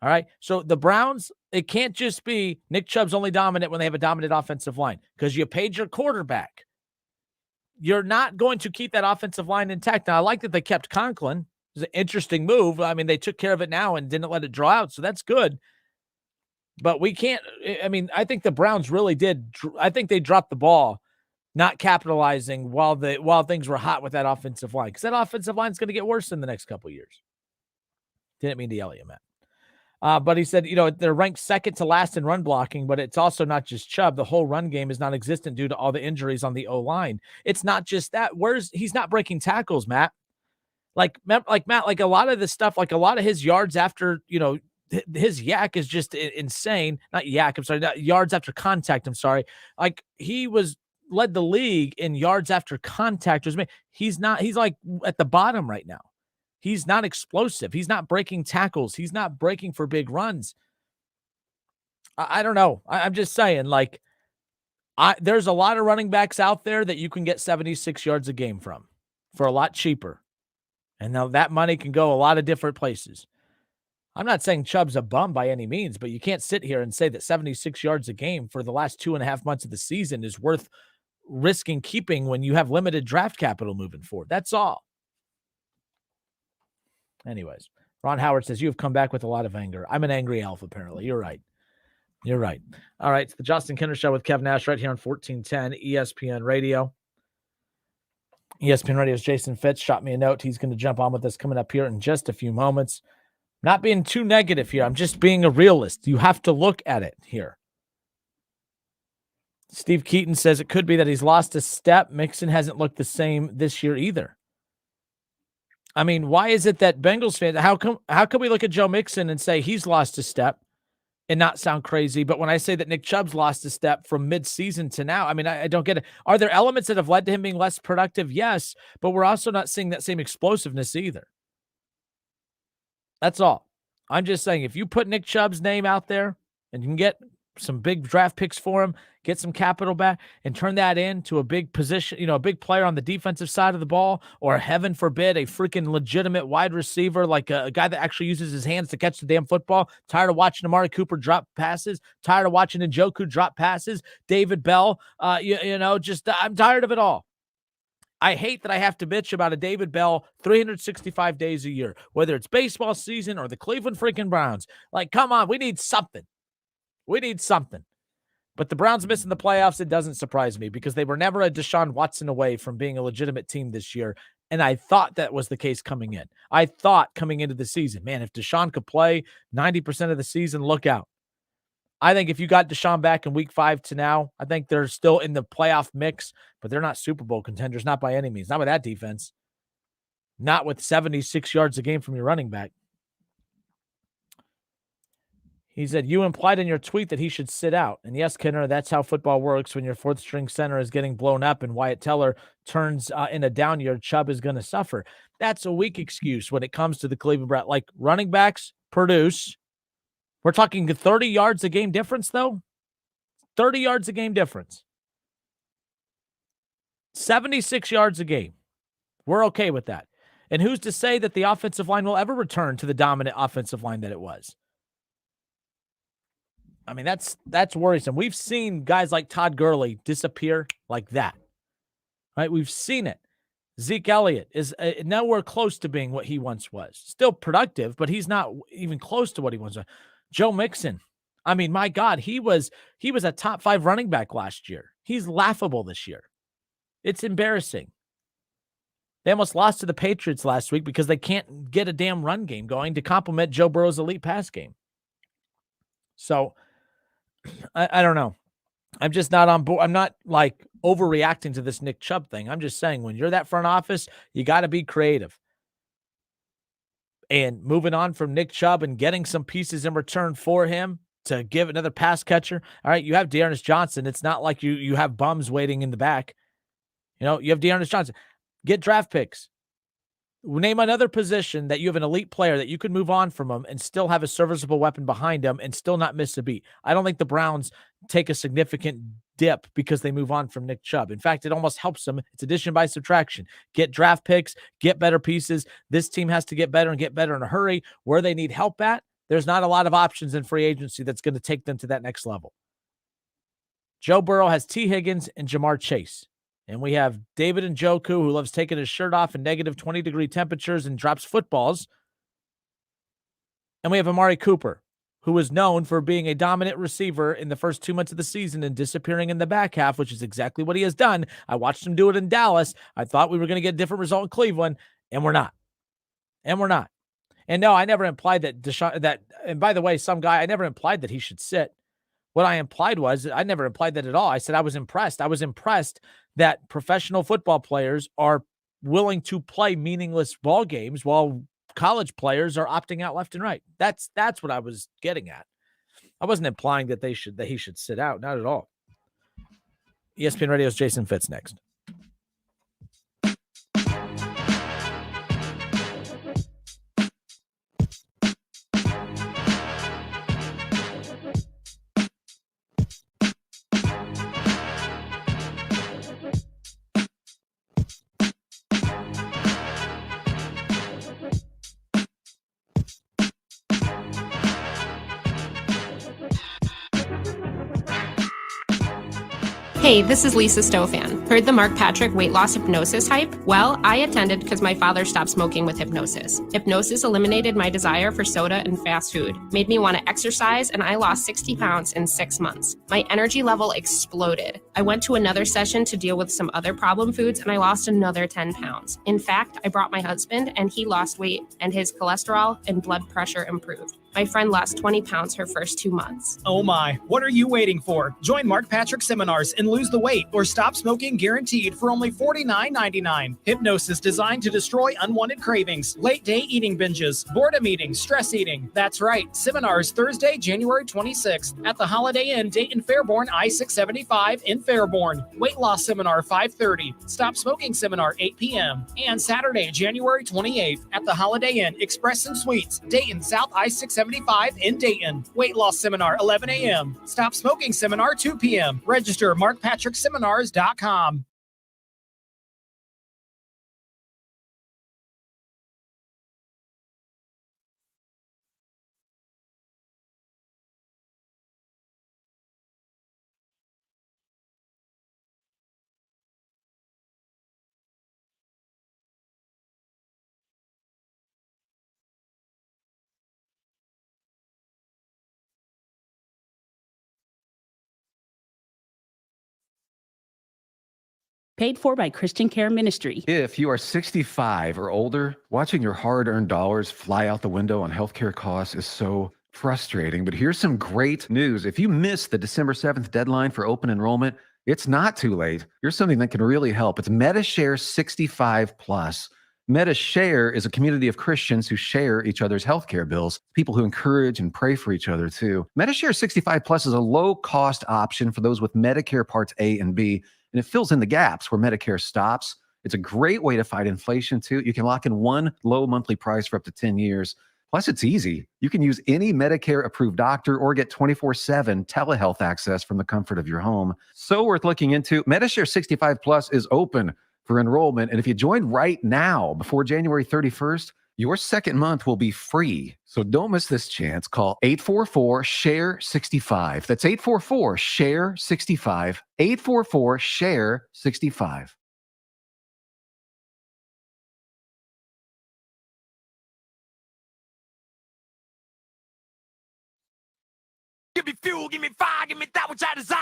all right? So the Browns, it can't just be Nick Chubb's only dominant when they have a dominant offensive line, because you paid your quarterback. you're not going to keep that offensive line intact. Now, I like that they kept Conklin. It was an interesting move. I mean, they took care of it now and didn't let it draw out, so that's good. But we can't – I mean, I think the Browns really did – I think they dropped the ball not capitalizing while things were hot with that offensive line, because that offensive line is going to get worse in the next couple of years. Didn't mean to yell at you, Matt. But he said, they're ranked second to last in run blocking, but it's also not just Chubb. The whole run game is non-existent due to all the injuries on the O-line. It's not just that. He's not breaking tackles, Matt. Like Matt, like a lot of this stuff, like a lot of his yards after, his yak is just insane. Not yak, I'm sorry, not yards after contact, I'm sorry. Like he led the league in yards after contact. He's like at the bottom right now. He's not explosive. He's not breaking tackles. He's not breaking for big runs. I don't know. I'm just saying, like, there's a lot of running backs out there that you can get 76 yards a game from for a lot cheaper. And now that money can go a lot of different places. I'm not saying Chubb's a bum by any means, but you can't sit here and say that 76 yards a game for the last 2.5 months of the season is worth risking keeping when you have limited draft capital moving forward. That's all. Anyways, Ron Howard says, you have come back with a lot of anger. I'm an angry elf, apparently. You're right. You're right. All right. It's the Justin Kinner Show with Kev Nash right here on 1410 ESPN Radio. ESPN Radio's Jason Fitz shot me a note. He's going to jump on with us coming up here in just a few moments. Not being too negative here. I'm just being a realist. You have to look at it here. Steve Keaton says it could be that he's lost a step. Mixon hasn't looked the same this year either. I mean, why is it that Bengals fans, how come we look at Joe Mixon and say he's lost a step and not sound crazy? But when I say that Nick Chubb's lost a step from mid-season to now, I mean, I don't get it. Are there elements that have led to him being less productive? Yes, but we're also not seeing that same explosiveness either. That's all. I'm just saying, if you put Nick Chubb's name out there and you can get some big draft picks for him, get some capital back, and turn that into a big position, a big player on the defensive side of the ball, or heaven forbid, a freaking legitimate wide receiver, like a guy that actually uses his hands to catch the damn football. Tired of watching Amari Cooper drop passes. Tired of watching Njoku drop passes. David Bell, I'm tired of it all. I hate that I have to bitch about a David Bell 365 days a year, whether it's baseball season or the Cleveland freaking Browns. Like, come on, we need something. We need something. But the Browns missing the playoffs, it doesn't surprise me because they were never a Deshaun Watson away from being a legitimate team this year. And I thought that was the case coming in. I thought coming into the season, man, if Deshaun could play 90% of the season, look out. I think if you got Deshaun back in week 5 to now, I think they're still in the playoff mix, but they're not Super Bowl contenders, not by any means. Not with that defense. Not with 76 yards a game from your running back. He said, you implied in your tweet that he should sit out. And yes, Kenner, that's how football works. When your fourth string center is getting blown up and Wyatt Teller turns in a down year, Chubb is going to suffer. That's a weak excuse when it comes to the Cleveland Browns. Like, running backs produce. We're talking 30 yards a game difference, though. 30 yards a game difference. 76 yards a game. We're okay with that. And who's to say that the offensive line will ever return to the dominant offensive line that it was? I mean, that's worrisome. We've seen guys like Todd Gurley disappear like that. Right? We've seen it. Zeke Elliott is nowhere close to being what he once was. Still productive, but he's not even close to what he once was. Joe Mixon. I mean, my God, he was a top 5 running back last year. He's laughable this year. It's embarrassing. They almost lost to the Patriots last week because they can't get a damn run game going to complement Joe Burrow's elite pass game. So, I don't know. I'm just not on board. I'm not like overreacting to this Nick Chubb thing. I'm just saying when you're that front office, you got to be creative. And moving on from Nick Chubb and getting some pieces in return for him to give another pass catcher. All right, you have Dearness Johnson. It's not like you have bums waiting in the back. You have Dearness Johnson. Get draft picks. Name another position that you have an elite player that you could move on from him and still have a serviceable weapon behind him and still not miss a beat. I don't think the Browns take a significant dip because they move on from Nick Chubb. In fact, it almost helps them. It's addition by subtraction. Get draft picks, get better pieces. This team has to get better and get better in a hurry. Where they need help at, there's not a lot of options in free agency that's going to take them to that next level. Joe Burrow has T. Higgins and Jamar Chase. And we have David Njoku, who loves taking his shirt off in negative 20-degree temperatures and drops footballs. And we have Amari Cooper, who is known for being a dominant receiver in the first 2 months of the season and disappearing in the back half, which is exactly what he has done. I watched him do it in Dallas. I thought we were going to get a different result in Cleveland, and we're not. And no, I never implied that and by the way, I never implied that he should sit. What I implied was, I never implied that at all. I said I was impressed. I was impressed that professional football players are willing to play meaningless ball games while college players are opting out left and right. That's what I was getting at. I wasn't implying that he should sit out. Not at all. ESPN Radio's Jason Fitz next. Hey, this is Lisa Stofan. Heard the Mark Patrick weight loss hypnosis hype? Well, I attended because my father stopped smoking with hypnosis. Hypnosis eliminated my desire for soda and fast food, made me want to exercise, and I lost 60 pounds in 6 months. My energy level exploded. I went to another session to deal with some other problem foods, and I lost another 10 pounds. In fact, I brought my husband, and he lost weight, and his cholesterol and blood pressure improved. My friend lost 20 pounds her first 2 months. Oh my, what are you waiting for? Join Mark Patrick seminars and lose the weight or stop smoking guaranteed for only $49.99. Hypnosis designed to destroy unwanted cravings, late day eating binges, boredom eating, stress eating. That's right. Seminars Thursday, January 26th at the Holiday Inn Dayton Fairborn I-675 in Fairborn. Weight loss seminar 5:30. Stop smoking seminar 8 p.m. And Saturday, January 28th at the Holiday Inn Express and Suites, Dayton South I-675 in Dayton. Weight loss seminar 11 a.m. Stop smoking seminar 2 p.m. Register markpatrickseminars.com. Paid for by Christian Care Ministry. If you are 65 or older, watching your hard-earned dollars fly out the window on healthcare costs is so frustrating. But here's some great news. If you missed the December 7th deadline for open enrollment, it's not too late. Here's something that can really help. It's MediShare 65 Plus. MediShare is a community of Christians who share each other's healthcare bills, people who encourage and pray for each other too. MediShare 65 Plus is a low-cost option for those with Medicare Parts A and B, and it fills in the gaps where Medicare stops. It's a great way to fight inflation too. You can lock in one low monthly price for up to 10 years. Plus, it's easy. You can use any Medicare-approved doctor or get 24/7 telehealth access from the comfort of your home. So worth looking into. MediShare 65 Plus is open for enrollment, and if you join right now before January 31st, your second month will be free. So don't miss this chance. Call 844-SHARE-65. That's 844-SHARE-65. 844-SHARE-65. Give me fuel, give me fire, give me that which I desire.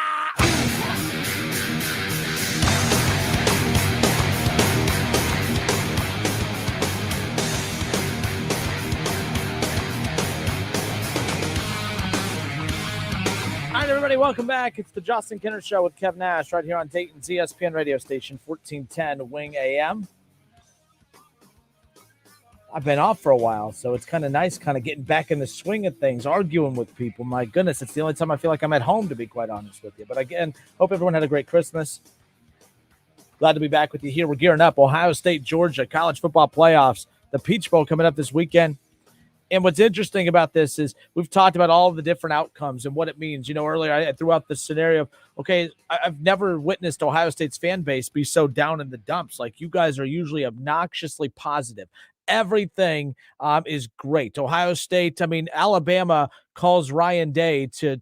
All right, everybody, welcome back. It's the Justin Kinner Show with Kev Nash right here on Dayton's ESPN radio station, 1410 Wing AM. I've been off for a while, so it's kind of nice kind of getting back in the swing of things, arguing with people. My goodness, it's the only time I feel like I'm at home, to be quite honest with you. But again, hope everyone had a great Christmas. Glad to be back with you here. We're gearing up. Ohio State, Georgia, college football playoffs. The Peach Bowl coming up this weekend. And what's interesting about this is we've talked about all of the different outcomes and what it means. You know, earlier I threw out the scenario of, okay, I've never witnessed Ohio State's fan base be so down in the dumps. Like, you guys are usually obnoxiously positive. Everything is great. Ohio State, I mean, Alabama calls Ryan Day to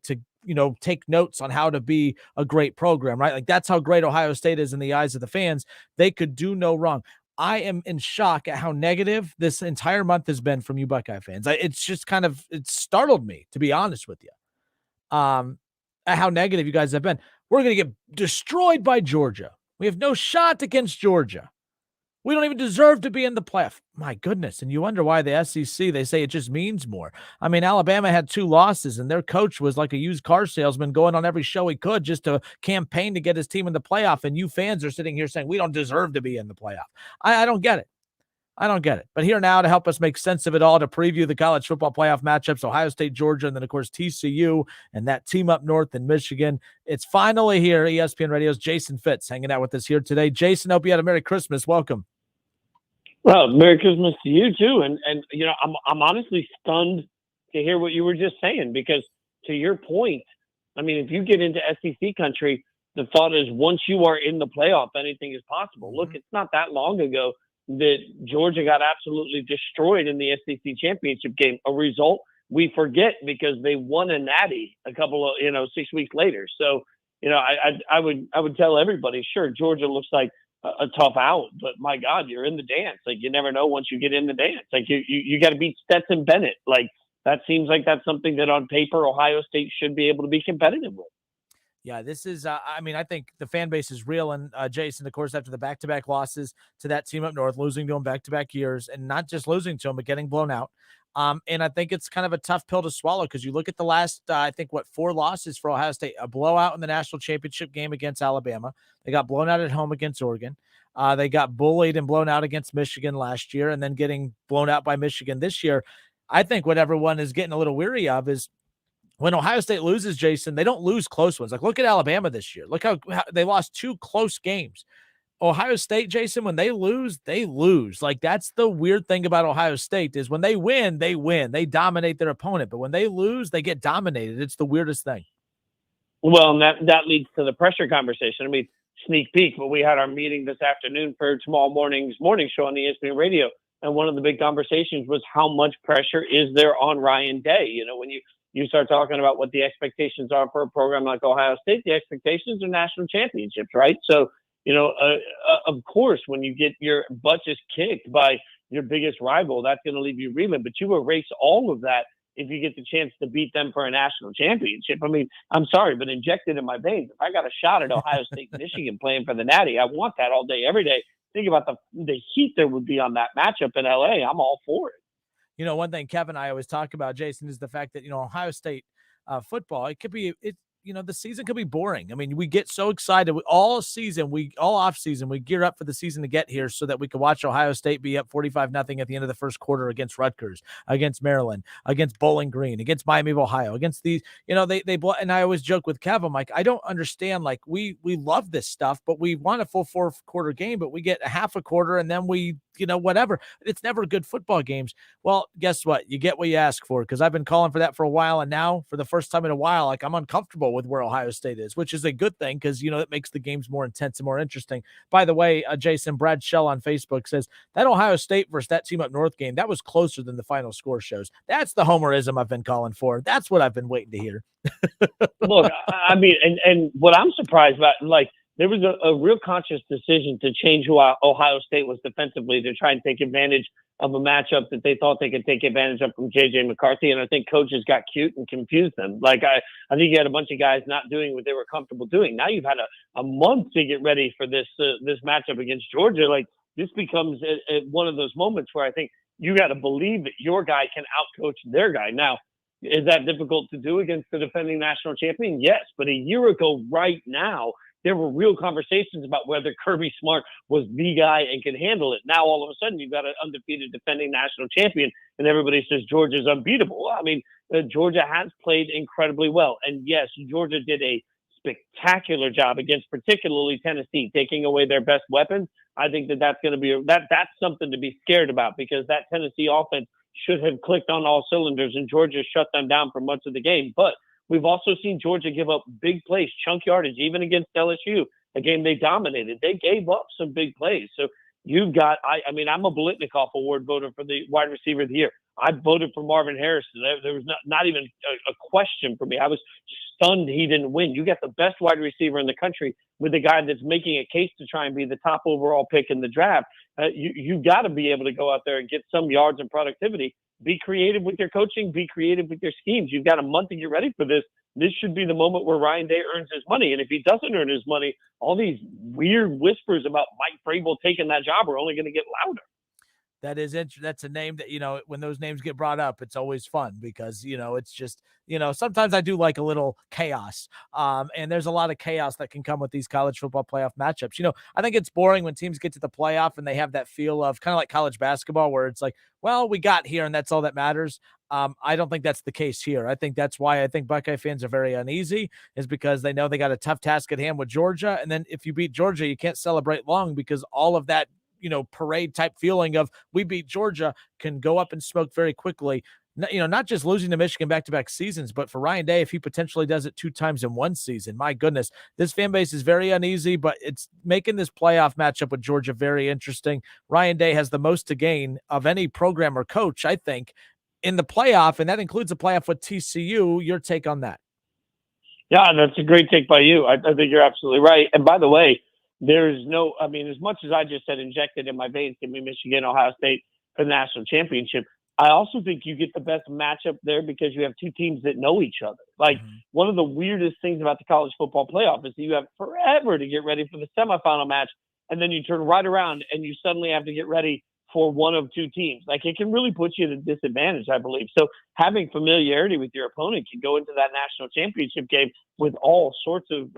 take notes on how to be a great program, right? Like that's how great Ohio State is in the eyes of the fans. They could do no wrong. I am in shock at how negative this entire month has been from you Buckeye fans. It's just it startled me, to be honest with you. At how negative you guys have been. We're going to get destroyed by Georgia. We have no shot against Georgia. We don't even deserve to be in the playoff. My goodness. And you wonder why the SEC, they say it just means more. I mean, Alabama had 2 losses, and their coach was like a used car salesman going on every show he could just to campaign to get his team in the playoff. And you fans are sitting here saying we don't deserve to be in the playoff. I don't get it. I don't get it. But here now to help us make sense of it all, to preview the college football playoff matchups, Ohio State, Georgia, and then, of course, TCU and that team up north in Michigan. It's finally here. ESPN Radio's Jason Fitz hanging out with us here today. Jason, hope you had a Merry Christmas. Welcome. Well, Merry Christmas to you, too. And I'm honestly stunned to hear what you were just saying, because to your point, I mean, if you get into SEC country, the thought is once you are in the playoff, anything is possible. Look, it's not that long ago that Georgia got absolutely destroyed in the SEC championship game, a result we forget because they won a natty a couple of, 6 weeks later. So, I would tell everybody, sure, Georgia looks like a tough out, but my God, you're in the dance. Like, you never know once you get in the dance. Like, you got to beat Stetson Bennett. Like, that seems like that's something that on paper Ohio State should be able to be competitive with. Yeah, this is, I think the fan base is real. And Jason, of course, after the back-to-back losses to that team up north, losing to them back-to-back years, and not just losing to them, but getting blown out. And I think it's kind of a tough pill to swallow, because you look at the last, 4 losses for Ohio State: a blowout in the national championship game against Alabama. They got blown out at home against Oregon. They got bullied and blown out against Michigan last year, and then getting blown out by Michigan this year. I think what everyone is getting a little weary of is when Ohio State loses, Jason, they don't lose close ones. Like, look at Alabama this year. Look how they lost 2 close games. Ohio State, Jason, when they lose, they lose. Like, that's the weird thing about Ohio State, is when they win, they win. They dominate their opponent. But when they lose, they get dominated. It's the weirdest thing. Well, and that leads to the pressure conversation. I mean, sneak peek, but we had our meeting this afternoon for tomorrow morning's morning show on ESPN Radio. And one of the big conversations was how much pressure is there on Ryan Day? When you start talking about what the expectations are for a program like Ohio State, the expectations are national championships, right? So, of course, when you get your butt just kicked by your biggest rival, that's going to leave you reeling. But you erase all of that if you get the chance to beat them for a national championship. I mean, I'm sorry, but injected in my veins, if I got a shot at Ohio State, Michigan playing for the Natty, I want that all day, every day. Think about the heat there would be on that matchup in LA. I'm all for it. One thing Kevin and I always talk about, Jason, is the fact that, Ohio State football, the season could be boring. I mean, we get so excited all off season, we gear up for the season to get here so that we can watch Ohio State be up 45-0 at the end of the first quarter against Rutgers, against Maryland, against Bowling Green, against Miami of Ohio, against these, they and I always joke with Kev, I'm like, I don't understand. Like, we love this stuff, but we want a full 4-quarter game, but we get a half a quarter and then we, whatever. It's never good football games. Well, guess what? You get what you ask for, because I've been calling for that for a while. And now, for the first time in a while, like, I'm uncomfortable with where Ohio State is, which is a good thing, because, it makes the games more intense and more interesting. By the way, Jason, Brad Shell on Facebook says that Ohio State versus that team up north game, that was closer than the final score shows. That's the homerism I've been calling for. That's what I've been waiting to hear. Look, I mean, and what I'm surprised about, like, there was a real conscious decision to change who Ohio State was defensively to try and take advantage of a matchup that they thought they could take advantage of from J.J. McCarthy. And I think coaches got cute and confused them. Like, I think you had a bunch of guys not doing what they were comfortable doing. Now you've had a month to get ready for this matchup against Georgia. Like, this becomes one of those moments where I think you got to believe that your guy can outcoach their guy. Now, is that difficult to do against the defending national champion? Yes. But a year ago right now, there were real conversations about whether Kirby Smart was the guy and could handle it. Now, all of a sudden, you've got an undefeated defending national champion, and everybody says Georgia's unbeatable. I mean, Georgia has played incredibly well. And yes, Georgia did a spectacular job against particularly Tennessee, taking away their best weapons. I think that's going to be that's something to be scared about, because that Tennessee offense should have clicked on all cylinders, and Georgia shut them down for much of the game. But we've also seen Georgia give up big plays, chunk yardage, even against LSU, a game they dominated. They gave up some big plays. So You've got, I mean, I'm a Bolitnikoff Award voter for the wide receiver of the year. I voted for Marvin Harrison. There was not even a question for me. I was stunned he didn't win. You got the best wide receiver in the country with a guy that's making a case to try and be the top overall pick in the draft. You got to be able to go out there and get some yards and productivity. Be creative with your coaching. Be creative with your schemes. You've got a month to get ready for this. This should be the moment where Ryan Day earns his money. And if he doesn't earn his money, all these weird whispers about Mike Vrabel taking that job are only going to get louder. That's a name that, when those names get brought up, it's always fun because, it's just, sometimes I do like a little chaos. And there's a lot of chaos that can come with these college football playoff matchups. I think it's boring when teams get to the playoff and they have that feel of kind of like college basketball where it's like, well, we got here and that's all that matters. I don't think that's the case here. I think that's why I think Buckeye fans are very uneasy is because they know they got a tough task at hand with Georgia. And then if you beat Georgia, you can't celebrate long because all of that, parade type feeling of we beat Georgia can go up and smoke very quickly. Not just losing to Michigan back-to-back seasons, but for Ryan Day, if he potentially does it 2 times in one season, my goodness, this fan base is very uneasy, but it's making this playoff matchup with Georgia very interesting. Ryan Day has the most to gain of any program or coach, I think, in the playoff, and that includes a playoff with TCU. Your take on that? Yeah, that's a great take by you. I think you're absolutely right. And by the way, there's no, as much as I just said injected in my veins, give me Michigan, Ohio State for the national championship. I also think you get the best matchup there because you have two teams that know each other. Like one of the weirdest things about the college football playoff is that you have forever to get ready for the semifinal match. And then you turn right around and you suddenly have to get ready for one of two teams. Like it can really put you at a disadvantage, I believe. So having familiarity with your opponent can go into that national championship game with all sorts of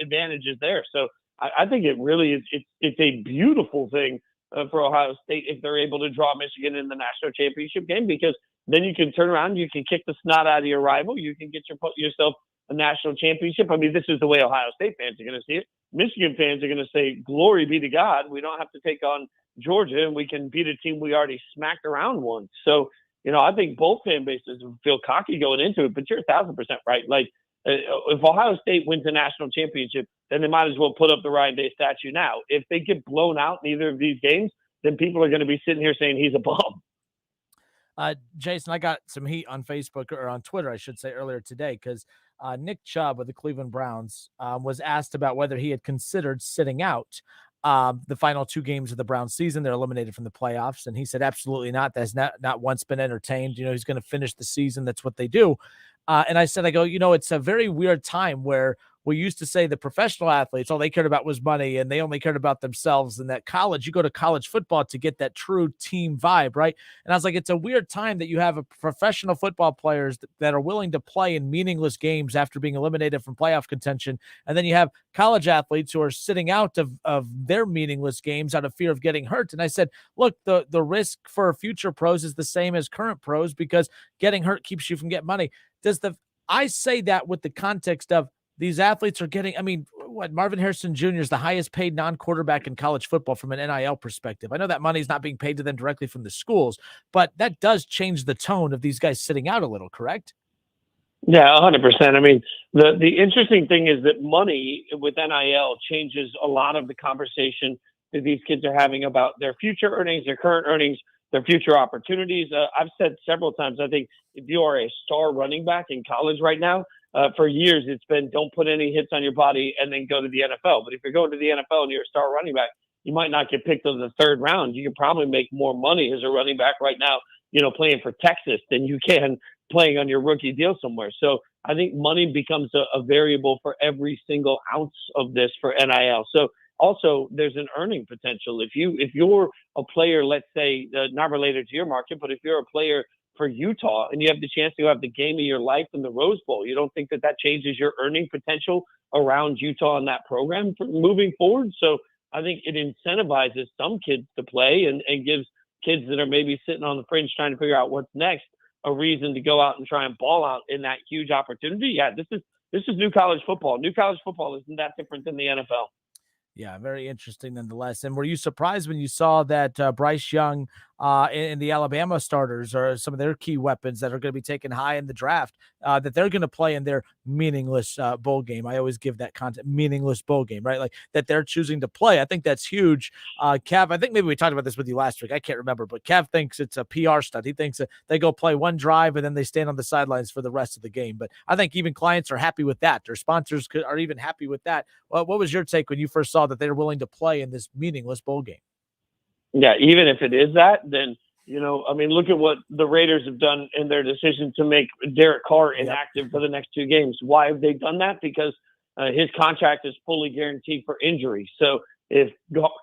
advantages there. So I think it really is. It's a beautiful thing for Ohio State if they're able to draw Michigan in the national championship game, because then you can turn around, you can kick the snot out of your rival, you can get yourself a national championship. This is the way Ohio State fans are going to see it. Michigan fans are going to say, glory be to God, we don't have to take on Georgia and we can beat a team we already smacked around once. So, I think both fan bases feel cocky going into it, but you're 1,000% right. Like, if Ohio State wins the national championship, then they might as well put up the Ryan Day statue now. If they get blown out in either of these games, then people are going to be sitting here saying he's a bum. Jason, I got some heat on Facebook or on Twitter, I should say, earlier today because Nick Chubb of the Cleveland Browns was asked about whether he had considered sitting out the final 2 games of the Browns season. They're eliminated from the playoffs. And he said, absolutely not. That's not once been entertained. He's going to finish the season. That's what they do. And I said, it's a very weird time where we used to say the professional athletes, all they cared about was money and they only cared about themselves. And that college, you go to college football to get that true team vibe, right? And I was like, it's a weird time that you have a professional football players that are willing to play in meaningless games after being eliminated from playoff contention. And then you have college athletes who are sitting out of their meaningless games out of fear of getting hurt. And I said, look, the risk for future pros is the same as current pros because getting hurt keeps you from getting money. I say that with the context of these athletes are getting, Marvin Harrison Jr. is the highest paid non-quarterback in college football from an NIL perspective. I know that money is not being paid to them directly from the schools, but that does change the tone of these guys sitting out a little, correct? Yeah, 100%. The interesting thing is that money with NIL changes a lot of the conversation that these kids are having about their future earnings, their current earnings, their future opportunities. I've said several times, I think if you are a star running back in college right now, for years it's been don't put any hits on your body and then go to the NFL. But if you're going to the NFL and you're a star running back, you might not get picked in the 3rd round. You can probably make more money as a running back right now, playing for Texas than you can playing on your rookie deal somewhere. So I think money becomes a variable for every single ounce of this for NIL. So also, there's an earning potential. If you're a player, let's say, not related to your market, but if you're a player for Utah and you have the chance to have the game of your life in the Rose Bowl, you don't think that changes your earning potential around Utah and that program moving forward? So I think it incentivizes some kids to play and gives kids that are maybe sitting on the fringe trying to figure out what's next a reason to go out and try and ball out in that huge opportunity. Yeah, this is new college football. New college football isn't that different than the NFL. Yeah, very interesting nonetheless. And were you surprised when you saw that Bryce Young in the Alabama starters or some of their key weapons that are going to be taken high in the draft, that they're going to play in their meaningless bowl game. I always give that content meaningless bowl game, right? Like that they're choosing to play. I think that's huge. Kev, I think maybe we talked about this with you last week. I can't remember, but Kev thinks it's a PR stunt. He thinks that they go play one drive and then they stand on the sidelines for the rest of the game. But I think even clients are happy with that. Their sponsors are even happy with that. Well, what was your take when you first saw that they were willing to play in this meaningless bowl game? Yeah, even if it is that, then, I mean, look at what the Raiders have done in their decision to make Derek Carr inactive for the next 2 games. Why have they done that? Because his contract is fully guaranteed for injury. So if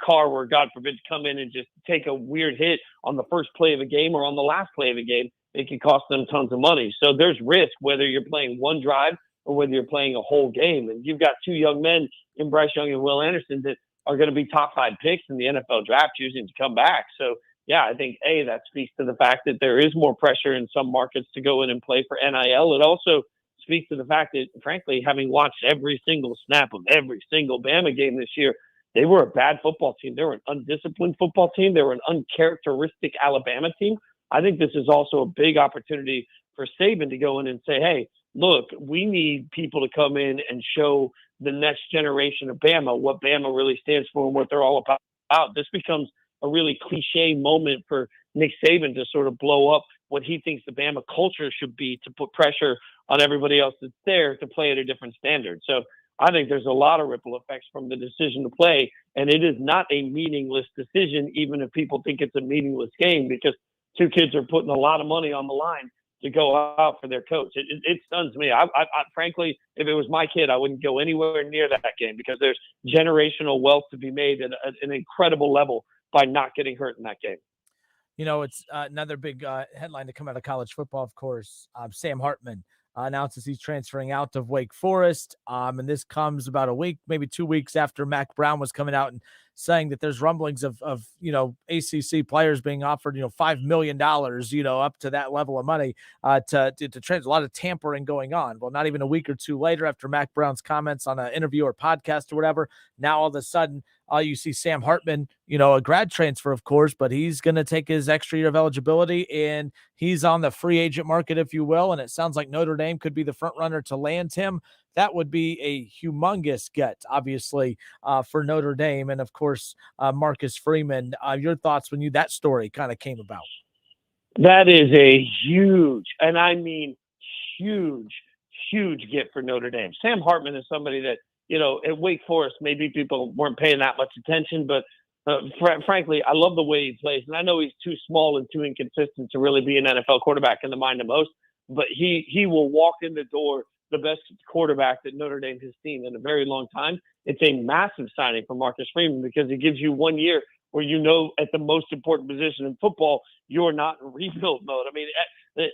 Carr were, God forbid, to come in and just take a weird hit on the first play of a game or on the last play of a game, it could cost them tons of money. So there's risk whether you're playing one drive or whether you're playing a whole game. And you've got 2 young men in Bryce Young and Will Anderson that are going to be top 5 picks in the NFL draft choosing to come back. So, yeah, I think, that speaks to the fact that there is more pressure in some markets to go in and play for NIL. It also speaks to the fact that, frankly, having watched every single snap of every single Bama game this year, they were a bad football team. They were an undisciplined football team. They were an uncharacteristic Alabama team. I think this is also a big opportunity for Saban to go in and say, hey, look, we need people to come in and show the next generation of Bama what Bama really stands for and what they're all about. This becomes a really cliche moment for Nick Saban to sort of blow up what he thinks the Bama culture should be, to put pressure on everybody else that's there to play at a different standard. So I think there's a lot of ripple effects from the decision to play, and it is not a meaningless decision, even if people think it's a meaningless game, because 2 kids are putting a lot of money on the line to go out for their coach. It stuns me. I frankly, if it was my kid, I wouldn't go anywhere near that game, because there's generational wealth to be made at an incredible level by not getting hurt in that game. It's another big headline to come out of college football, of course. Sam Hartman announces he's transferring out of Wake Forest. And this comes about a week, maybe 2 weeks after Mac Brown was coming out and saying that there's rumblings of ACC players being offered, $5 million, up to that level of money to transfer. A lot of tampering going on. Well, not even a week or 2 later, after Mac Brown's comments on an interview or podcast or whatever, now all of a sudden you see Sam Hartman, a grad transfer, of course, but he's going to take his extra year of eligibility and he's on the free agent market, if you will. And it sounds like Notre Dame could be the front runner to land him. That would be a humongous get, obviously, for Notre Dame. And of course, Marcus Freeman, your thoughts when that story kind of came about? That is a huge, and I mean huge get for Notre Dame. Sam Hartman is somebody that, at Wake Forest, maybe people weren't paying that much attention, but frankly, I love the way he plays. And I know he's too small and too inconsistent to really be an NFL quarterback in the mind of most, but he will walk in the door the best quarterback that Notre Dame has seen in a very long time. It's a massive signing for Marcus Freeman, because it gives you 1 year where, at the most important position in football, you're not in rebuild mode. I mean,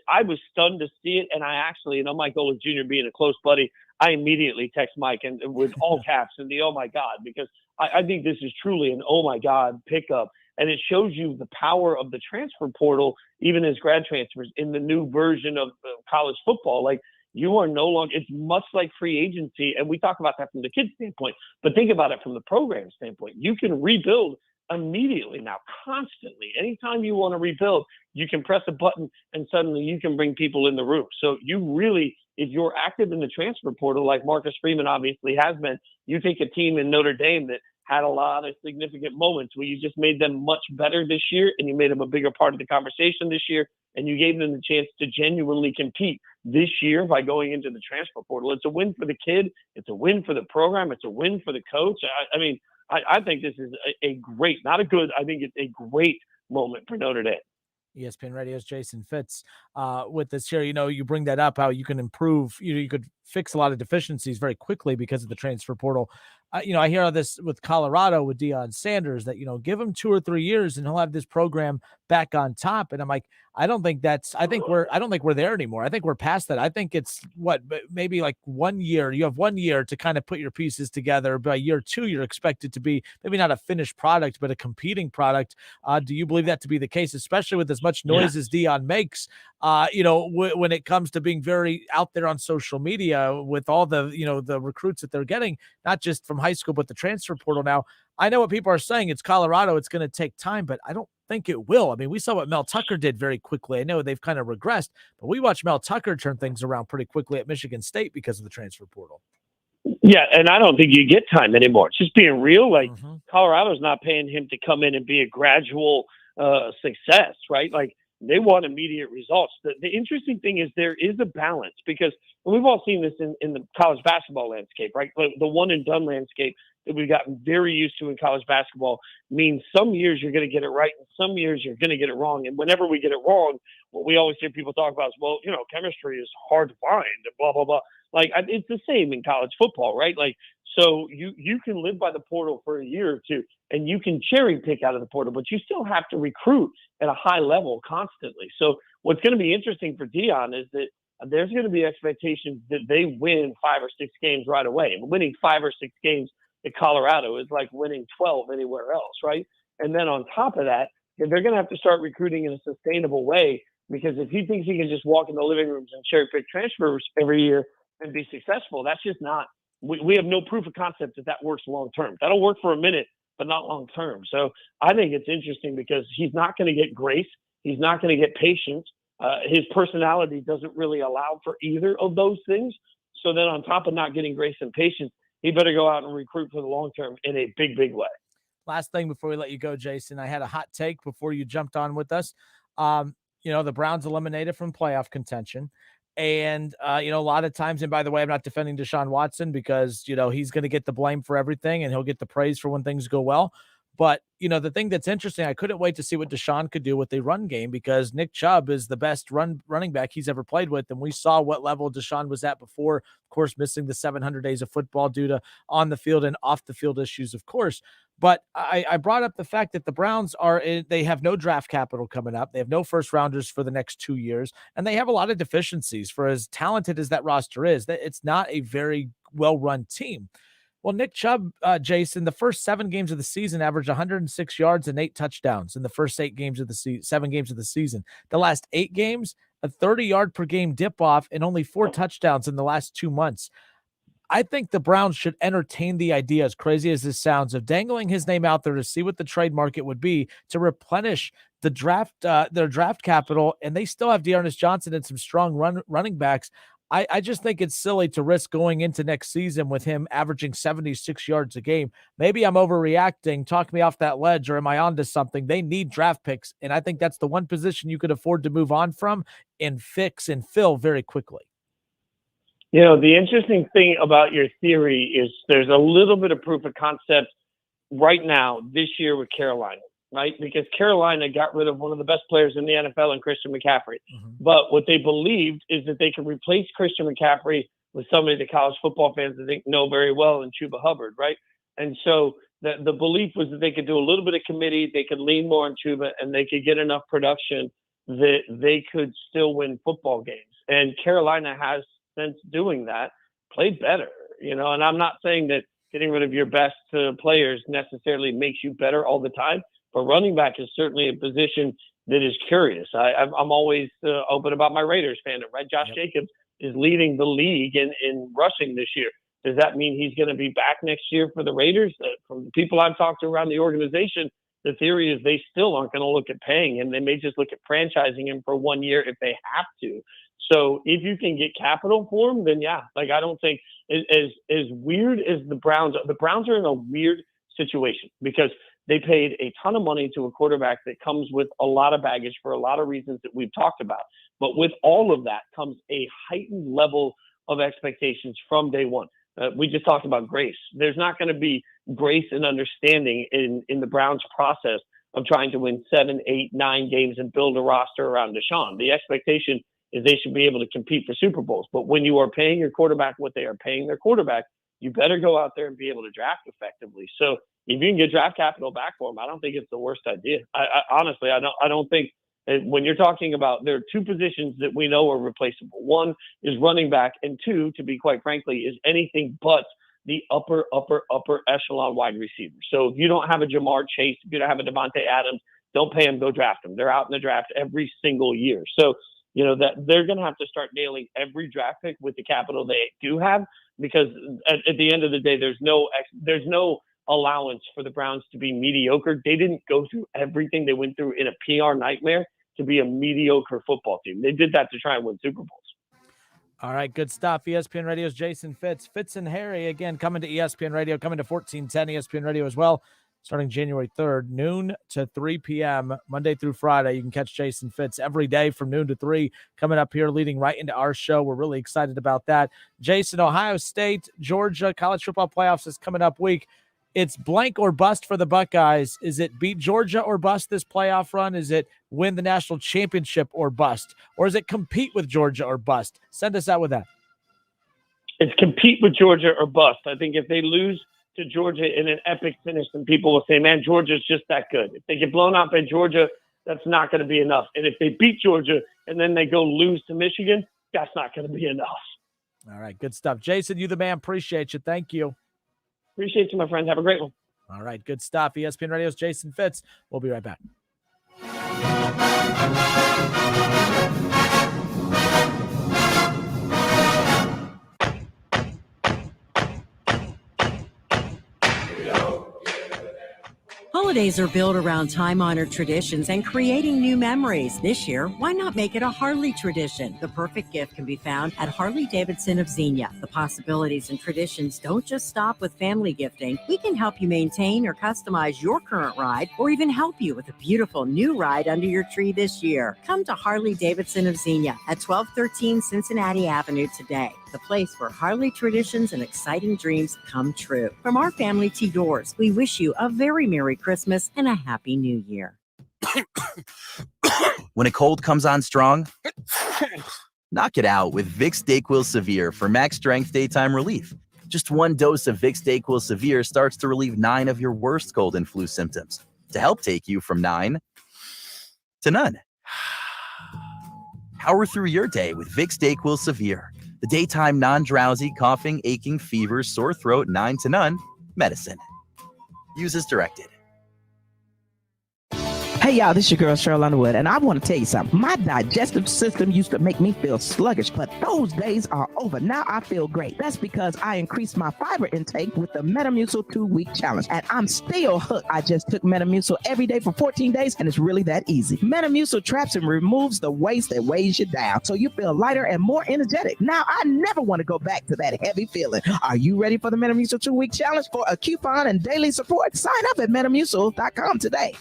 I was stunned to see it. And I actually, Mike Golick Jr. being a close buddy, I immediately text Mike and with all caps and the, oh my God, because I think this is truly an, oh my God, pickup. And it shows you the power of the transfer portal, even as grad transfers in the new version of college football. Like, you are no longer, it's much like free agency. And we talk about that from the kids' standpoint, but think about it from the program standpoint. You can rebuild immediately now, constantly. Anytime you want to rebuild, you can press a button and suddenly you can bring people in the room. So you really, if you're active in the transfer portal, like Marcus Freeman obviously has been, you take a team in Notre Dame that had a lot of significant moments where you just made them much better this year, and you made them a bigger part of the conversation this year, and you gave them the chance to genuinely compete this year by going into the transfer portal. It's a win for the kid. It's a win for the program. It's a win for the coach. I think this is a great, not a good, I think it's a great moment for Notre Dame. ESPN Radio's Jason Fitz with this here. You bring that up, how you can improve, you could fix a lot of deficiencies very quickly because of the transfer portal. I hear all this with Colorado with Deion Sanders that, give him 2 or 3 years and he'll have this program back on top. And I'm like, I don't think we're there anymore. I think we're past that. I think it's maybe like 1 year. You have 1 year to kind of put your pieces together. By year 2, you're expected to be maybe not a finished product, but a competing product. Do you believe that to be the case, especially with as much noise as Deion makes, when it comes to being very out there on social media with all the, the recruits that they're getting, not just from high school, but the transfer portal now? I know what people are saying. It's Colorado. It's going to take time, but I don't think it will. I mean, we saw what Mel Tucker did very quickly. I know they've kind of regressed, but we watched Mel Tucker turn things around pretty quickly at Michigan State because of the transfer portal. Yeah, and I don't think you get time anymore. It's just being real. Like Colorado's not paying him to come in and be a gradual success, right? Like they want immediate results. The interesting thing is there is a balance because we've all seen this in the college basketball landscape, right? The one and done landscape that we've gotten very used to in college basketball means some years you're going to get it right and some years you're going to get it wrong. And whenever we get it wrong, what we always hear people talk about is, well, chemistry is hard to find and blah, blah, blah. Like it's the same in college football, right? Like, so you can live by the portal for a year or two and you can cherry pick out of the portal, but you still have to recruit at a high level constantly. So what's going to be interesting for Dion is that there's going to be expectations that they win 5 or 6 games right away. And winning 5 or 6 games at Colorado is like winning 12 anywhere else, right? And then on top of that, they're going to have to start recruiting in a sustainable way because if he thinks he can just walk in the living rooms and cherry pick transfers every year and be successful, that's just not. We have no proof of concept that works long term. That'll work for a minute, but not long term. So I think it's interesting because he's not going to get grace. He's not going to get patience. His personality doesn't really allow for either of those things. So then on top of not getting grace and patience, he better go out and recruit for the long term in a big, big way. Last thing before we let you go, Jason, I had a hot take before you jumped on with us. The Browns eliminated from playoff contention. And, a lot of times, and by the way, I'm not defending Deshaun Watson because, he's going to get the blame for everything and he'll get the praise for when things go well. But, the thing that's interesting, I couldn't wait to see what Deshaun could do with the run game because Nick Chubb is the best running back he's ever played with. And we saw what level Deshaun was at before, of course, missing the 700 days of football due to on the field and off the field issues, of course. But I brought up the fact that the Browns they have no draft capital coming up. They have no first rounders for the next 2 years, and they have a lot of deficiencies for as talented as that roster is. It's not a very well-run team. Well, Nick Chubb, Jason, the first 7 games of the season averaged 106 yards and 8 touchdowns in the first 7 games of the season. The last 8 games, a 30-yard per game dip-off and only 4 touchdowns in the last 2 months. I think the Browns should entertain the idea, as crazy as this sounds, of dangling his name out there to see what the trade market would be to replenish the their draft capital, and they still have Dearness Johnson and some strong running backs. I just think it's silly to risk going into next season with him averaging 76 yards a game. Maybe I'm overreacting. Talk me off that ledge, or am I onto something? They need draft picks, and I think that's the one position you could afford to move on from and fix and fill very quickly. The interesting thing about your theory is there's a little bit of proof of concept right now this year with Carolina, right? Because Carolina got rid of one of the best players in the NFL in Christian McCaffrey. But what they believed is that they could replace Christian McCaffrey with somebody that college football fans I think know very well in Chuba Hubbard, right? And so the belief was that they could do a little bit of committee, they could lean more on Chuba, and they could get enough production that they could still win football games. And Carolina has, since doing that, played better, and I'm not saying that getting rid of your best players necessarily makes you better all the time, but running back is certainly a position that is curious. I'm always open about my Raiders fandom, right? Josh Jacobs is leading the league in rushing this year. Does that mean he's going to be back next year for the Raiders? From the people I've talked to around the organization, the theory is they still aren't going to look at paying him. They may just look at franchising him for 1 year if they have to. So if you can get capital for him, then yeah, I don't think as weird as the Browns are in a weird situation because they paid a ton of money to a quarterback that comes with a lot of baggage for a lot of reasons that we've talked about. But with all of that comes a heightened level of expectations from day one. We just talked about grace. There's not going to be grace and understanding in the Browns process of trying to win 7, 8, 9 games and build a roster around Deshaun. The expectation is they should be able to compete for Super Bowls. But when you are paying your quarterback what they are paying their quarterback, you better go out there and be able to draft effectively. So if you can get draft capital back for them, I don't think it's the worst idea. Honestly, I don't think when you're talking about there are 2 positions that we know are replaceable. One is running back, and 2, to be quite frankly, is anything but the upper echelon wide receiver. So if you don't have a Jamar Chase, if you don't have a Devontae Adams, don't pay them, go draft them. They're out in the draft every single year. So that they're going to have to start nailing every draft pick with the capital they do have, because at the end of the day, there's no allowance for the Browns to be mediocre. They didn't go through everything they went through in a PR nightmare to be a mediocre football team. They did that to try and win Super Bowls. All right, good stuff. ESPN Radio's Jason Fitz. Fitz and Harry, again, coming to ESPN Radio, coming to 1410 ESPN Radio as well, starting January 3rd, noon to 3 p.m., Monday through Friday. You can catch Jason Fitz every day from noon to 3, coming up here, leading right into our show. We're really excited about that. Jason, Ohio State, Georgia, college football playoffs is coming up week. It's blank or bust for the Buckeyes. Is it beat Georgia or bust this playoff run? Is it win the national championship or bust? Or is it compete with Georgia or bust? Send us out with that. It's compete with Georgia or bust. I think if they lose to Georgia in an epic finish, then people will say, man, Georgia's just that good. If they get blown out by Georgia, that's not going to be enough. And if they beat Georgia and then they go lose to Michigan, that's not going to be enough. All right, good stuff. Jason, you the man. Appreciate you. Thank you. Appreciate you, my friends. Have a great one. All right, good stuff. ESPN Radio's Jason Fitz. We'll be right back. Holidays are built around time-honored traditions and creating new memories. This year, why not make it a Harley tradition? The perfect gift can be found at Harley-Davidson of Xenia. The possibilities and traditions don't just stop with family gifting. We can help you maintain or customize your current ride or even help you with a beautiful new ride under your tree this year. Come to Harley-Davidson of Xenia at 1213 Cincinnati Avenue today. The place where Harley traditions and exciting dreams come true. From our family to yours, we wish you a very Merry Christmas and a Happy New Year. When a cold comes on strong, knock it out with Vicks DayQuil Severe for max strength daytime relief. Just one dose of Vicks DayQuil Severe starts to relieve 9 of your worst cold and flu symptoms to help take you from 9 to none. Power through your day with Vicks DayQuil Severe. The daytime non-drowsy, coughing, aching, fever, sore throat, 9 to none medicine. Use as directed. Hey y'all, this is your girl Cheryl Underwood, and I want to tell you something. My digestive system used to make me feel sluggish, but those days are over. Now I feel great. That's because I increased my fiber intake with the Metamucil 2-week challenge, and I'm still hooked. I just took Metamucil every day for 14 days, and it's really that easy. Metamucil traps and removes the waste that weighs you down, so you feel lighter and more energetic. Now I never want to go back to that heavy feeling. Are you ready for the Metamucil 2-week challenge for a coupon and daily support? Sign up at Metamucil.com today.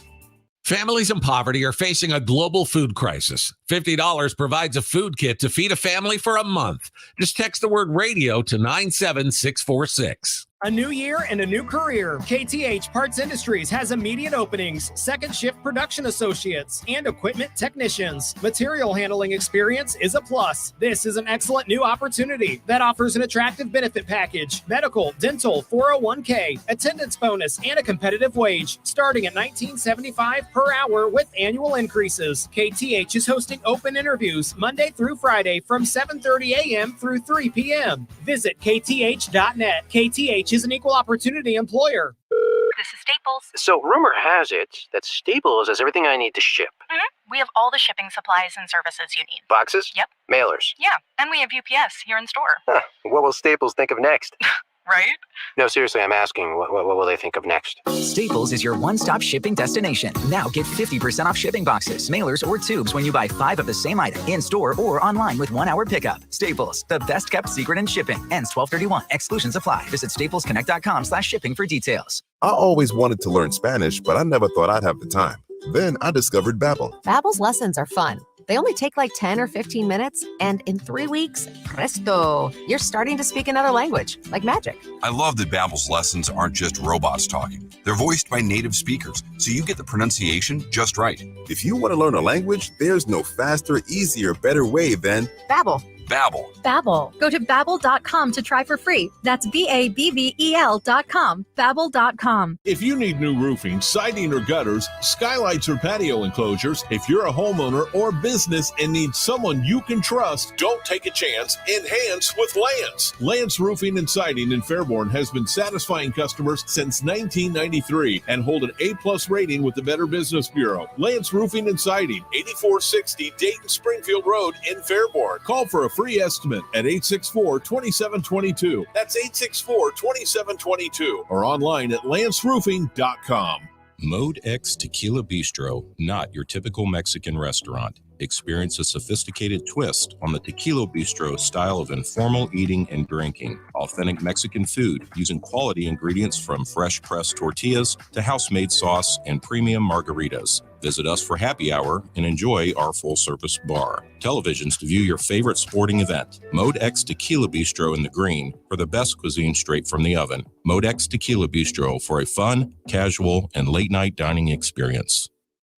Families in poverty are facing a global food crisis. $50 provides a food kit to feed a family for a month. Just text the word radio to 97646. A new year and a new career. KTH Parts Industries has immediate openings, second shift production associates, and equipment technicians. Material handling experience is a plus. This is an excellent new opportunity that offers an attractive benefit package, medical, dental, 401k, attendance bonus, and a competitive wage, starting at $19.75 per hour with annual increases. KTH is hosting open interviews Monday through Friday from 7:30 a.m. through 3 p.m. Visit kth.net. KTH is an equal opportunity employer. This is Staples. So rumor has it that Staples has everything I need to ship. We have all the shipping supplies and services you need. Boxes? Yep. Mailers? Yeah, and we have UPS here in store. Huh. What will Staples think of next? Right? No, seriously, I'm asking, what will they think of next? Staples is your one-stop shipping destination. Now get 50% off shipping boxes, mailers, or tubes when you buy 5 of the same item in-store or online with 1-hour pickup. Staples, the best-kept secret in shipping. Ends 12/31. Exclusions apply. Visit staplesconnect.com/shipping for details. I always wanted to learn Spanish, but I never thought I'd have the time. Then I discovered Babbel. Babbel's lessons are fun. They only take like 10 or 15 minutes, and in 3 weeks, presto, you're starting to speak another language, like magic. I love that Babbel's lessons aren't just robots talking. They're voiced by native speakers, so you get the pronunciation just right. If you want to learn a language, there's no faster, easier, better way than Babbel. Babbel. Babbel. Go to Babbel.com to try for free. That's BABBEL.com. Babbel.com. If you need new roofing, siding, or gutters, skylights, or patio enclosures, if you're a homeowner or business and need someone you can trust, don't take a chance. Enhance with Lance. Lance Roofing and Siding in Fairborn has been satisfying customers since 1993 and hold an A+ rating with the Better Business Bureau. Lance Roofing and Siding, 8460 Dayton Springfield Road in Fairborn. Call for a free estimate at 864-2722. That's 864-2722 or online at lanceroofing.com. Mode X Tequila Bistro, not your typical Mexican restaurant. Experience a sophisticated twist on the Tequila Bistro style of informal eating and drinking. Authentic Mexican food using quality ingredients from fresh pressed tortillas to house-made sauce and premium margaritas. Visit us for happy hour and enjoy our full-service bar. Televisions to view your favorite sporting event. Mode X Tequila Bistro in the Green for the best cuisine straight from the oven. Mode X Tequila Bistro for a fun, casual, and late-night dining experience.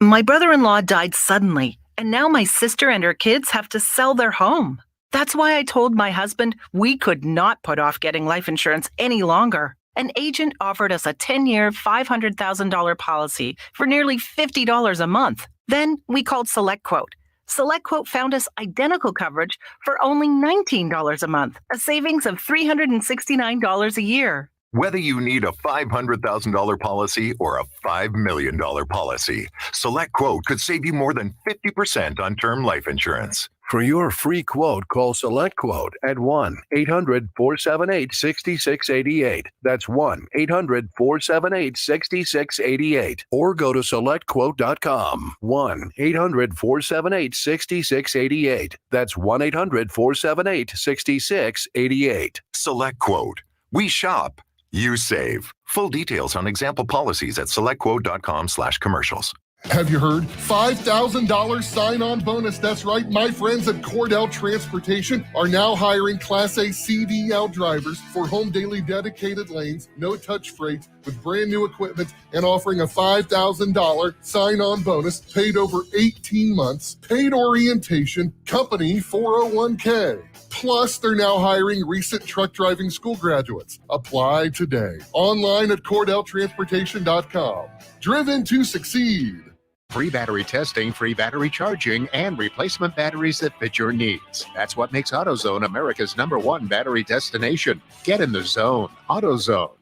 My brother-in-law died suddenly, and now my sister and her kids have to sell their home. That's why I told my husband we could not put off getting life insurance any longer. An agent offered us a 10-year, $500,000 policy for nearly $50 a month. Then we called SelectQuote. SelectQuote found us identical coverage for only $19 a month, a savings of $369 a year. Whether you need a $500,000 policy or a $5 million policy, SelectQuote could save you more than 50% on term life insurance. For your free quote, call SelectQuote at 1-800-478-6688. That's 1-800-478-6688. Or go to SelectQuote.com. 1-800-478-6688. That's 1-800-478-6688. SelectQuote. We shop. You save. Full details on example policies at selectquote.com/commercials. Have you heard? $5,000 sign-on bonus. That's right. My friends at Cordell Transportation are now hiring Class A CDL drivers for home daily dedicated lanes, no-touch freight with brand new equipment, and offering a $5,000 sign-on bonus paid over 18 months, paid orientation, company 401k. Plus, they're now hiring recent truck driving school graduates. Apply today. Online at CordellTransportation.com. Driven to succeed. Free battery testing, free battery charging, and replacement batteries that fit your needs. That's what makes AutoZone America's #1 battery destination. Get in the zone. AutoZone.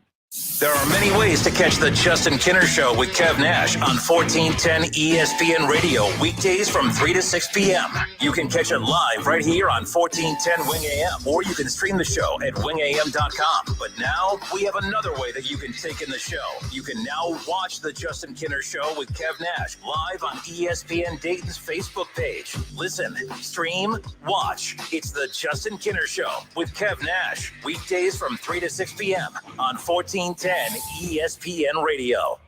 There are many ways to catch the Justin Kinner Show with Kev Nash on 1410 ESPN Radio, weekdays from 3 to 6 p.m. You can catch it live right here on 1410 Wing AM, or you can stream the show at wingam.com. But now we have another way that you can take in the show. You can now watch the Justin Kinner Show with Kev Nash live on ESPN Dayton's Facebook page. Listen, stream, watch. It's the Justin Kinner Show with Kev Nash, weekdays from 3 to 6 p.m. on 1410 ESPN Radio.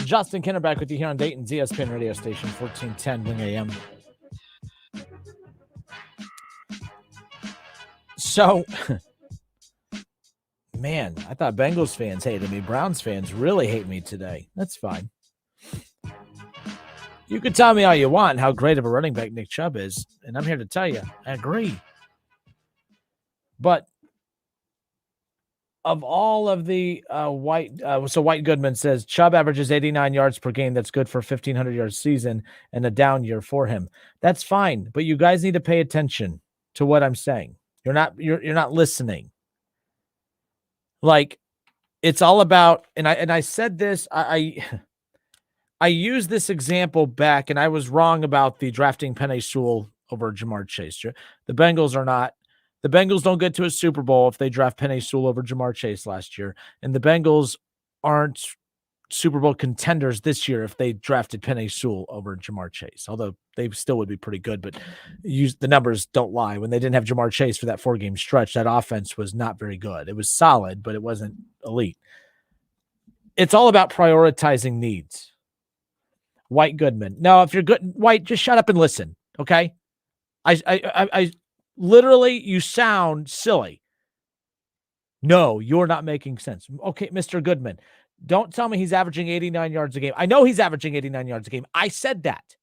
Justin Kinner back with you here on Dayton's ESPN radio station, 1410 Wing AM. So, man, I thought Bengals fans hated me. Browns fans really hate me today. That's fine. You can tell me all you want how great of a running back Nick Chubb is, and I'm here to tell you, I agree. But of all of the White Goodman says Chubb averages 89 yards per game. That's good for 1,500 yards season and a down year for him. That's fine, but you guys need to pay attention to what I'm saying. You're not listening. Like, it's all about, and I said this, I used this example back, and I was wrong about the drafting Penei Sewell over Jamar Chase. The Bengals don't get to a Super Bowl if they draft Penei Sewell over Jamar Chase last year. And the Bengals aren't Super Bowl contenders this year if they drafted Penei Sewell over Jamar Chase, although they still would be pretty good. But the numbers don't lie. When they didn't have Jamar Chase for that 4-game stretch, that offense was not very good. It was solid, but it wasn't elite. It's all about prioritizing needs. White Goodman. No, if you're good, White, just shut up and listen, okay? I literally, you sound silly. No, you're not making sense. Okay, Mr. Goodman, don't tell me he's averaging 89 yards a game. I know he's averaging 89 yards a game. I said that.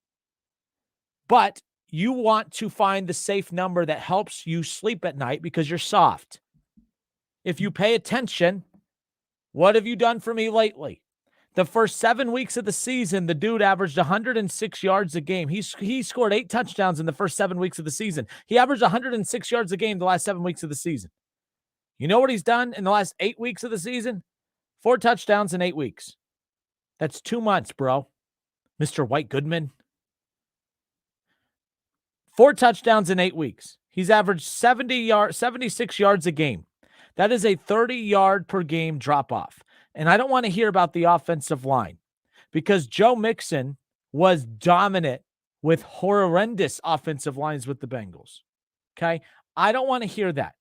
But you want to find the safe number that helps you sleep at night because you're soft. If you pay attention, What have you done for me lately? The first 7 weeks of the season, the dude averaged 106 yards a game. He scored 8 touchdowns in the first 7 weeks of the season. He averaged 106 yards a game the last 7 weeks of the season. You know what he's done in the last 8 weeks of the season? 4 touchdowns in 8 weeks. That's 2 months, bro. Mr. White Goodman. 4 touchdowns in 8 weeks. He's averaged 76 yards a game. That is a 30-yard per game drop-off. And I don't want to hear about the offensive line because Joe Mixon was dominant with horrendous offensive lines with the Bengals. Okay? I don't want to hear that.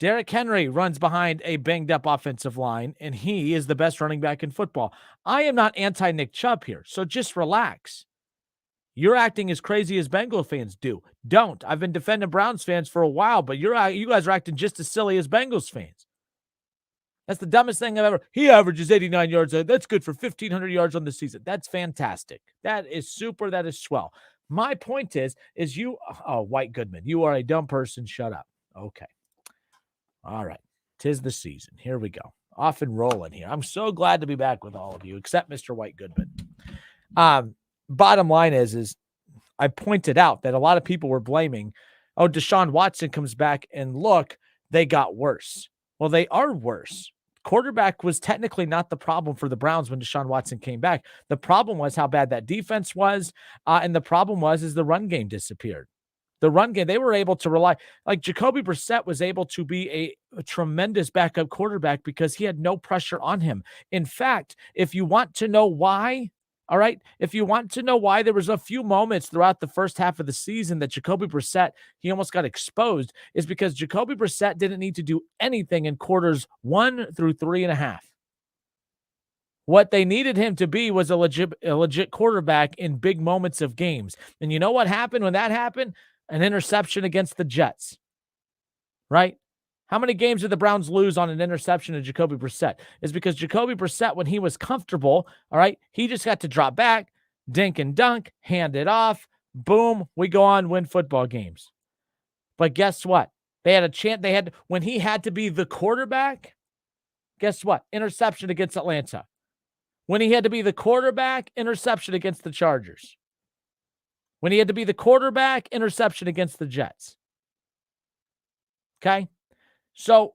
Derrick Henry runs behind a banged-up offensive line, and he is the best running back in football. I am not anti-Nick Chubb here, so just relax. You're acting as crazy as Bengals fans do. Don't. I've been defending Browns fans for a while, but you guys are acting just as silly as Bengals fans. That's the dumbest thing I've ever. He averages 89 yards. That's good for 1,500 yards on the season. That's fantastic. That is super. That is swell. My point is you. Oh, White Goodman, you are a dumb person. Shut up. Okay. All right. 'Tis the season. Here we go. Off and rolling here. I'm so glad to be back with all of you, except Mr. White Goodman. Bottom line is I pointed out that a lot of people were blaming, Deshaun Watson comes back and look, they got worse. Well, they are worse. Quarterback was technically not the problem for the Browns when Deshaun Watson came back. The problem was how bad that defense was, and the problem was the run game disappeared. The run game, they were able to rely, like Jacoby Brissett was able to be a tremendous backup quarterback because he had no pressure on him. In fact, if you want to know why, all right, if you want to know why there was a few moments throughout the first half of the season that Jacoby Brissett, he almost got exposed, is because Jacoby Brissett didn't need to do anything in quarters 1 through 3.5. What they needed him to be was a legit quarterback in big moments of games. And you know what happened when that happened? An interception against the Jets, right? How many games did the Browns lose on an interception of Jacoby Brissett? It's because Jacoby Brissett, when he was comfortable, all right, he just got to drop back, dink and dunk, hand it off, boom, we go on, win football games. But guess what? They had a chance. When he had to be the quarterback, guess what? Interception against Atlanta. When he had to be the quarterback, interception against the Chargers. When he had to be the quarterback, interception against the Jets. Okay? So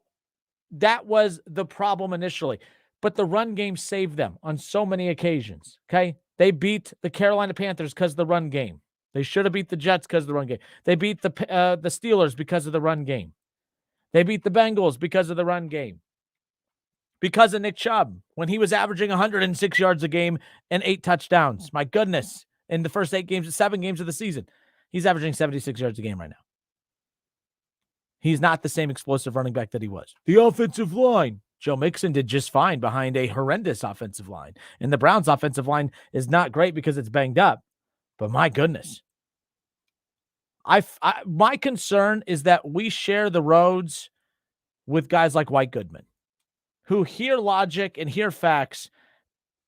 that was the problem initially. But the run game saved them on so many occasions. Okay? They beat the Carolina Panthers because of the run game. They should have beat the Jets because of the run game. They beat the Steelers because of the run game. They beat the Bengals because of the run game. Because of Nick Chubb, when he was averaging 106 yards a game and 8 touchdowns. My goodness. In the first 7 games of the season, he's averaging 76 yards a game right now. He's not the same explosive running back that he was. The offensive line. Joe Mixon did just fine behind a horrendous offensive line. And the Browns' offensive line is not great because it's banged up. But my goodness. My concern is that we share the roads with guys like White Goodman, who hear logic and hear facts,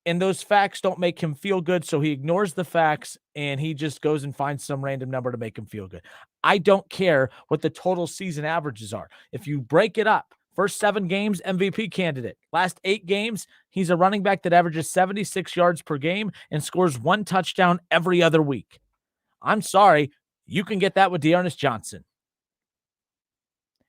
and those facts don't make him feel good, so he ignores the facts, and he just goes and finds some random number to make him feel good. I don't care what the total season averages are. If you break it up, first 7 games, MVP candidate. Last 8 games, he's a running back that averages 76 yards per game and scores 1 touchdown every other week. I'm sorry, you can get that with Dearness Johnson.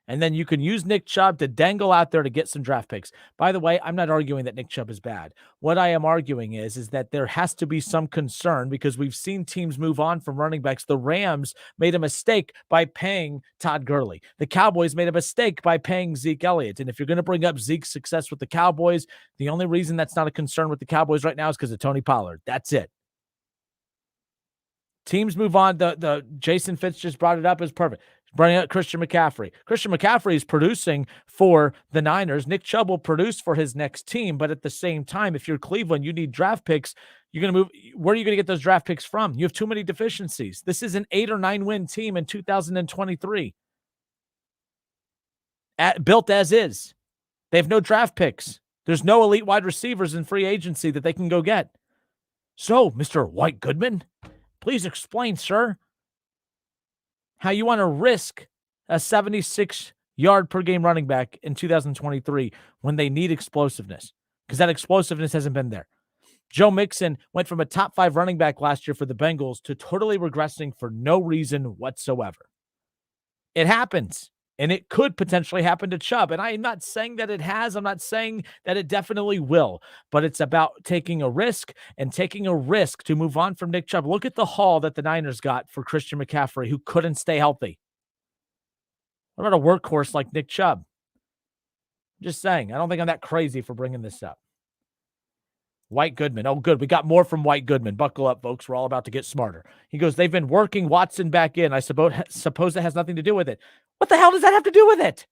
And then you can use Nick Chubb to dangle out there to get some draft picks. By the way, I'm not arguing that Nick Chubb is bad. What I am arguing is that there has to be some concern because we've seen teams move on from running backs. The Rams made a mistake by paying Todd Gurley. The Cowboys made a mistake by paying Zeke Elliott. And if you're going to bring up Zeke's success with the Cowboys, the only reason that's not a concern with the Cowboys right now is because of Tony Pollard. That's it. Teams move on. The Jason Fitz just brought it up as perfect. Bringing up Christian McCaffrey. Christian McCaffrey is producing for the Niners. Nick Chubb will produce for his next team, but at the same time, if you're Cleveland, you need draft picks. You're going to move. Where are you going to get those draft picks from? You have too many deficiencies. This is an 8 or 9 win team in 2023. Built as is. They have no draft picks. There's no elite wide receivers in free agency that they can go get. So, Mr. White Goodman, please explain, sir, how you want to risk a 76 yard per game running back in 2023 when they need explosiveness, because that explosiveness hasn't been there. Joe Mixon went from a top 5 running back last year for the Bengals to totally regressing for no reason whatsoever. It happens, and it could potentially happen to Chubb. And I'm not saying that it has. I'm not saying that it definitely will. But it's about taking a risk to move on from Nick Chubb. Look at the haul that the Niners got for Christian McCaffrey, who couldn't stay healthy. What about a workhorse like Nick Chubb? Just saying. I don't think I'm that crazy for bringing this up. White Goodman. Oh, good. We got more from White Goodman. Buckle up, folks. We're all about to get smarter. He goes, they've been working Watson back in. I suppose that has nothing to do with it. What the hell does that have to do with it?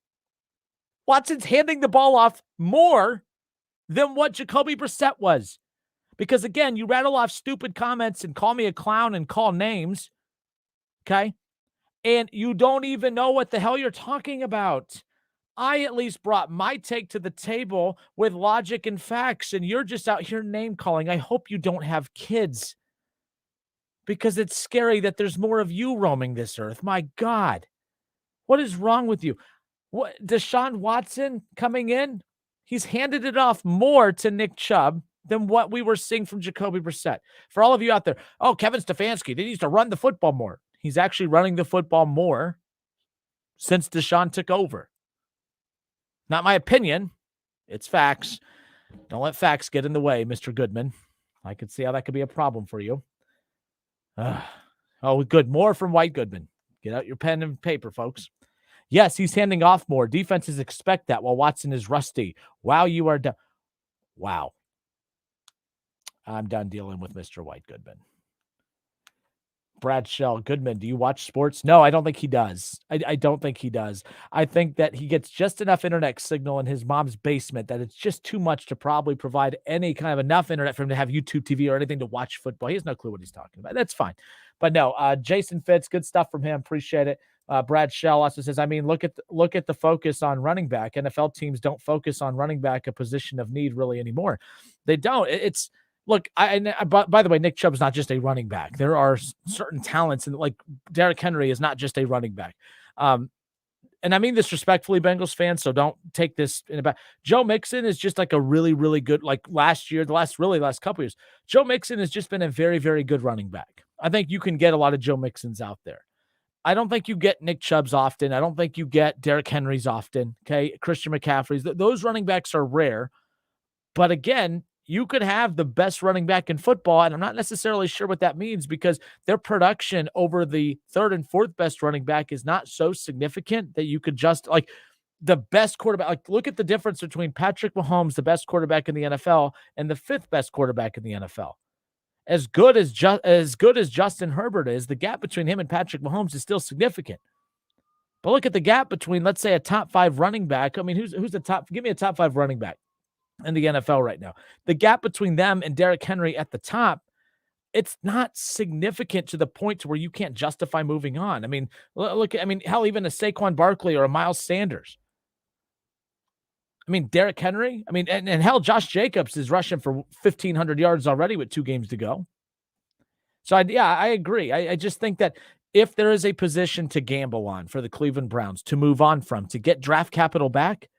Watson's handing the ball off more than what Jacoby Brissett was. Because, again, you rattle off stupid comments and call me a clown and call names, okay? And you don't even know what the hell you're talking about. I at least brought my take to the table with logic and facts, and you're just out here name calling. I hope you don't have kids, because it's scary that there's more of you roaming this earth. My God, what is wrong with you? What, Deshaun Watson coming in? He's handed it off more to Nick Chubb than what we were seeing from Jacoby Brissett. For all of you out there, oh, Kevin Stefanski, they used to run the football more. He's actually running the football more since Deshaun took over. Not my opinion. It's facts. Don't let facts get in the way, Mr. Goodman. I could see how that could be a problem for you. Oh, good. More from White Goodman. Get out your pen and paper, folks. Yes, he's handing off more. Defenses expect that while Watson is rusty. Wow, you are done. Wow. I'm done dealing with Mr. White Goodman. Brad Shell, Goodman, do you watch sports? No, I don't think he does. I don't think he does. I think that he gets just enough internet signal in his mom's basement that it's just too much to probably provide any kind of enough internet for him to have YouTube TV or anything to watch football. He has no clue what he's talking about. That's fine. But no, Jason Fitz, good stuff from him. Appreciate it. Brad Shell also says, I mean, look at the focus on running back. NFL teams don't focus on running back, a position of need, really anymore. They don't. Look, by the way, Nick Chubb's not just a running back. There are certain talents, and like Derrick Henry is not just a running back. And I mean this respectfully, Bengals fans, so don't take this in a bad. Joe Mixon is just like a really, really good, like last year, the last couple years. Joe Mixon has just been a very, very good running back. I think you can get a lot of Joe Mixons out there. I don't think you get Nick Chubb's often. I don't think you get Derrick Henry's often. Okay, Christian McCaffrey's. Those running backs are rare. But again, you could have the best running back in football, and I'm not necessarily sure what that means, because their production over the third and fourth best running back is not so significant that you could just, like, the best quarterback. Like, look at the difference between Patrick Mahomes, the best quarterback in the NFL, and the fifth best quarterback in the NFL. As good as Justin Herbert is, the gap between him and Patrick Mahomes is still significant. But look at the gap between, let's say, a top 5 running back. I mean, who's the top? Give me a top 5 running back in the NFL right now. The gap between them and Derrick Henry at the top, it's not significant to the point to where you can't justify moving on. I mean, look, hell, even a Saquon Barkley or a Miles Sanders. I mean, Derrick Henry, and hell, Josh Jacobs is rushing for 1,500 yards already with 2 games to go. So, I agree. I just think that if there is a position to gamble on for the Cleveland Browns to move on from, to get draft capital back,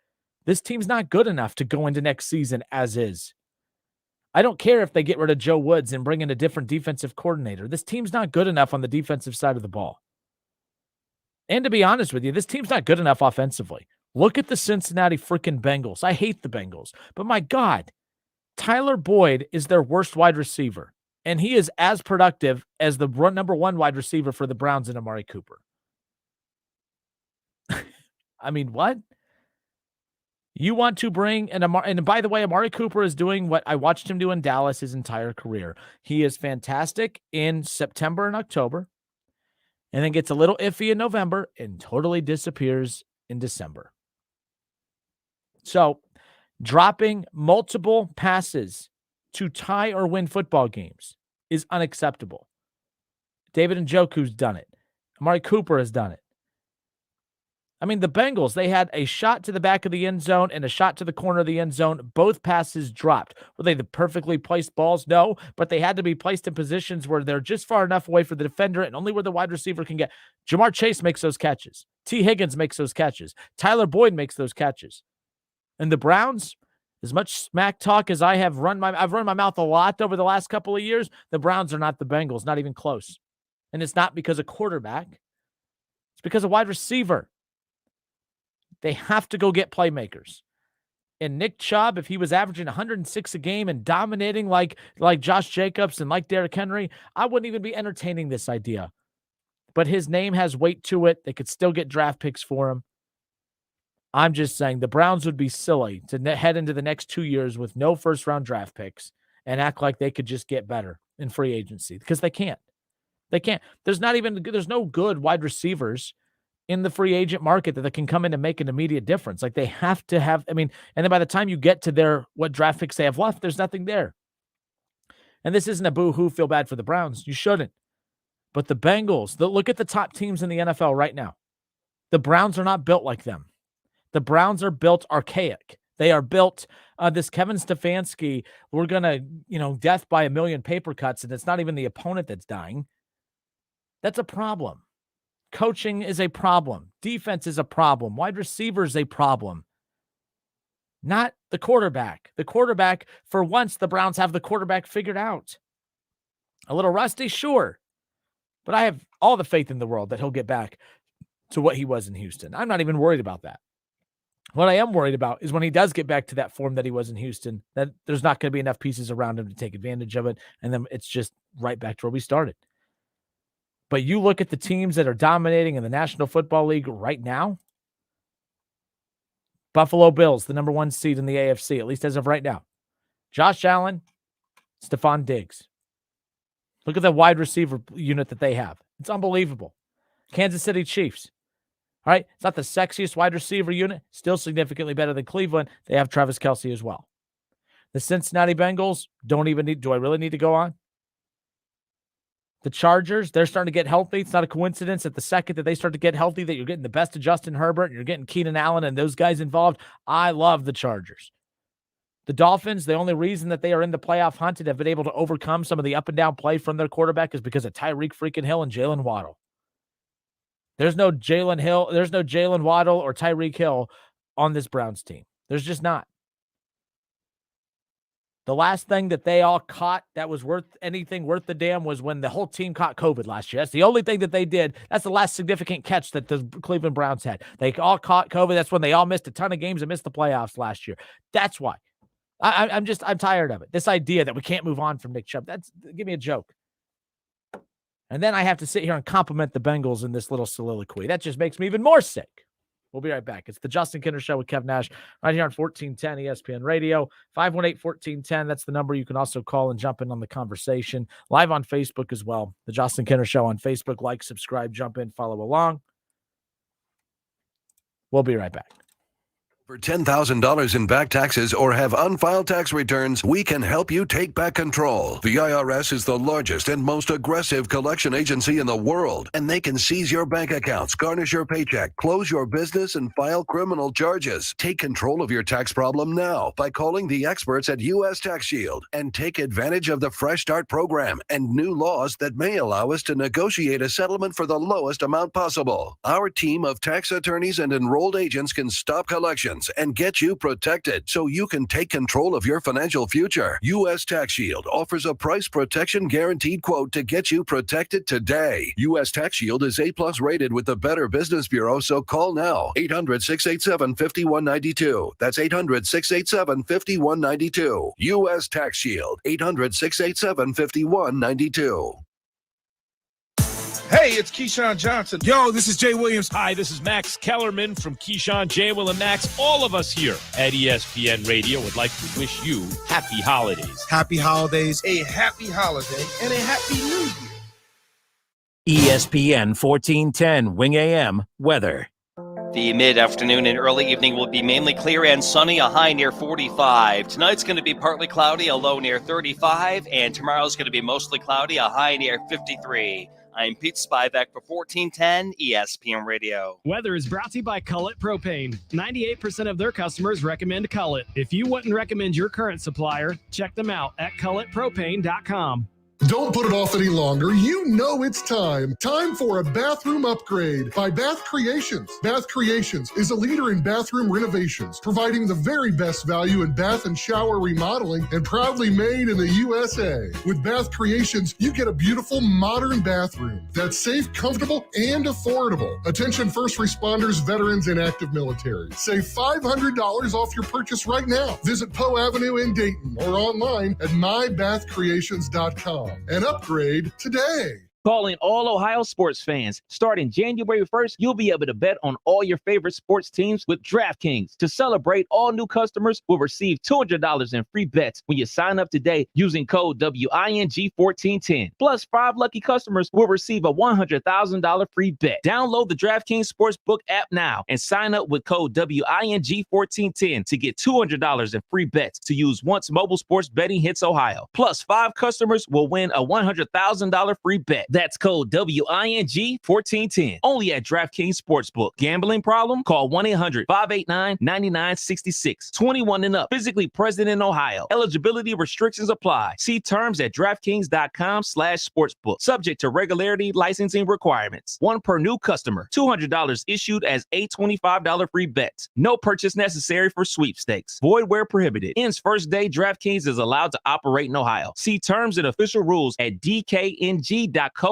this team's not good enough to go into next season as is. I don't care if they get rid of Joe Woods and bring in a different defensive coordinator. This team's not good enough on the defensive side of the ball. And to be honest with you, this team's not good enough offensively. Look at the Cincinnati freaking Bengals. I hate the Bengals, but my God, Tyler Boyd is their worst wide receiver, and he is as productive as the number 1 wide receiver for the Browns in Amari Cooper. I mean, what? You want to bring and by the way, Amari Cooper is doing what I watched him do in Dallas his entire career. He is fantastic in September and October, and then gets a little iffy in November and totally disappears in December. So, dropping multiple passes to tie or win football games is unacceptable. David Njoku's done it. Amari Cooper has done it. I mean, the Bengals, they had a shot to the back of the end zone and a shot to the corner of the end zone. Both passes dropped. Were they the perfectly placed balls? No, but they had to be placed in positions where they're just far enough away for the defender and only where the wide receiver can get. Jamar Chase makes those catches. T. Higgins makes those catches. Tyler Boyd makes those catches. And the Browns, as much smack talk as I've run my mouth a lot over the last couple of years, the Browns are not the Bengals, not even close. And it's not because of quarterback. It's because of wide receiver. They have to go get playmakers. And Nick Chubb, if he was averaging 106 a game and dominating like Josh Jacobs and like Derrick Henry, I wouldn't even be entertaining this idea. But his name has weight to it. They could still get draft picks for him. I'm just saying the Browns would be silly to head into the next 2 years with no first-round draft picks and act like they could just get better in free agency, because they can't. They can't. There's no good wide receivers in the free agent market that can come in and make an immediate difference. Like, they have to have, and then by the time you get to what draft picks they have left, there's nothing there. And this isn't a boo-hoo, feel bad for the Browns. You shouldn't. But the Bengals, look at the top teams in the NFL right now. The Browns are not built like them. The Browns are built archaic. They are built, this Kevin Stefanski, we're going to, death by a million paper cuts, and it's not even the opponent that's dying. That's a problem. Coaching is a problem. Defense is a problem. Wide receiver is a problem. Not the quarterback. The quarterback, for once, the Browns have the quarterback figured out. A little rusty, sure. But I have all the faith in the world that he'll get back to what he was in Houston. I'm not even worried about that. What I am worried about is when he does get back to that form that he was in Houston, that there's not going to be enough pieces around him to take advantage of it, and then it's just right back to where we started. But you look at the teams that are dominating in the National Football League right now. Buffalo Bills, the number 1 seed in the AFC, at least as of right now. Josh Allen, Stephon Diggs. Look at the wide receiver unit that they have. It's unbelievable. Kansas City Chiefs. All right, it's not the sexiest wide receiver unit. Still significantly better than Cleveland. They have Travis Kelce as well. The Cincinnati Bengals do I really need to go on? The Chargers, they're starting to get healthy. It's not a coincidence that the second that they start to get healthy that you're getting the best of Justin Herbert and you're getting Keenan Allen and those guys involved. I love the Chargers. The Dolphins, the only reason that they are in the playoff hunt and have been able to overcome some of the up and down play from their quarterback is because of Tyreek freaking Hill and Jalen Waddle. There's no Jalen Waddle or Tyreek Hill on this Browns team. There's just not. The last thing that they all caught that was worth the damn was when the whole team caught COVID last year. That's the only thing that they did. That's the last significant catch that the Cleveland Browns had. They all caught COVID. That's when they all missed a ton of games and missed the playoffs last year. That's why. I'm tired of it. This idea that we can't move on from Nick Chubb. Give me a joke. And then I have to sit here and compliment the Bengals in this little soliloquy. That just makes me even more sick. We'll be right back. It's the Justin Kinder Show with Kev Nash right here on 1410 ESPN Radio, 518-1410. That's the number you can also call and jump in on the conversation. Live on Facebook as well. The Justin Kinder Show on Facebook. Like, subscribe, jump in, follow along. We'll be right back. For $10,000 in back taxes or have unfiled tax returns, we can help you take back control. The IRS is the largest and most aggressive collection agency in the world, and they can seize your bank accounts, garnish your paycheck, close your business, and file criminal charges. Take control of your tax problem now by calling the experts at U.S. Tax Shield and take advantage of the Fresh Start program and new laws that may allow us to negotiate a settlement for the lowest amount possible. Our team of tax attorneys and enrolled agents can stop collections and get you protected so you can take control of your financial future. U.S. Tax Shield offers a price protection guaranteed quote to get you protected today. U.S. Tax Shield is A+ rated with the Better Business Bureau, so call now. 800-687-5192. That's 800-687-5192. U.S. Tax Shield. 800-687-5192. Hey, it's Keyshawn Johnson. Yo, this is Jay Williams. Hi, this is Max Kellerman from Keyshawn, J. Will, and Max. All of us here at ESPN Radio would like to wish you happy holidays. Happy holidays, a happy holiday, and a happy new year. ESPN 1410 Wing AM weather. The mid-afternoon and early evening will be mainly clear and sunny, a high near 45. Tonight's going to be partly cloudy, a low near 35. And tomorrow's going to be mostly cloudy, a high near 53. I'm Pete Spivak for 1410 ESPN Radio. Weather is brought to you by Cullet Propane. 98% of their customers recommend Cullet. If you wouldn't recommend your current supplier, check them out at culletpropane.com. Don't put it off any longer. You know it's time. Time for a bathroom upgrade by Bath Creations. Bath Creations is a leader in bathroom renovations, providing the very best value in bath and shower remodeling and proudly made in the USA. With Bath Creations, you get a beautiful modern bathroom that's safe, comfortable, and affordable. Attention first responders, veterans, and active military. Save $500 off your purchase right now. Visit Poe Avenue in Dayton or online at mybathcreations.com. And upgrade today. Calling all Ohio sports fans. Starting January 1st, you'll be able to bet on all your favorite sports teams with DraftKings. To celebrate, all new customers will receive $200 in free bets when you sign up today using code WING1410. Plus, 5 lucky customers will receive a $100,000 free bet. Download the DraftKings Sportsbook app now and sign up with code WING1410 to get $200 in free bets to use once mobile sports betting hits Ohio. Plus, 5 customers will win a $100,000 free bet. That's code WING1410. Only at DraftKings Sportsbook. Gambling problem? Call 1-800-589-9966. 21 and up. Physically present in Ohio. Eligibility restrictions apply. See terms at DraftKings.com/sportsbook. Subject to regularity, licensing requirements. One per new customer. $200 issued as a $25 free bet. No purchase necessary for sweepstakes. Void where prohibited. Ends first day. DraftKings is allowed to operate in Ohio. See terms and official rules at DKNG.com/OH.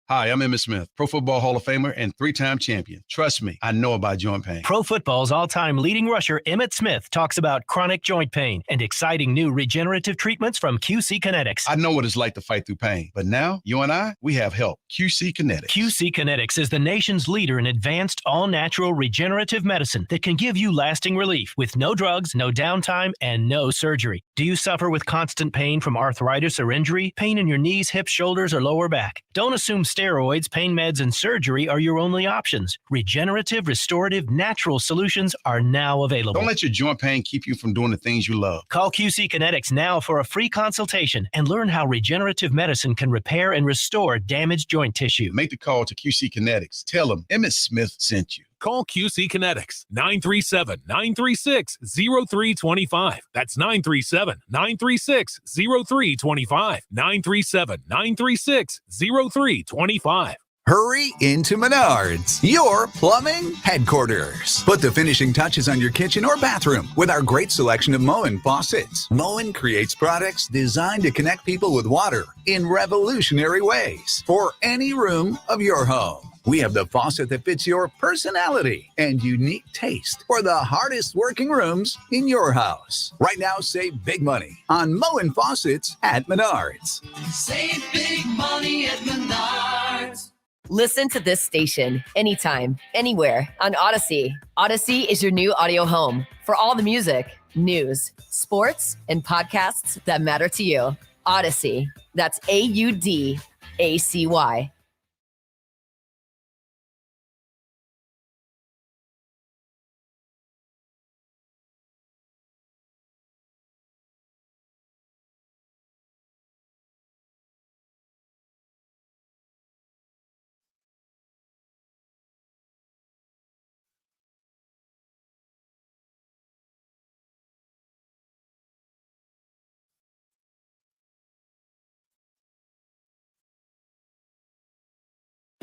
Hi, I'm Emmitt Smith, Pro Football Hall of Famer and 3-time champion. Trust me, I know about joint pain. Pro Football's all-time leading rusher, Emmitt Smith, talks about chronic joint pain and exciting new regenerative treatments from QC Kinetics. I know what it's like to fight through pain, but now, you and I, we have help. QC Kinetics. QC Kinetics is the nation's leader in advanced, all-natural regenerative medicine that can give you lasting relief with no drugs, no downtime, and no surgery. Do you suffer with constant pain from arthritis or injury? Pain in your knees, hips, shoulders, or lower back? Don't assume steroids, pain meds, and surgery are your only options. Regenerative, restorative, natural solutions are now available. Don't let your joint pain keep you from doing the things you love. Call QC Kinetics now for a free consultation and learn how regenerative medicine can repair and restore damaged joint tissue. Make the call to QC Kinetics. Tell them Emmitt Smith sent you. Call QC Kinetics, 937-936-0325. That's 937-936-0325. 937-936-0325. Hurry into Menards, your plumbing headquarters. Put the finishing touches on your kitchen or bathroom with our great selection of Moen faucets. Moen creates products designed to connect people with water in revolutionary ways for any room of your home. We have the faucet that fits your personality and unique taste for the hardest working rooms in your house. Right now, save big money on Moen faucets at Menards. Save big money at Menards. Listen to this station anytime, anywhere on Odyssey. Odyssey is your new audio home for all the music, news, sports, and podcasts that matter to you. Odyssey. That's AUDACY.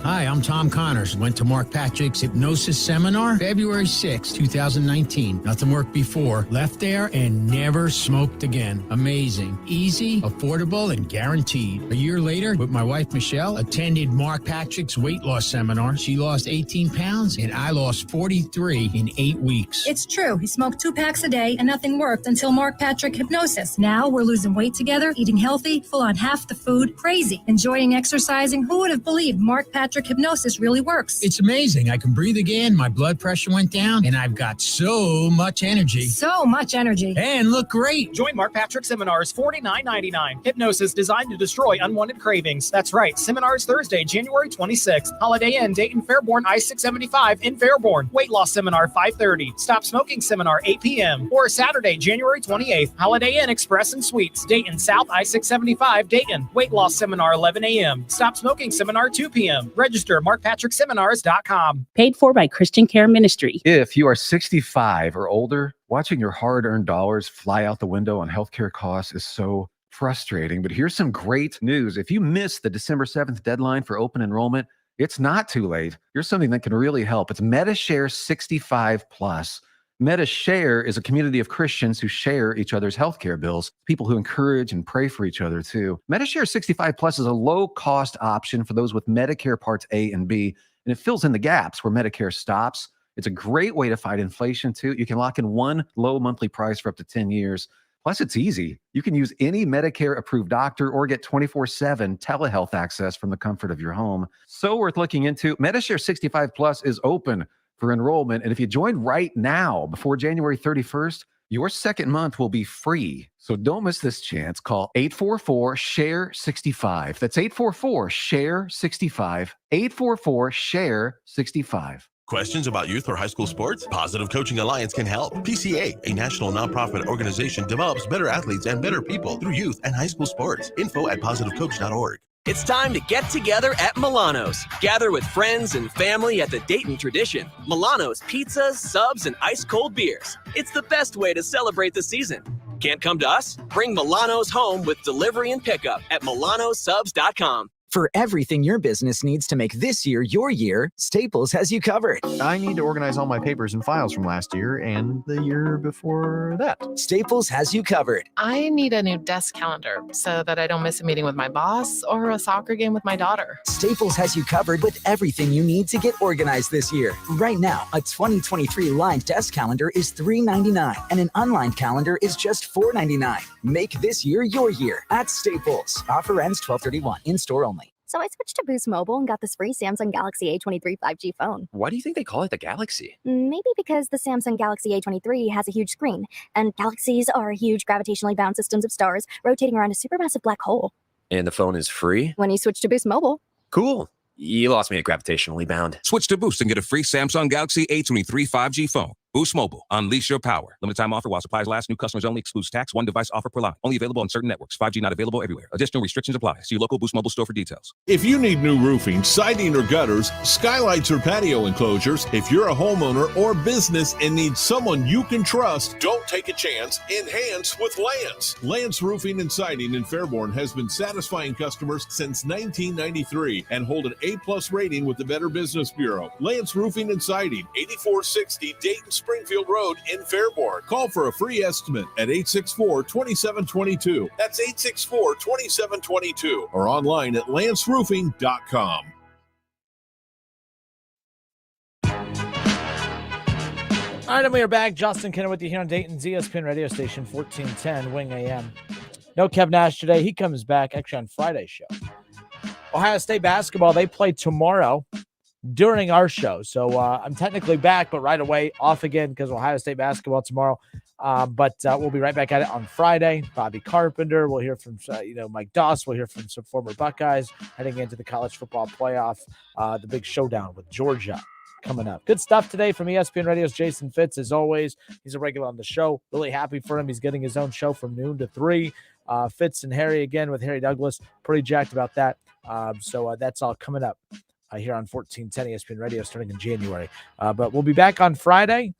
Hi, I'm Tom Connors. Went to Mark Patrick's hypnosis seminar February 6, 2019. Nothing worked before. Left there and never smoked again. Amazing. Easy, affordable, and guaranteed. A year later, with my wife Michelle, attended Mark Patrick's weight loss seminar. She lost 18 pounds and I lost 43 in 8 weeks. It's true. He smoked 2 packs a day and nothing worked until Mark Patrick hypnosis. Now we're losing weight together, eating healthy, full on half the food. Crazy. Enjoying exercising. Who would have believed Mark Patrick Patrick hypnosis really works. It's amazing. I can breathe again. My blood pressure went down, and I've got so much energy. So much energy. And look great. Join Mark Patrick Seminars, $49.99. Hypnosis designed to destroy unwanted cravings. That's right. Seminars Thursday, January 26th. Holiday Inn, Dayton, Fairborn, I-675 in Fairborn. Weight loss seminar, 5:30. Stop smoking seminar, 8 p.m. Or Saturday, January 28th. Holiday Inn Express and Suites, Dayton, South I-675, Dayton. Weight loss seminar, 11 a.m. Stop smoking seminar, 2 p.m. Register markpatrickseminars.com. Paid for by Christian Care Ministry. If you are 65 or older, watching your hard-earned dollars fly out the window on healthcare costs is so frustrating. But here's some great news. If you missed the December 7th deadline for open enrollment, it's not too late. Here's something that can really help. It's MediShare 65 Plus. MediShare is a community of Christians who share each other's healthcare bills, people who encourage and pray for each other too. MediShare 65 Plus is a low-cost option for those with Medicare Parts A and B, and it fills in the gaps where Medicare stops. It's a great way to fight inflation too. You can lock in one low monthly price for up to 10 years. Plus, it's easy. You can use any Medicare-approved doctor or get 24/7 telehealth access from the comfort of your home. So worth looking into. MediShare 65 Plus is open for enrollment. And if you join right now before January 31st, your second month will be free. So don't miss this chance. Call 844-SHARE-65. That's 844-SHARE-65. 844-SHARE-65. Questions about youth or high school sports? Positive Coaching Alliance can help. PCA, a national nonprofit organization, develops better athletes and better people through youth and high school sports. Info at positivecoach.org. It's time to get together at Milano's. Gather with friends and family at the Dayton tradition. Milano's pizzas, subs, and ice-cold beers. It's the best way to celebrate the season. Can't come to us? Bring Milano's home with delivery and pickup at milanosubs.com. For everything your business needs to make this year your year, Staples has you covered. I need to organize all my papers and files from last year and the year before that. Staples has you covered. I need a new desk calendar so that I don't miss a meeting with my boss or a soccer game with my daughter. Staples has you covered with everything you need to get organized this year. Right now, a 2023 lined desk calendar is $3.99 and an unlined calendar is just $4.99. Make this year your year at Staples. Offer ends 12/31. In-store only. So I switched to Boost Mobile and got this free Samsung Galaxy A23 5G phone. Why do you think they call it the Galaxy? Maybe because the Samsung Galaxy A23 has a huge screen, and galaxies are huge gravitationally bound systems of stars rotating around a supermassive black hole. And the phone is free? When you switch to Boost Mobile. Cool. You lost me at gravitationally bound. Switch to Boost and get a free Samsung Galaxy A23 5G phone. Boost Mobile. Unleash your power. Limited time offer while supplies last. New customers only. Excludes tax. One device offer per line. Only available on certain networks. 5G not available everywhere. Additional restrictions apply. See your local Boost Mobile store for details. If you need new roofing, siding, or gutters, skylights, or patio enclosures, if you're a homeowner or business and need someone you can trust, don't take a chance. Enhance with Lance. Lance Roofing and Siding in Fairborn has been satisfying customers since 1993 and hold an A+ rating with the Better Business Bureau. Lance Roofing and Siding, 8460 Dayton Springfield Road in Fairborn. Call for a free estimate at 864-2722. That's 864-2722 or online at lanceroofing.com. All right, and we are back. Justin Kenner with you here on Dayton's ESPN radio station, 1410 Wing AM. No Kev Nash today. He comes back actually on Friday's show. Ohio State basketball, they play tomorrow during our show. So I'm technically back, but right away off again because Ohio State basketball tomorrow. But we'll be right back at it on Friday. Bobby Carpenter. We'll hear from, Mike Doss. We'll hear from some former Buckeyes heading into the college football playoff, the big showdown with Georgia coming up. Good stuff today from ESPN Radio's Jason Fitz. As always, he's a regular on the show. Really happy for him. He's getting his own show from noon to 3. Fitz and Harry again with Harry Douglas. Pretty jacked about that. So that's all coming up here on 1410 ESPN Radio starting in January. But we'll be back on Friday.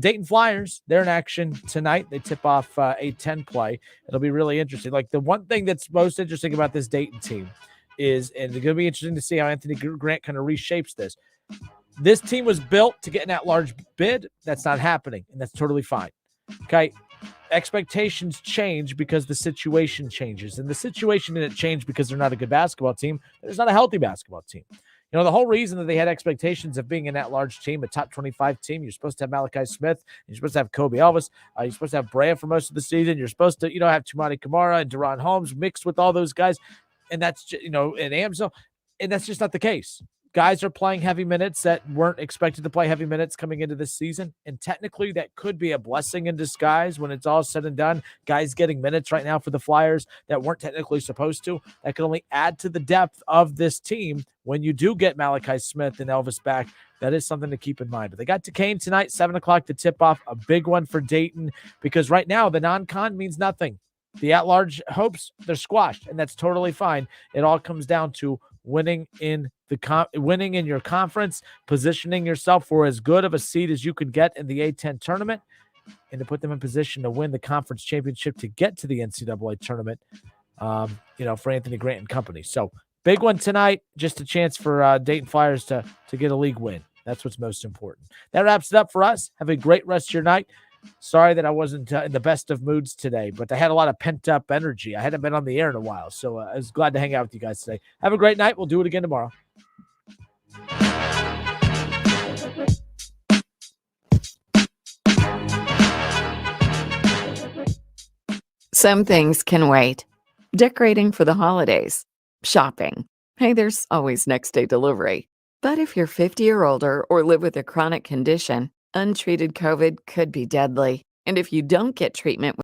Dayton Flyers, they're in action tonight. They tip off a 10 play. It'll be really interesting. Like the one thing that's most interesting about this Dayton team is, and it's going to be interesting to see how Anthony Grant kind of reshapes this. This team was built to get in that large bid. That's not happening, and that's totally fine. Okay. Expectations change because the situation changes, and the situation didn't change because they're not a good basketball team. There's not a healthy basketball team. You know, the whole reason that they had expectations of being in that large team, a top 25 team, you're supposed to have Malachi Smith, you're supposed to have Kobe Elvis, you're supposed to have Brea for most of the season, you're supposed to, have Tumani Kamara and Deron Holmes mixed with all those guys, and that's, and Amzo, and that's just not the case. guys are playing heavy minutes that weren't expected to play heavy minutes coming into this season. And technically that could be a blessing in disguise when it's all said and done. Guys getting minutes right now for the Flyers that weren't technically supposed to. That can only add to the depth of this team when you do get Malachi Smith and Elvis back. That is something to keep in mind. But they got Duquesne tonight, 7 o'clock to tip off. A big one for Dayton because right now the non-con means nothing. The at-large hopes, they're squashed, and that's totally fine. It all comes down to winning in your conference, positioning yourself for as good of a seed as you could get in the A-10 tournament, and to put them in position to win the conference championship to get to the NCAA tournament, for Anthony Grant and company. So big one tonight, just a chance for Dayton Flyers to get a league win. That's what's most important. That wraps it up for us. Have a great rest of your night. Sorry that I wasn't in the best of moods today, but I had a lot of pent-up energy. I hadn't been on the air in a while, so I was glad to hang out with you guys today. Have a great night. We'll do it again tomorrow. Some things can wait. Decorating for the holidays. Shopping. Hey, there's always next-day delivery. But if you're 50 or older or live with a chronic condition, untreated COVID could be deadly. And if you don't get treatment